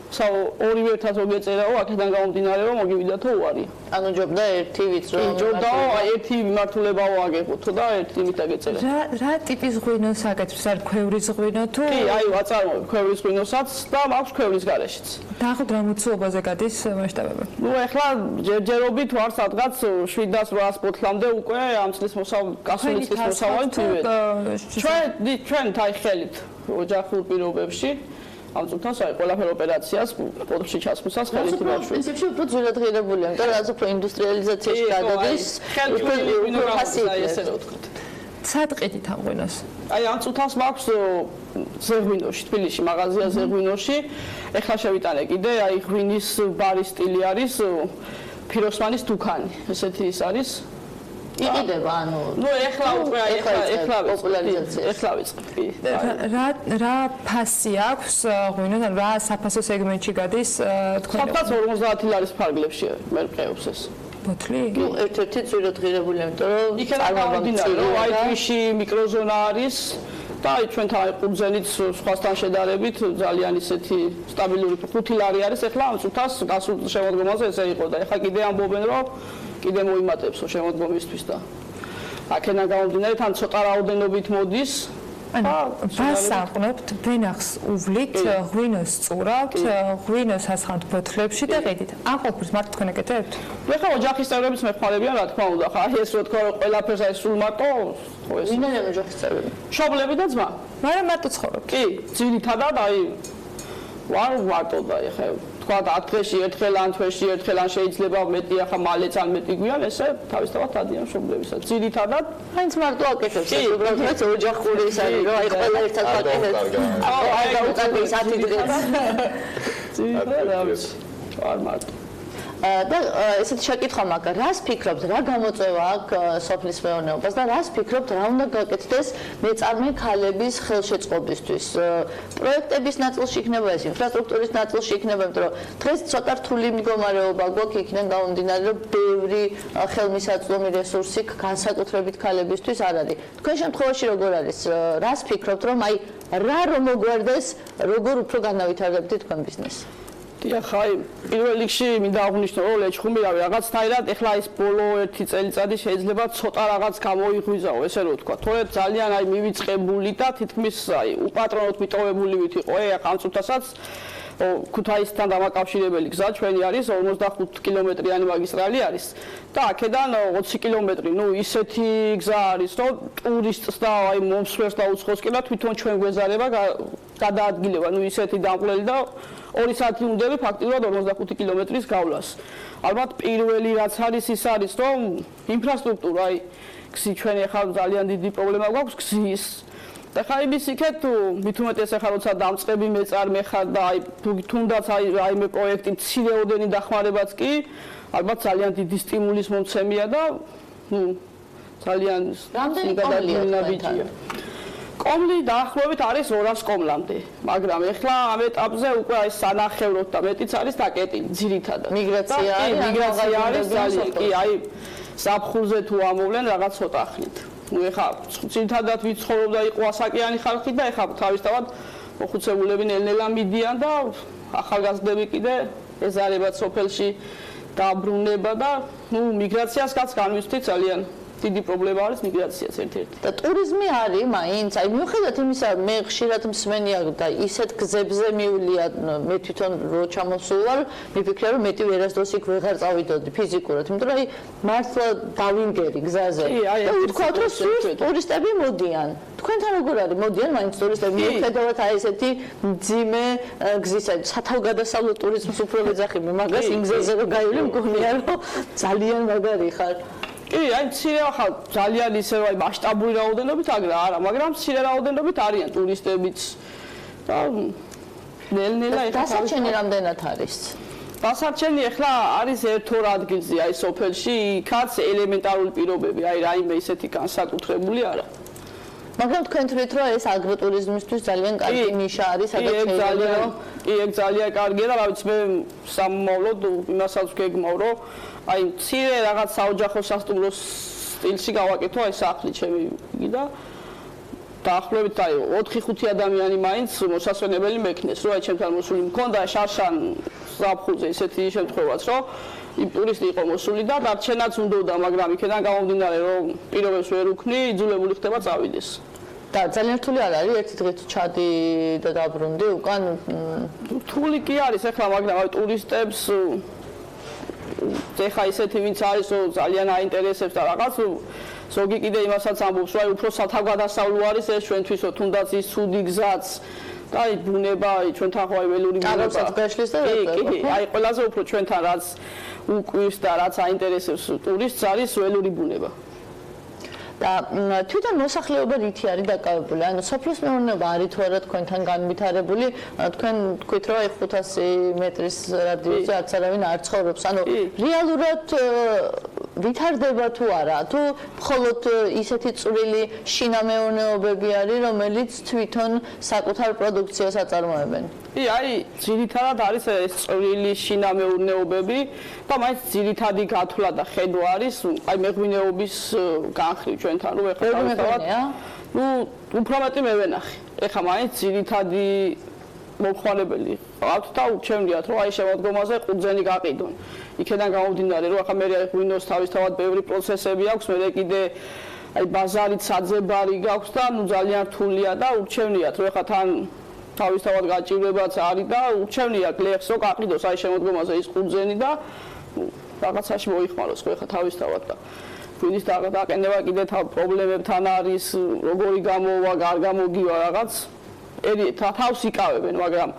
ორივე ერთად მოგეწერაო, აქედან გამომდინარე რომ მოგივიდათო უარი. ანუ ჯობდა ერთი ვიწრო. ჯობდა ერთი მიმართულებაო აგებუთო და ერთი მით აგეწერა. რა ტიპის ღვინოს აკეთებს? არ ქვევრის ღვინო თუ? კი, აი ვაწარმოებ ქვევრის ღვინოსაც და მაქვს ქვევრის გარეშეც. დაახლოებით რა მოცულობაზე გადის მასშტაბები? ნუ ეხლა ჯერჯერობით ვარ სადღაც 700-800 ბოთლამდე უკვე ამ წლის გასული წლის მოსავალით მივედი. ჩვენ თან ხელით ოჯახურ პირობებში ამ წუთას აი ყველაფერ ოპერაციას პოდში ჩასმისას ხელით იმარშვი. პრინციპში უფრო ძვირადღირებულია, იმიტომ რომ რაც უფრო ინდუსტრიალიზაციაში გადადის, უფრო ფასი ესე რა ვთქვათ. სატყიდით ამ ღვინოს? აი ამ წუთას მაქვს ზეღვინოში, თბილისში, მაღაზია ზეღვინოში. ეხლა შევიტანე კიდე, აი ღვინის ბარის სტილი არის ფიროსმანის დუქანი. ესეთი ის არის. იყიდება, ანუ ნუ ეხლა უკვე ეხლა პოპულარიზაცია. ეხლა ვიწყდი. რა ფასი აქვს ღვინოს, ანუ რა საფასო სეგმენტში გადის თქვენ? საფასო 50 ლარის ფარგლებში მე მყევს ეს. ბოთლი? ნუ ერთ-ერთი წვიროთ ღირებული, იმიტომ რომ იქნება გამომდინარე, რომ აი თვიში მიკროზონა არის და აი ჩვენთან აი ყურძენიც სხვასთან შედარებით ძალიან ისეთი სტაბილური 5 ლარი არის. ეხლა ამ წუთას გასულ შემოდგომაზე ესე იყო და ეხლა კიდე ამბობენ, რომ კიდე მოიმატებსო შემოდგომისთვის და აქედან გამომდინარე თან ცოტა რაოდენობით მოდის. ბას აყნობთ, ვენახს უვლით, ღვინოს წურავთ, ღვინოს ასხამთ ბოთლებში და ყიდით. ამ ყოფილს მარტო თქვენ ეკეთებთ? ეხლა ოჯახის წევრებიც მეხვარებიან, რა თქმა უნდა. ხა ეს რო თქვა რომ ყველაფერს აი სულ მარტო ეს ვინ არის ოჯახის წევრები? მშობლები და ძმა. მაგრამ მარტო ცხოვრობთ. კი, ძირითადად აი ვარ მარტო და ეხლა თქვა 10 დღეში ერთხელ ან თვეში ერთხელ ან შეიძლება მეტი ახლა მალეც ან მეტი გვიან ესე თავისთავად დადიან მშობლებისაც. ძირითადად მაინც მარტო აკეთებს, უბრალოდ რაც ოჯახური ის არის, რომ აი ყველა ერთად აკეთებს. აი გაუწევს 10 დღეს. ძირითადად ვარ მარტო. და ესეთი შეკითხვა მაქვს, რას ფიქრობთ, რა გამოწვევა აქვს სოფლის მეურნეობას და რას ფიქრობთ, რა უნდა გაკეთდეს მეწარმე ქალების ხელშეწყობისთვის? პროექტების ნაწილში იქნება ეს, ინფრასტრუქტურის ნაწილში იქნება, იმიტომ რომ დღეს ცოტა რთული მდგომარეობა გვაქვს, იქიდან გამომდინარე, რომ ბევრი ხელმისაწვდომი რესურსი განსაკუთრებით ქალებისთვის არ არის. თქვენ შემთხვევაში როგორ არის? რას ფიქრობთ, რომ აი რა რომ მოგვარდეს, როგორ უფრო განავითარებთ თქვენ ბიზნესს? ხაი, პირველ რიგში მინდა აღვნიშნო, რომ ლეჩხუმი რავი, რაღაცნაირად ეხლა ეს ბოლო 1 წელიწადი შეიძლება ცოტა რაღაც გამოიღვიძაო, ესე რომ ვთქვა. თორე ძალიან აი მივიწყებული და თითქმის აი უპატრონოდ მიტოვებული ვით იყო. ახლა ამ წუთასაც ქუთაისთან დამაკავშირებელი გზა ჩვენი არის 45 კილომეტრიანი მაგისტრალი არის და აქედან 20 კილომეტრი, ნუ ისეთი გზა არის, რომ ტურისტს და აი მომსვლელს და უცხოს კი და თვითონ ჩვენ გვეზარება გადაადგილება, ნუ ისეთი დამყვლელი და 2 საათი უნდები ფაქტიურად 45 კილომეტრის გავლას. ალბათ პირველი რაც არის ის არის, რომ ინფრასტრუქტურა, აი გზი ჩვენ ახლა ძალიან დიდი პრობლემა გვაქვს გზის. და ხა იმის იქეთ მით უმეტეს ახლა როცა დამწყები მეწარმე ხარ და აი თუნდაც აი რაიმე პროექტი მცირეოდენი დახმარებაც კი ალბათ ძალიან დიდი სტიმულის მომცემია და ნუ ძალიან გადაგვინაბიჯია. კომლი დაახლოებით არის 200 კომლამდე, მაგრამ ეხლა ამ ეტაპზე უკვე აი სანახევროდ და მეტიც არის დაკეტილი ძირითადად. მიგრაცია არის ძალიან კი აი საფხულზე თუ ამოვლენ რაღაც ცოტა ხნით. ნუ ეხლა ძირითადად ვიცხოვრობ და იყო ასაკიანი ხალხი და ეხლა თავისთავად მოხუცებულები ნელ-ნელა მიდიან და ახალგაზრდები კიდე ეზარებათ სოფელში დაბრუნება და ნუ მიგრაციას რაც განვიცდით ძალიან დიდი პრობლემა არის მიგრაციას ერთ-ერთი. და ტურიზმი არის მაინც, აი მიუხედავად იმისა, მე ხშირად მსმენია და ისეთ გზებზე მივლია, მე თვითონ რო ჩამოსულ ვარ, მიფიქრე რომ მეტი ვერასდროს იქ ვეღარ წავიდოდი ფიზიკურად, იმიტომ რომ აი მართლა დავინგერი გზაზე. და ვთქვათ რომ ტურისტები მოდიან. თქვენთან როგორ არის? მოდიან მაინც ტურისტები, მიუხედავად აი ესეთი მძიმე გზისა, სათავგადასავლო ტურიზმს უფრო ვეძახები, მაგას იმ გზაზე რომ გაივლი მგონია რომ ძალიან მაგარი ხარ. კი, აი მცირე ახლა ძალიან ისე აი მასშტაბური რაოდენობით არა, მაგრამ მცირე რაოდენობით არიან ტურისტებიც. და ნელ-ნელა ეხლა დასარჩენი რამდენად არის? დასარჩენი ახლა არის ერთ-ორ ადგილზე, აი სოფელში, იქაც ელემენტარული პირობები, აი რაიმე ისეთი განსაკუთრებული არა. მაგრამ თქვენ თვლით რომ ეს აგროტურიზმისთვის ძალიან კარგი ნიშა არის, სადაც შეიძლება ეგ ძალიან კარგია და რა ვიცი მე სამომავლოდ იმასაც ვგეგმავ რომ აი მცირე რაღაც საოჯახო სასტუმრო სტილში გავაკეთო აი სახლი ჩემი და დაახლოებით აი 4-5 ადამიანი მაინც მოსასვენებელი მექნეს რომ აი ჩემთან მოსული მქონდა შარშან ზაფხულზე ისეთი შემთხვევაც რომ იმ ტურისტი იყო მოსული და დარჩენაც უნდოდა, მაგრამ იქიდან გამომდინარე რომ პირობებს ვერ უქმნი, იძულებული ხდება წავიდეს. და ძალიან რთული არ არის ერთი დღით ჩადი და დაბრუნდი უკან? რთული კი არის ახლა, მაგრამ აი ტურისტებს ეხა ისეთი ვინც არის რომ ძალიან აინტერესებს და რაღაც ზოგი კიდე იმასაც ამბობს, რომ აი უფრო სათავგადასავლო არის ეს ჩვენთვის, რომ თუნდაც ის ცუდი გზაც და აი ბუნება, აი ჩვენთან ხო აი ველური ბუნება. კარგად გაშლის და კი, აი ყველაზე უფრო ჩვენთან რაც უყვირს და რაც აინტერესებს ტურისტს არის ველური ბუნება. და თვითონ მოსახლეობა რითი არის დაკავებული? ანუ სოფლის მეურნეობა არის თუ არა თქვენთან განვითარებული? თქვენ თქვით რომ 500 მეტრის რადიუსზე არც არავინ არ ცხოვრობს. ანუ რეალურად ვითარდება თუ არა? თუ მხოლოდ ისეთი წვრილი შინამეურნეობები არის, რომელიც თვითონ საკუთარ პროდუქციას აწარმოებენ? აი, ძირითადად არის ეს წვრილი შინამეურნეობები და მაინც ძირითადი გათვლა და ხედვა არის აი მეღვინეობის განხილვა ჩვენთან რომ ეხლა მეღვინეა? უფრო მეტი მე ვენახი. ეხლა მაინც ძირითადი მომხმარებელი ყავთ და ურჩევნიათ რომ აი შემოდგომაზე ყურძენი გაყიდონ. იქიდან გამომდინარე რომ ახლა მე ღვინოს თავისთავად ბევრი პროცესები აქვს, მე კიდე აი ბაზარით საძებარი გაქვს და ნუ ძალიან რთულია და ურჩევნიათ რომ ახლა თან თავისთავად გაჭირვებაც არის და ურჩევნია გლეხს რომ გაყიდოს აი შემოდგომაზე ის ყურძენი და რაღაცაში მოიხმაროს ხო ახლა თავისთავად და ღვინის დაყენება კიდე პრობლემებთან არის როგორი გამოვა, არ გამოგივა რაღაც თავს იკავებენ, მაგრამ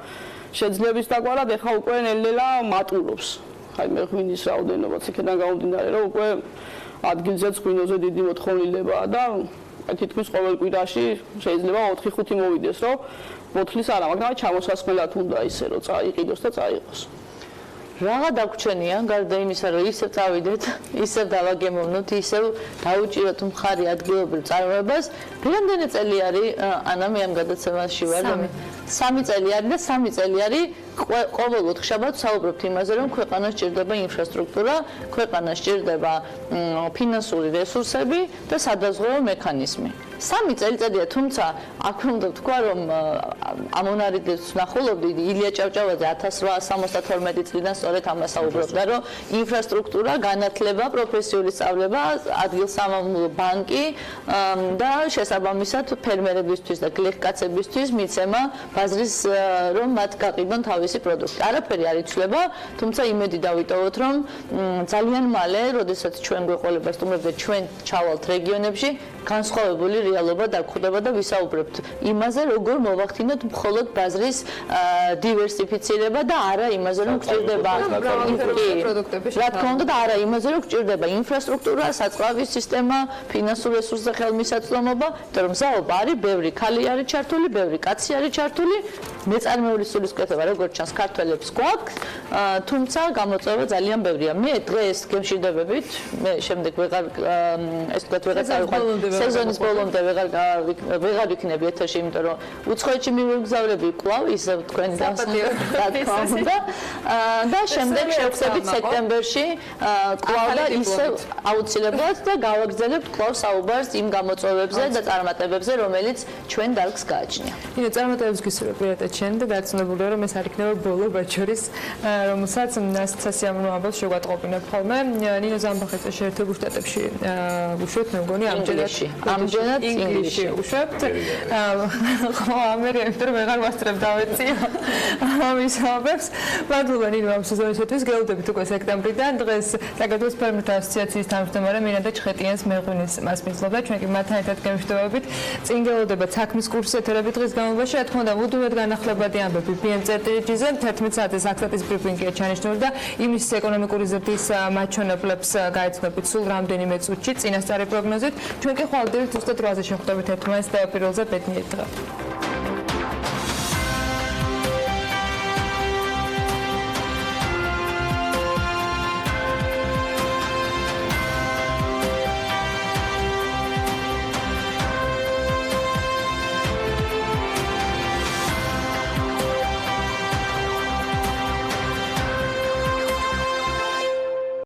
შეძლების დაგვარად ეხლა უკვე ნელ-ნელა მატულობს აი მეღვინის რაოდენობაც იქიდან გამომდინარე რომ უკვე ადგილზეც ღვინოზე დიდი მოთხოვნილებაა და თითქმის ყოველ კვირაში შეიძლება 4-5 მოვიდეს რომ მოთლის არა, მაგრამ ჩამოსასხმელად უნდა ისე რომ წაიყიდოს და წაიყოს. Რაღა დაგვრჩენია, გარდა იმისა, რომ ისევ წავიდეთ, ისევ დავაგემოვნოთ, ისევ დაუჭიროთ მხარი ადგილობრივ წარმოებას. რამდენი წელი არის ანა მე ამ გადაცემაში ვარ? 3 წელი არის და 3 წელი არის ყოველ ოთხშაბათს საუბრობთ იმაზე, რომ ქვეყანას სჭირდება ინფრასტრუქტურა, ქვეყანას სჭირდება ფინანსური რესურსები და სადაზღვევო მექანიზმი. 3 წელიწადია, თუმცა აქ უნდა ვთქვა, რომ ამონარიდებს ვნახულობდი ილია ჭავჭავაძე 1872 წლიდან სწორედ ამას საუბრობდა, რომ ინფრასტრუქტურა, განათლება, პროფესიული სწავლება, ადგილსამამულო ბანკი და შესაბამისად ფერმერებისთვის და გლეხკაცებისთვის მიცემა ბაზრის რომ მათ გაყიდონ თავისი პროდუქტი. არაფერი არ იცვლება, თუმცა იმედი დავიტოვოთ, რომ ძალიან მალე, როდესაც ჩვენ გვეყოლება სტუმრები და ჩვენ ჩავალთ რეგიონებში, განსხვავებული რეალობა დაგხვდება და ვისაუბრებთ იმაზე, როგორ მოვახდინოთ მხოლოდ ბაზრის დივერსიფიცირება და არა იმაზე, რომ გჭირდება რა თქმა უნდა და არა იმაზე, რომ გჭირდება ინფრასტრუქტურა, საწყლავის სისტემა, ფინანსური რესურსზე ხელმისაწვდომობა, იმიტომ რომ ზაობა არის, ბევრი ქალი არის ჩართული, ბევრი კაცი არის ჩართული, მეწარმეობის სულისკვეთება როგორც ჩანს ქართველებს გვაქვს, თუმცა გამოწვევა ძალიან ბევრია. მე დღეს გემშვიდობებით, მე შემდეგ ვეღარ ეს თქვა ვეღარ წავიყვან სეზონის ბოლომდე ვეღარ ვიქნები ეთერში, იმიტომ რომ უცხოეთში მივგზავრები კვლავ ისე თქვენი დასწრება და შემდეგ შევხვდებით სექტემბერში კვლავ და ისე აუცილებლად და გავაგრძელებთ კვლავ საუბარს იმ გამოწვევებზე და წარმატებებზე, რომელიც ჩვენ დარგს გააჩნია. ნინო, წარმატებებს გისურვებ პირადად შენ და დარწმუნებულია, რომ ეს არ იქნება ბოლო ბაჩორის, რომელსაც სასიამოვნო ამბავს შეგვატყობინებ ხოლმე. ნინო ზამბახეცე შეერთებულ შტატებში უშვებთ, მე მგონი ამჯერად ინგლისში უშვებთ. ხო, ამერიკაში რომ ვეღარ ვასწრებ დავეცი ამის ამბებს. მადლობა ნინო ამ სეზონისათვის, გელოდებით უკვე სექტემბრიდან. დღეს საქართველოს ფერმერთა ასოციაციის თავმჯდომარე მინანდა ჩხეტიანს მეღვინის მასპინძლობდა. ჩვენ კი მათთან ერთად გემშვიდობებით. წინ გელოდებათ საქმის კურსი ეთერები დღის განმავლობაში. რა თქმა უნდა, უდუმედ განახლებადი ამბები BM-წერტილიჯზე 11 საათის აქცენტის ბრიფინგია ჩანიშნული და იმის ეკონომიკური ზრდის მაჩვენებლებს გაეცნობით სულ რამდენიმე წუთში წინასწარი პროგნოზით. ჩვენ კი ხვალ დილით 8:00-ზე შეხვდებით ერთმანეთს და პირველზე ბედნიერი დღე.